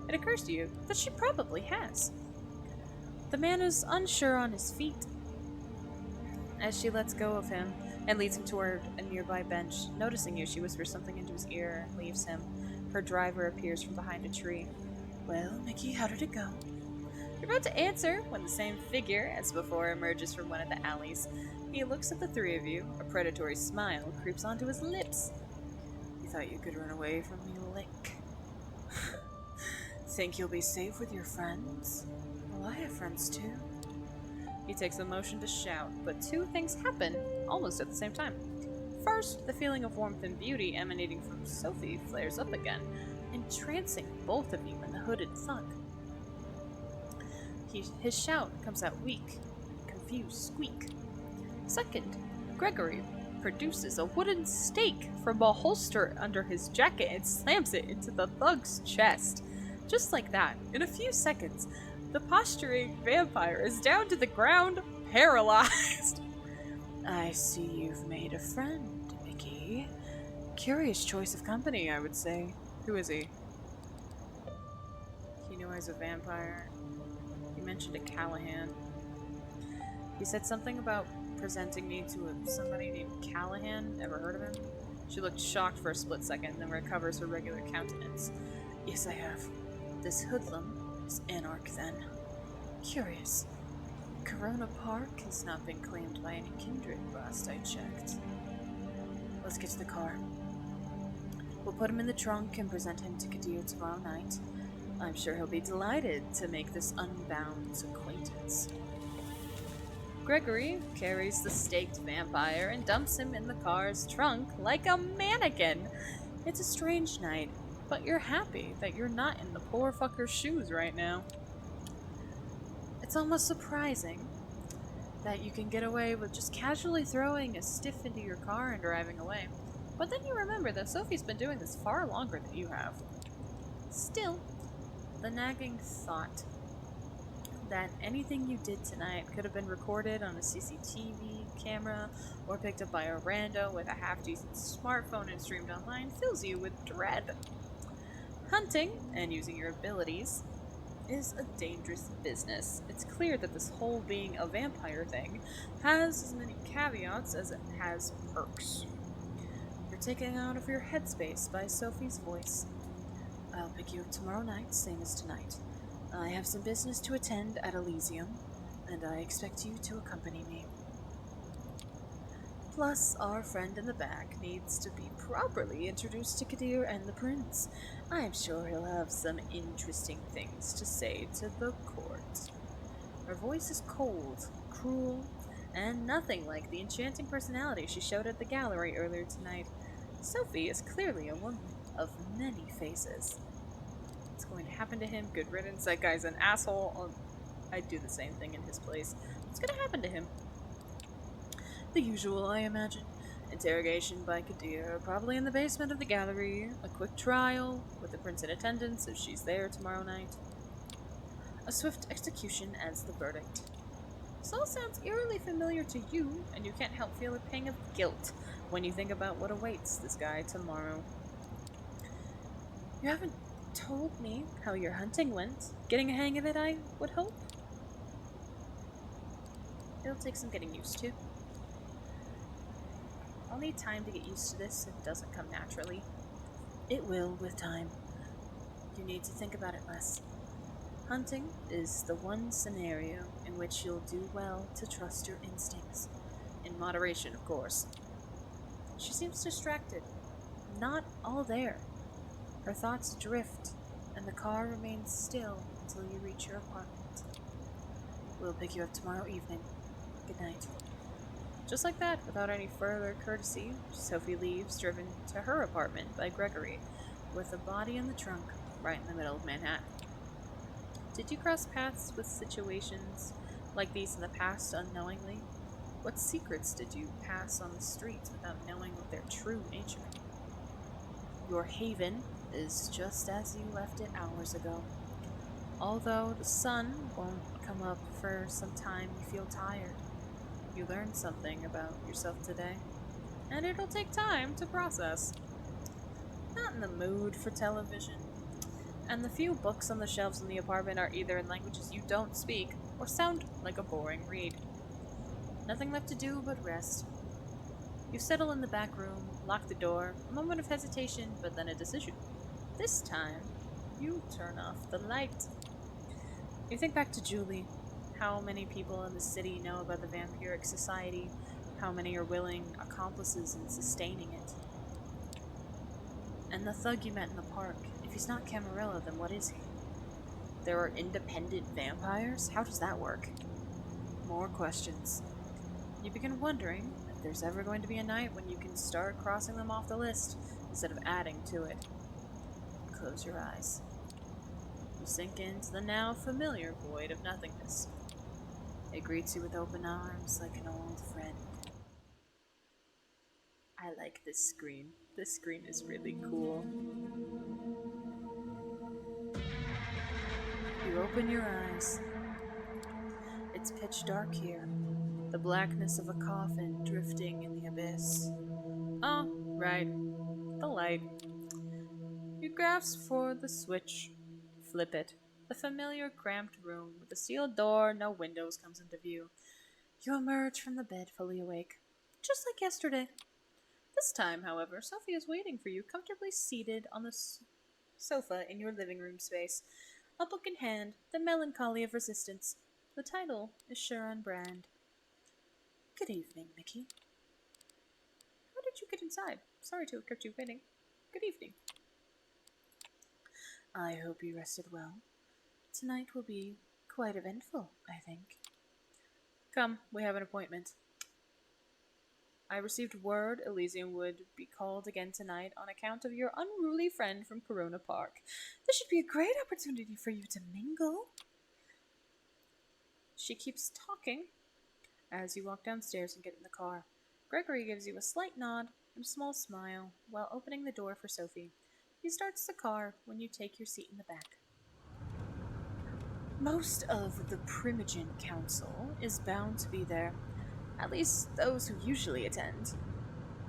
It occurs to you that she probably has. The man is unsure on his feet. As she lets go of him and leads him toward a nearby bench, noticing you, she whispers something into his ear and leaves him. Her driver appears from behind a tree. Well, Mickey, how did it go? You're about to answer when the same figure as before emerges from one of the alleys. He looks at the three of you. A predatory smile creeps onto his lips. You thought you could run away from me, lick. Think you'll be safe with your friends? Well, I have friends too. He takes a motion to shout, but two things happen almost at the same time. First, the feeling of warmth and beauty emanating from Sophie flares up again, entrancing both of you in the hooded thug. His shout comes out weak, confused squeak. Second, Gregory produces a wooden stake from a holster under his jacket and slams it into the thug's chest. Just like that, in a few seconds, the posturing vampire is down to the ground, paralyzed. I see you've made a friend, Mickey. Curious choice of company, I would say. Who is he? He knew I was a vampire. He mentioned a Callahan. He said something about presenting me to somebody named Callahan. Ever heard of him? She looked shocked for a split second, then recovers her regular countenance. Yes, I have. This hoodlum is Anarch, then. Curious. Corona Park has not been claimed by any kindred last I checked. Let's get to the car. We'll put him in the trunk and present him to Kadir tomorrow night. I'm sure he'll be delighted to make this unbound's acquaintance. Gregory carries the staked vampire and dumps him in the car's trunk like a mannequin. It's a strange night, but you're happy that you're not in the poor fucker's shoes right now. It's almost surprising that you can get away with just casually throwing a stiff into your car and driving away. But then you remember that Sophie's been doing this far longer than you have. Still, the nagging thought that anything you did tonight could have been recorded on a CCTV camera or picked up by a rando with a half-decent smartphone and streamed online fills you with dread. Hunting, and using your abilities, is a dangerous business. It's clear that this whole being a vampire thing has as many caveats as it has perks. You're taken out of your headspace by Sophie's voice. I'll pick you up tomorrow night, same as tonight. I have some business to attend at Elysium, and I expect you to accompany me. Plus, our friend in the back needs to be properly introduced to Kadir and the prince. I'm sure he'll have some interesting things to say to the court. Her voice is cold, cruel, and nothing like the enchanting personality she showed at the gallery earlier tonight. Sophie is clearly a woman of many faces. What's going to happen to him? Good riddance. That guy's an asshole. I'd do the same thing in his place. What's going to happen to him? The usual, I imagine. Interrogation by Kadir, probably in the basement of the gallery. A quick trial, with the prince in attendance if she's there tomorrow night. A swift execution as the verdict. This all sounds eerily familiar to you, and you can't help feel a pang of guilt when you think about what awaits this guy tomorrow. You haven't told me how your hunting went. Getting a hang of it, I would hope? It'll take some getting used to. I'll need time to get used to this if it doesn't come naturally. It will with time. You need to think about it less. Hunting is the one scenario in which you'll do well to trust your instincts. In moderation, of course. She seems distracted. Not all there. Her thoughts drift, and the car remains still until you reach your apartment. We'll pick you up tomorrow evening. Good night. Just like that, without any further courtesy, Sophie leaves, driven to her apartment by Gregory, with the body in the trunk, right in the middle of Manhattan. Did you cross paths with situations like these in the past unknowingly? What secrets did you pass on the streets without knowing of their true nature? Your haven is just as you left it hours ago. Although the sun won't come up for some time, you feel tired. You learned something about yourself today, and it'll take time to process. Not in the mood for television, and the few books on the shelves in the apartment are either in languages you don't speak or sound like a boring read. Nothing left to do but rest. You settle in the back room, lock the door, a moment of hesitation, but then a decision. This time, you turn off the light. You think back to Julie. How many people in the city know about the vampiric society? How many are willing accomplices in sustaining it? And the thug you met in the park, if he's not Camarilla, then what is he? There are independent vampires? How does that work? More questions. You begin wondering if there's ever going to be a night when you can start crossing them off the list instead of adding to it. Close your eyes. You sink into the now familiar void of nothingness. It greets you with open arms like an old friend. I like this screen. This screen is really cool. You open your eyes. It's pitch dark here. The blackness of a coffin drifting in the abyss. Oh, right. The light. You grasp for the switch. Flip it. The familiar cramped room with a sealed door, no windows comes into view. You emerge from the bed fully awake. Just like yesterday. This time, however, Sophie is waiting for you, comfortably seated on the sofa in your living room space. A book in hand, The Melancholy of Resistance. The title is sure on brand. Good evening, Mickey. How did you get inside? Sorry to have kept you waiting. Good evening. I hope you rested well. Tonight will be quite eventful, I think. Come, we have an appointment. I received word Elysium would be called again tonight on account of your unruly friend from Corona Park. This should be a great opportunity for you to mingle. She keeps talking as you walk downstairs and get in the car. Gregory gives you a slight nod and a small smile while opening the door for Sophie. He starts the car when you take your seat in the back. Most of the Primogen Council is bound to be there. At least those who usually attend.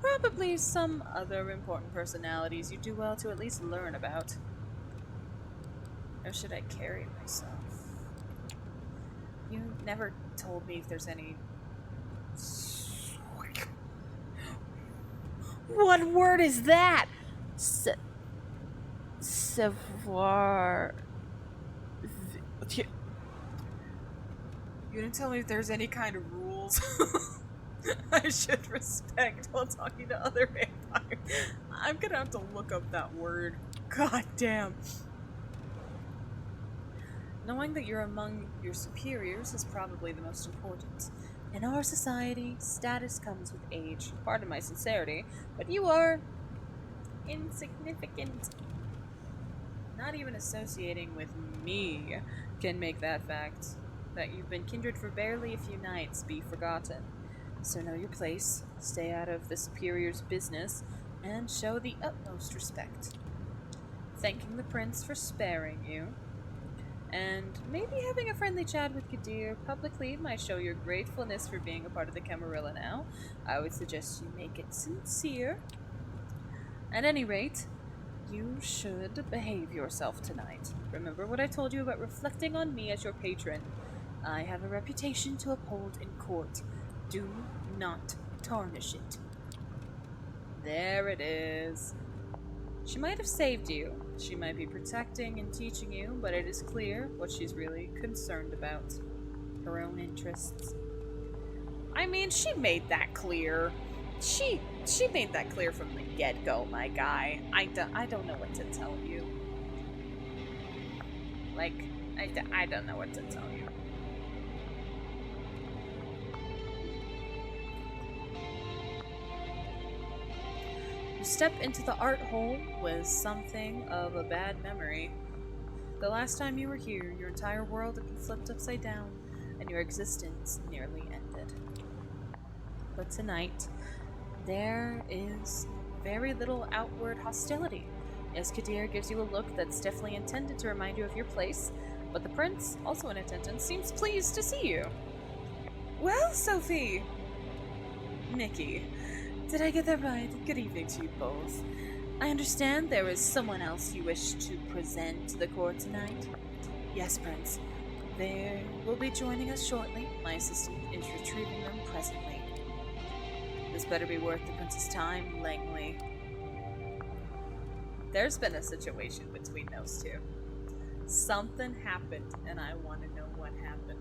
Probably some other important personalities you do well to at least learn about. How should I carry myself? You never told me if there's any... What word is that? Savoir... You didn't tell me if there's any kind of rules I should respect while talking to other vampires. I'm gonna have to look up that word. God damn. Knowing that you're among your superiors is probably the most important. In our society, status comes with age. Pardon my sincerity, but you are insignificant. Not even associating with me can make that fact that you've been kindred for barely a few nights be forgotten. So know your place, stay out of the superior's business, and show the utmost respect. Thanking the prince for sparing you, and maybe having a friendly chat with Kadir publicly might show your gratefulness for being a part of the Camarilla now. I would suggest you make it sincere. At any rate, you should behave yourself tonight. Remember what I told you about reflecting on me as your patron. I have a reputation to uphold in court. Do not tarnish it. There it is. She might have saved you. She might be protecting and teaching you, but it is clear what she's really concerned about. Her own interests. I mean, she made that clear. She made that clear from the get-go, my guy. I don't know what to tell you. Like, I don't know what to tell you. You step into the art hole with something of a bad memory. The last time you were here, your entire world had been flipped upside down, and your existence nearly ended. But tonight, there is very little outward hostility, as Kadir gives you a look that's definitely intended to remind you of your place, but the prince, also in attendance, seems pleased to see you. Well, Sophie! Mickey, did I get that right? Good evening to you both. I understand there is someone else you wish to present to the court tonight. Yes, Prince. They will be joining us shortly. My assistant is retrieving them presently. This better be worth the prince's time, Langley. There's been a situation between those two. Something happened, and I want to know what happened.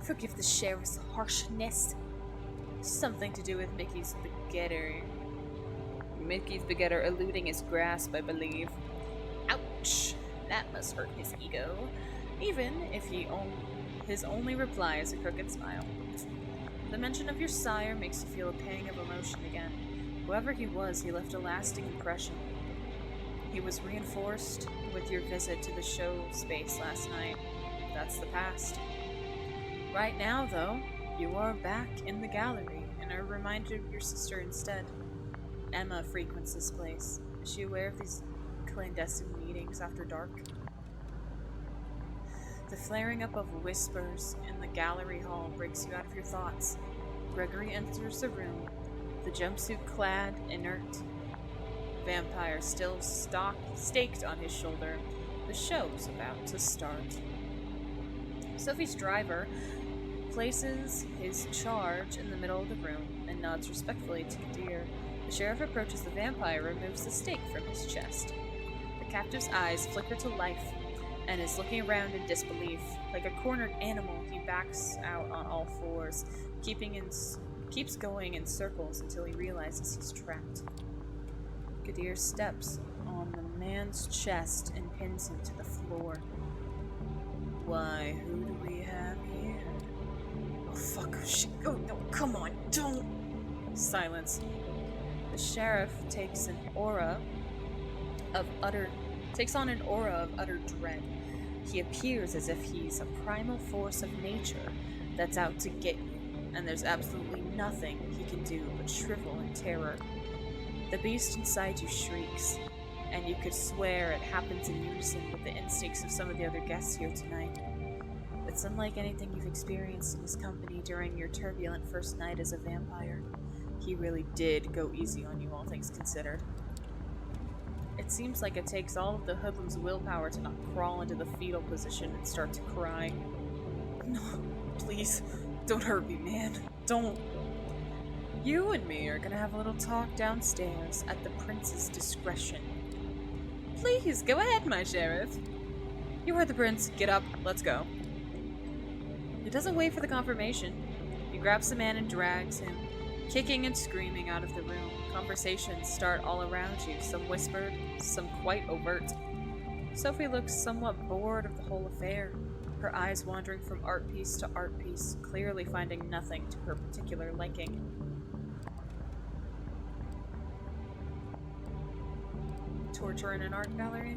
Forgive the sheriff's harshness. Something to do with Mickey's begetter. Mickey's begetter eluding his grasp, I believe. Ouch! That must hurt his ego. Even if his only reply is a crooked smile. The mention of your sire makes you feel a pang of emotion again. Whoever he was, he left a lasting impression. He was reinforced with your visit to the show space last night. That's the past. Right now, though, you are back in the gallery and are reminded of your sister instead. Emma frequents this place. Is she aware of these clandestine meetings after dark? The flaring up of whispers in the gallery hall breaks you out of your thoughts. Gregory enters the room, the jumpsuit-clad, inert vampire still staked on his shoulder. The show's about to start. Sophie's driver places his charge in the middle of the room and nods respectfully to Kadir. The sheriff approaches the vampire, removes the stake from his chest. The captive's eyes flicker to life and is looking around in disbelief. Like a cornered animal, he backs out on all fours, keeps going in circles until he realizes he's trapped. Kadir steps on the man's chest and pins him to the floor. Why, who do we have here? Oh, fuck. Shit. Oh, no, come on, don't. Silence. The sheriff takes on an aura of utter dread. He appears as if he's a primal force of nature that's out to get you, and there's absolutely nothing he can do but shrivel in terror. The beast inside you shrieks, and you could swear it happens in unison with the instincts of some of the other guests here tonight. It's unlike anything you've experienced in his company during your turbulent first night as a vampire. He really did go easy on you, all things considered. It seems like it takes all of the hoodlum's willpower to not crawl into the fetal position and start to cry. No, please, don't hurt me, man. Don't. You and me are gonna have a little talk downstairs at the prince's discretion. Please, go ahead, my sheriff. You heard the prince. Get up. Let's go. He doesn't wait for the confirmation. He grabs the man and drags him, kicking and screaming out of the room. Conversations start all around you, some whispered, some quite overt. Sophie looks somewhat bored of the whole affair. her eyes wandering from art piece to art piece, clearly finding nothing to her particular liking. Torture in an art gallery?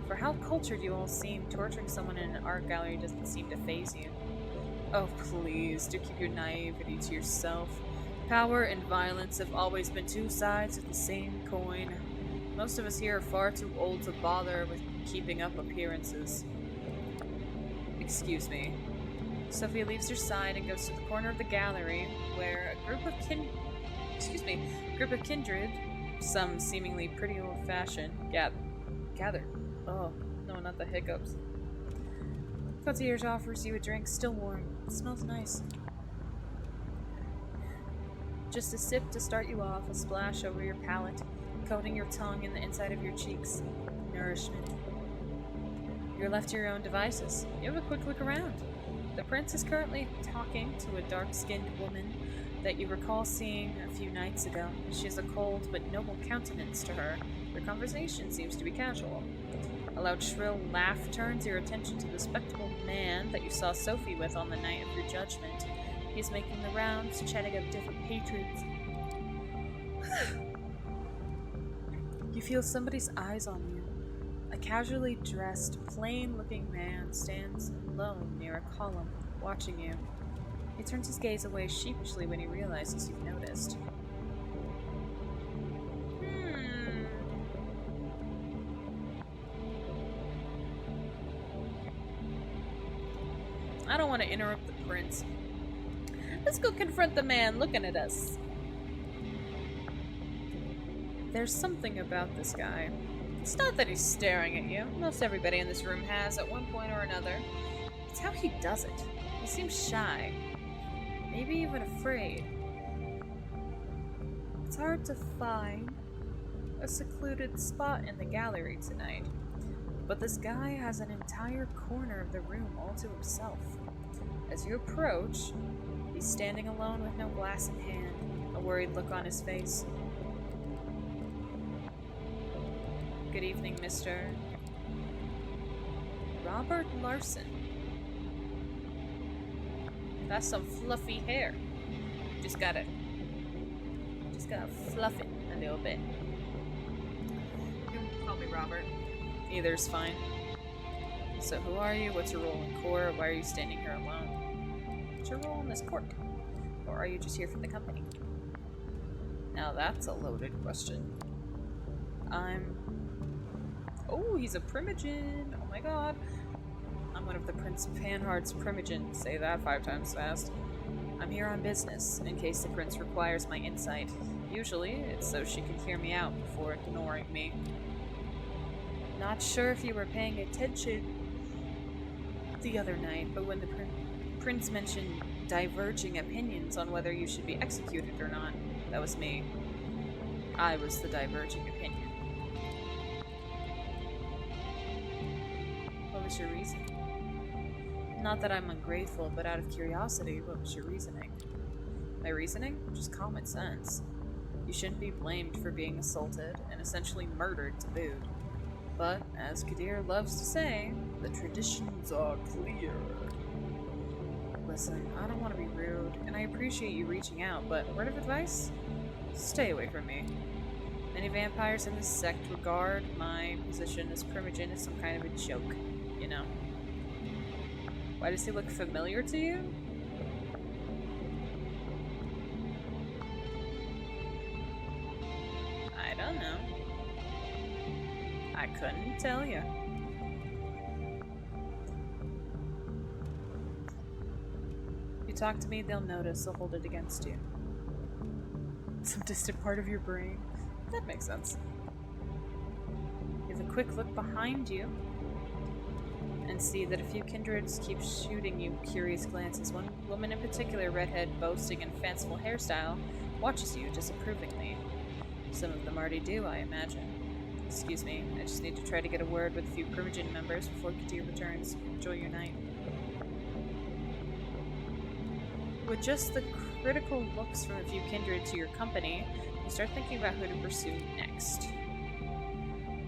For how cultured you all seem, torturing someone in an art gallery doesn't seem to faze you. Oh, please, do keep your naivety to yourself. Power and violence have always been two sides of the same coin. Most of us here are far too old to bother with keeping up appearances. Excuse me. Sophie leaves her side and goes to the corner of the gallery, where a group of kindred, some seemingly pretty old-fashioned, gathered. Oh, no, not the hiccups. Concierge offers you a drink, still warm. It smells nice. Just a sip to start you off, a splash over your palate, coating your tongue and the inside of your cheeks. Nourishment. You're left to your own devices. You have a quick look around. The prince is currently talking to a dark-skinned woman that you recall seeing a few nights ago. She has a cold but noble countenance to her. Their conversation seems to be casual. A loud, shrill laugh turns your attention to the spectacled man that you saw Sophie with on the night of your judgment. He is making the rounds, chatting up different patrons. You feel somebody's eyes on you. A casually dressed, plain-looking man stands alone near a column, watching you. He turns his gaze away sheepishly when he realizes you've noticed. I don't want to interrupt the prince. Let's go confront the man looking at us. There's something about this guy. It's not that he's staring at you. Most everybody in this room has at one point or another. It's how he does it. He seems shy. Maybe even afraid. It's hard to find a secluded spot in the gallery tonight. But this guy has an entire corner of the room all to himself. As you approach, he's standing alone with no glass in hand, a worried look on his face. Good evening, Mr. Robert Larson. That's some fluffy hair. Just gotta fluff it a little bit. You can call me Robert. Either's fine. So who are you? What's your role in court? Why are you standing here alone? What's your role in this court? Or are you just here for the company? Now that's a loaded question. Oh, he's a primogen! Oh my god! I'm one of the Prince Panhard's primogen. Say that 5 times fast. I'm here on business, in case the prince requires my insight. Usually, it's so she can hear me out before ignoring me. Not sure if you were paying attention the other night, but when the prince mentioned diverging opinions on whether you should be executed or not, that was me. I was the diverging opinion. What was your reason? Not that I'm ungrateful, but out of curiosity, what was your reasoning? My reasoning? Just common sense. You shouldn't be blamed for being assaulted and essentially murdered to boot. But, as Kadir loves to say, the traditions are clear. Listen, I don't want to be rude, and I appreciate you reaching out, but a word of advice? Stay away from me. Many vampires in this sect regard my position as primogen as some kind of a joke, you know. Why does he look familiar to you? I don't know. I couldn't tell you. If you talk to me, they'll notice. They'll hold it against you. Some distant part of your brain. That makes sense. Give a quick look behind you and see that a few kindreds keep shooting you curious glances. One woman in particular, redhead, boasting in fanciful hairstyle, watches you disapprovingly. Some of them already do, I imagine. Excuse me, I just need to try to get a word with a few primogen members before Kadir returns. Enjoy your night. With just the critical looks from a few kindred to your company, you start thinking about who to pursue next.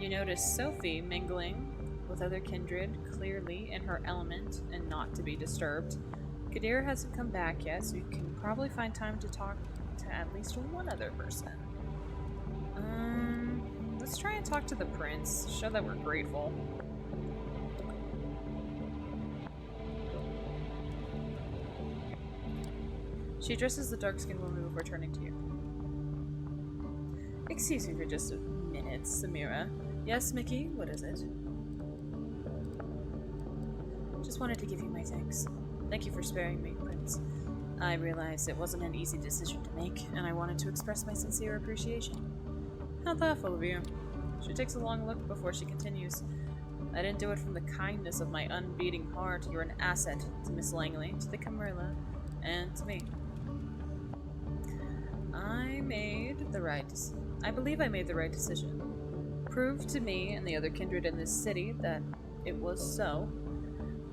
You notice Sophie mingling with other kindred, clearly in her element and not to be disturbed. Kadir hasn't come back yet, so you can probably find time to talk to at least one other person. Let's try and talk to the prince, show that we're grateful. She addresses the dark-skinned woman before turning to you. Excuse me for just a minute, Samira. Yes, Mickey, what is it? Just wanted to give you my thanks. Thank you for sparing me, Prince. I realized it wasn't an easy decision to make, and I wanted to express my sincere appreciation. How thoughtful of you. She takes a long look before she continues. I didn't do it from the kindness of my unbeating heart. You're an asset to Miss Langley, to the Camarilla, and to me. I believe I made the right decision. Prove to me and the other kindred in this city that it was so,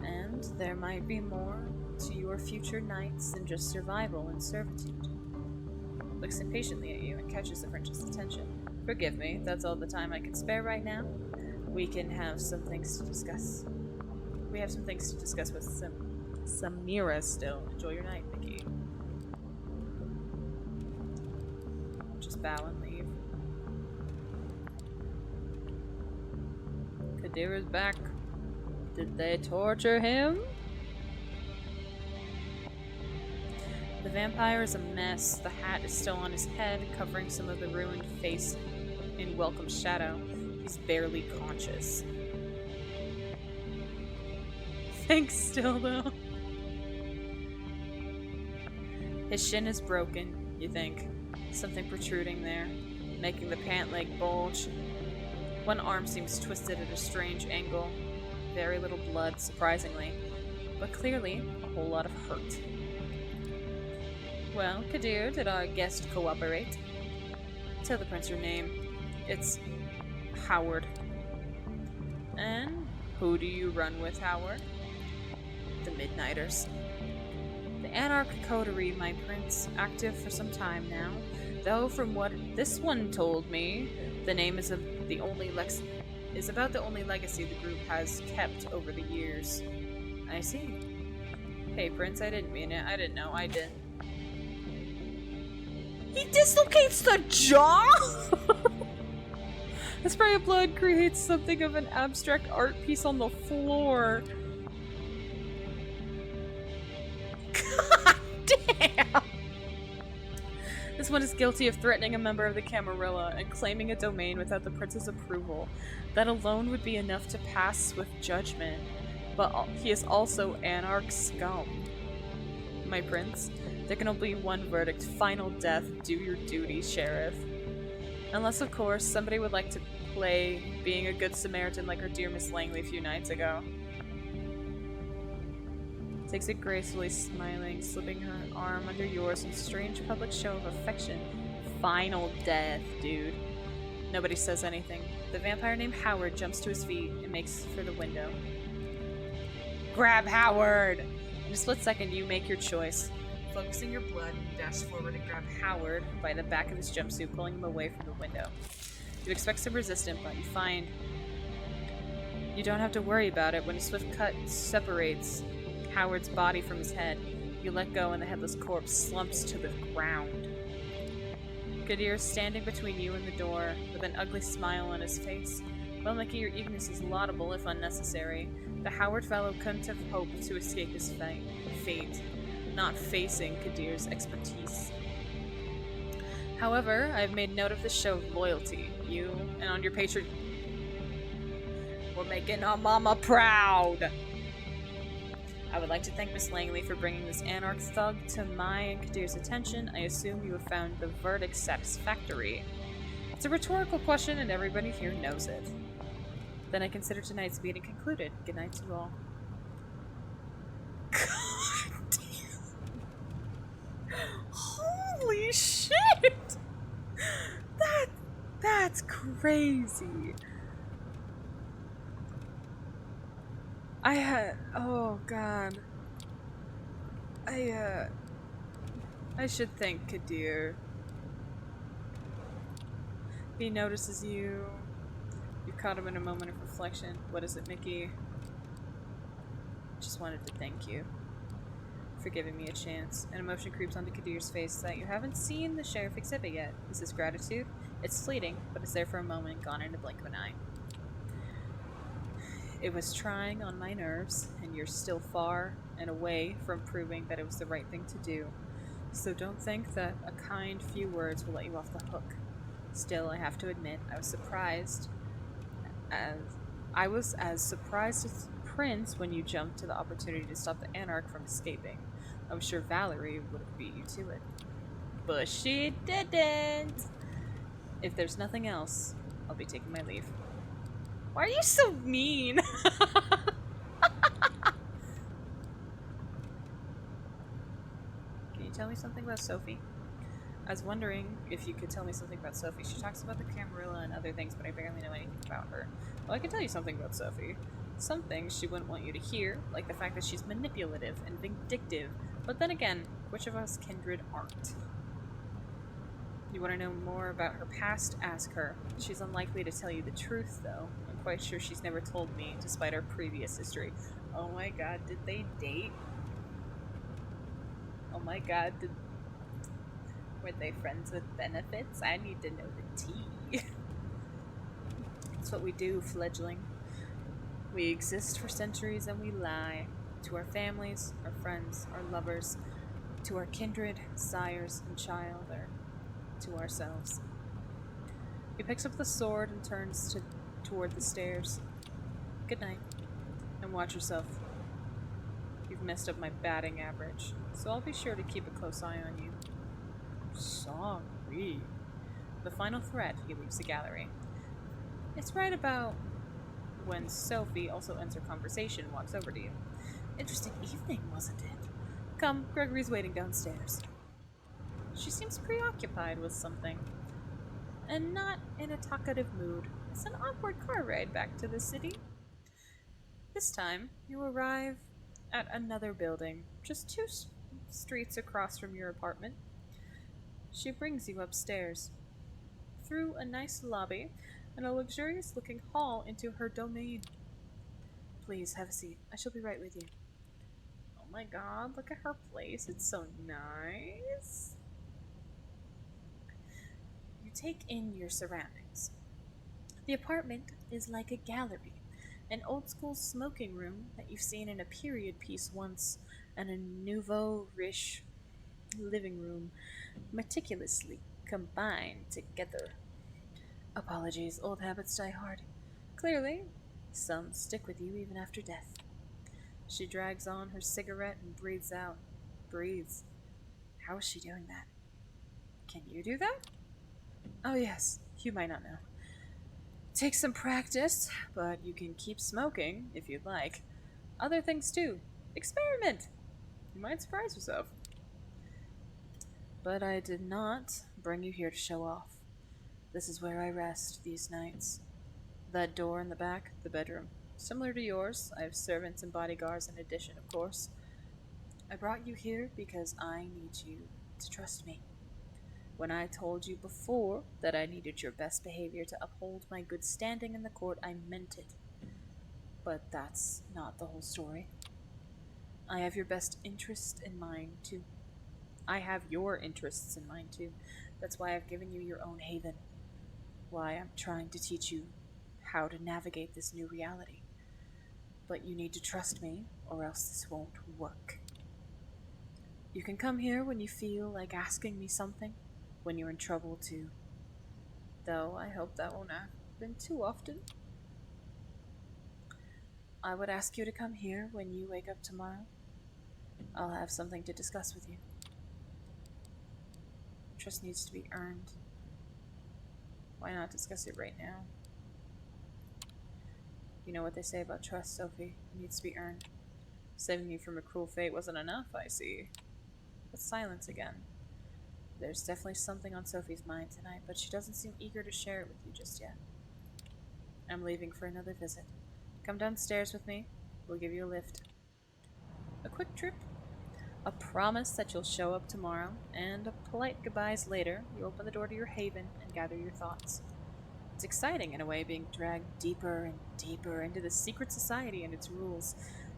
and there might be more to your future nights than just survival and servitude. Looks impatiently at you and catches the prince's attention. Forgive me, that's all the time I can spare right now. We can have some things to discuss. We have some things to discuss with Samira still. Enjoy your night, Mickey. Just bow and leave. Kadir is back. Did they torture him? The vampire is a mess. The hat is still on his head, covering some of the ruined face in welcome shadow. He's barely conscious. Thanks still, though. His shin is broken, you think. Something protruding there, making the pant leg bulge. One arm seems twisted at a strange angle. Very little blood, surprisingly, but clearly a whole lot of hurt. Well, Kadir, did our guest cooperate? Tell the prince your name. It's Howard. And who do you run with, Howard? The Midnighters. The Anarch Coterie, my prince, active for some time now, though from what this one told me, the name is about the only legacy the group has kept over the years. I see. Hey, Prince, I didn't mean it. I didn't know. I didn't. He dislocates the jaw? The spray of blood creates something of an abstract art piece on the floor. God damn! This one is guilty of threatening a member of the Camarilla and claiming a domain without the prince's approval. That alone would be enough to pass with judgment. But he is also Anarch scum. My prince, there can only be one verdict: final death. Do your duty, sheriff. Unless, of course, somebody would like to play being a good Samaritan like our dear Miss Langley a few nights ago. Takes it gracefully, smiling, slipping her arm under yours in strange public show of affection. Final death, dude. Nobody says anything. The vampire named Howard jumps to his feet and makes for the window. Grab Howard! In a split second, you make your choice. Focusing your blood, you dash forward and grab Howard by the back of his jumpsuit, pulling him away from the window. You expect some resistance, but you find you don't have to worry about it. When a swift cut separates Howard's body from his head, you let go and the headless corpse slumps to the ground. Kadir is standing between you and the door, with an ugly smile on his face. Well, Mickey, your eagerness is laudable, if unnecessary. The Howard fellow couldn't have hoped to escape his fate, not facing Kadir's expertise. However, I have made note of this show of loyalty. You, and on your patron... We're making our mama proud! I would like to thank Miss Langley for bringing this Anarch thug to my and Kadir's attention. I assume you have found the verdict satisfactory. It's a rhetorical question and everybody here knows it. Then I consider tonight's meeting concluded. Good night to you all. God damn. Holy shit! That's crazy. Oh god. I should thank Kadir. He notices you, You caught him in a moment of reflection. What is it, Mickey? Just wanted to thank you for giving me a chance. An emotion creeps onto Kadir's face that you haven't seen the sheriff exhibit yet. Is this gratitude? It's fleeting, but it's there for a moment, gone in a blink of an eye. It was trying on my nerves, and you're still far and away from proving that it was the right thing to do. So don't think that a kind few words will let you off the hook. Still, I have to admit, as I was as surprised as Prince when you jumped to the opportunity to stop the Anarch from escaping. I was sure Valerie would have beat you to it. But she didn't! If there's nothing else, I'll be taking my leave. Why are you so mean? Can you tell me something about Sophie? I was wondering if you could tell me something about Sophie. She talks about the Camarilla and other things, but I barely know anything about her. Well, I can tell you something about Sophie. Some things she wouldn't want you to hear, like the fact that she's manipulative and vindictive. But then again, which of us kindred aren't? You want to know more about her past? Ask her. She's unlikely to tell you the truth, though. I'm quite sure she's never told me, despite our previous history. Oh my god, did they date? Oh my god, were they friends with benefits? I need to know the tea. That's what we do, fledgling. We exist for centuries and we lie. To our families, our friends, our lovers, to our kindred, sires, and child, or to ourselves. He picks up the sword and turns toward the stairs. Good night, and watch yourself. You've messed up my batting average, so I'll be sure to keep a close eye on you. Sorry. The final threat, he leaves the gallery. It's right about when Sophie also ends her conversation and walks over to you. Interesting evening, wasn't it? Come, Gregory's waiting downstairs. She seems preoccupied with something, and not in a talkative mood. It's an awkward car ride back to the city. This time, you arrive at another building, just two streets across from your apartment. She brings you upstairs, through a nice lobby and a luxurious looking hall into her domain. Please have a seat. I shall be right with you. Oh my god, look at her place. It's so nice. You take in your surroundings. The apartment is like a gallery, an old school smoking room that you've seen in a period piece once, and a nouveau riche living room meticulously combined together. Apologies, old habits die hard. Clearly, some stick with you even after death. She drags on her cigarette and breathes out. Breathes. How is she doing that? Can you do that? Oh, yes, you might not know. Takes some practice, but you can keep smoking if you'd like. Other things too. Experiment! You might surprise yourself. But I did not bring you here to show off. This is where I rest these nights. That door in the back, the bedroom. Similar to yours, I have servants and bodyguards in addition, of course. I brought you here because I need you to trust me. When I told you before that I needed your best behavior to uphold my good standing in the court, I meant it. But that's not the whole story. I have your best interest in mind, too. I have your interests in mind, too. That's why I've given you your own haven. Why I'm trying to teach you how to navigate this new reality. But you need to trust me, or else this won't work. You can come here when you feel like asking me something, when you're in trouble too. Though I hope that won't happen too often. I would ask you to come here when you wake up tomorrow. I'll have something to discuss with you. Trust needs to be earned. Why not discuss it right now? You know what they say about trust, Sophie. It needs to be earned. Saving me from a cruel fate wasn't enough, I see. But silence again. There's definitely something on Sophie's mind tonight, but she doesn't seem eager to share it with you just yet. I'm leaving for another visit. Come downstairs with me. We'll give you a lift. A quick trip, a promise that you'll show up tomorrow, and a polite goodbyes later. You open the door to your haven and gather your thoughts. It's exciting in a way, being dragged deeper and deeper into the secret society and its rules.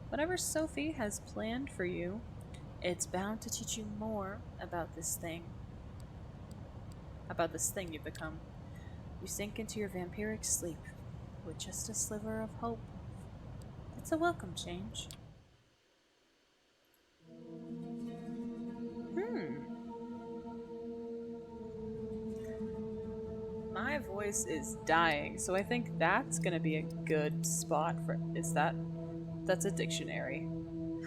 Whatever Sophie has planned for you, it's bound to teach you more about this thing you've become. You sink into your vampiric sleep with just a sliver of hope. It's a welcome change. Hmm. My voice is dying, so I think that's gonna be a good spot for. Is that? That's a dictionary.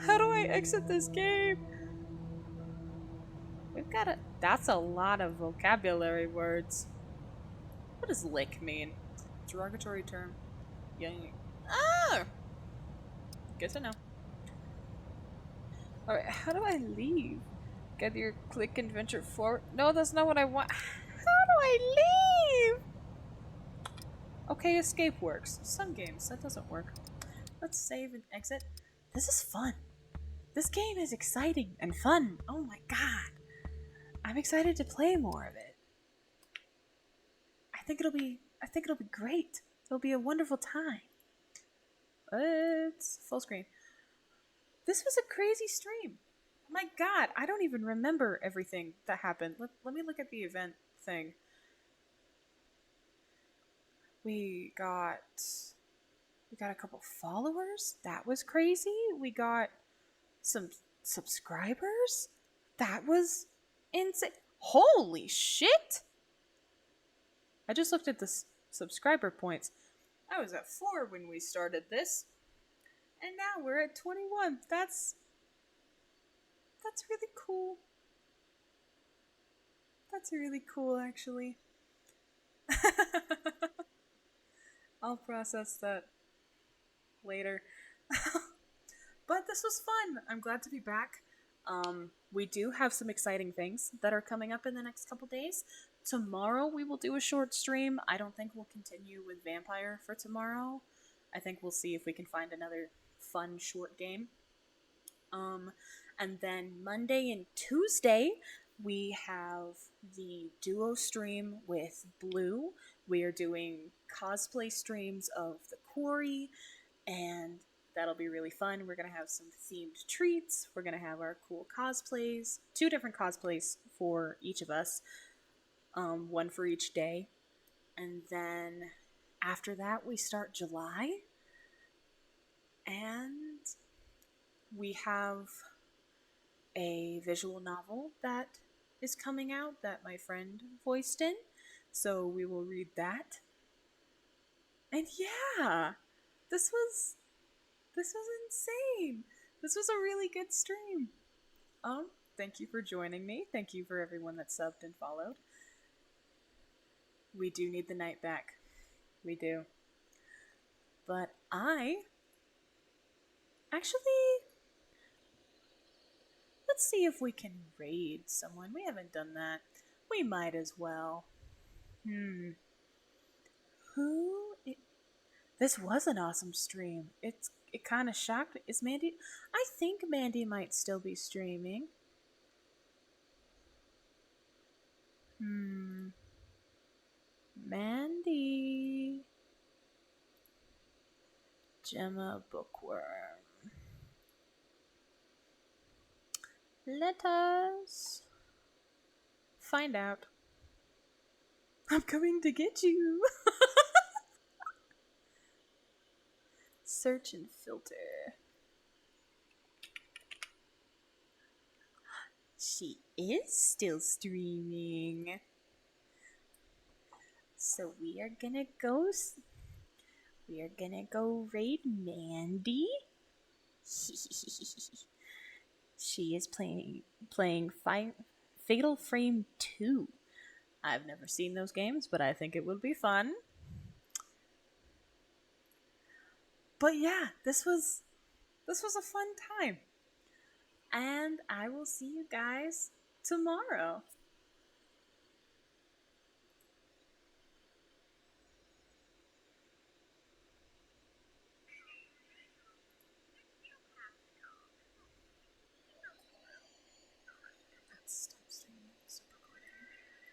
How do I exit this game? We've got a. That's a lot of vocabulary words. What does lick mean? Derogatory term. Young. Oh! Good to know. Alright, how do I leave? Get your click and venture forward. No, that's not what I want. How do I leave? Okay, escape works. Some games, that doesn't work. Let's save and exit. This is fun. This game is exciting and fun. Oh my god. I'm excited to play more of it. I think it'll be great. It'll be a wonderful time. It's full screen. This was a crazy stream. Oh my god, I don't even remember everything that happened. Let me look at the event thing. We got a couple followers. That was crazy. We got some subscribers. That was insane. Holy shit! I just looked at the subscriber points. I was at 4 when we started this, and now we're at 21. That's really cool. That's really cool, actually. I'll process that later. But this was fun. I'm glad to be back. We do have some exciting things that are coming up in the next couple days. Tomorrow we will do a short stream. I don't think we'll continue with Vampire for tomorrow. I think we'll see if we can find another fun short game. And then Monday and Tuesday we have the duo stream with Blue. We are doing cosplay streams of the Quarry, and that'll be really fun. We're going to have some themed treats. We're going to have our cool cosplays. 2 different cosplays for each of us. One for each day. And then after that, we start July. And we have a visual novel that is coming out that my friend voiced in. So we will read that. And yeah, this was insane. This was a really good stream. Thank you for joining me. Thank you for everyone that subbed and followed. We do need the night back. We do. But let's see if we can raid someone. We haven't done that. We might as well. This was an awesome stream. It kind of shocked me. Is Mandy? I think Mandy might still be streaming. Mandy. Gemma Bookworm. Let us find out. I'm coming to get you. Search and filter. She is still streaming. So we are gonna go raid Mandy. She is playing Fatal Frame 2. I've never seen those games, but I think it would be fun. But yeah, this was a fun time. And I will see you guys tomorrow.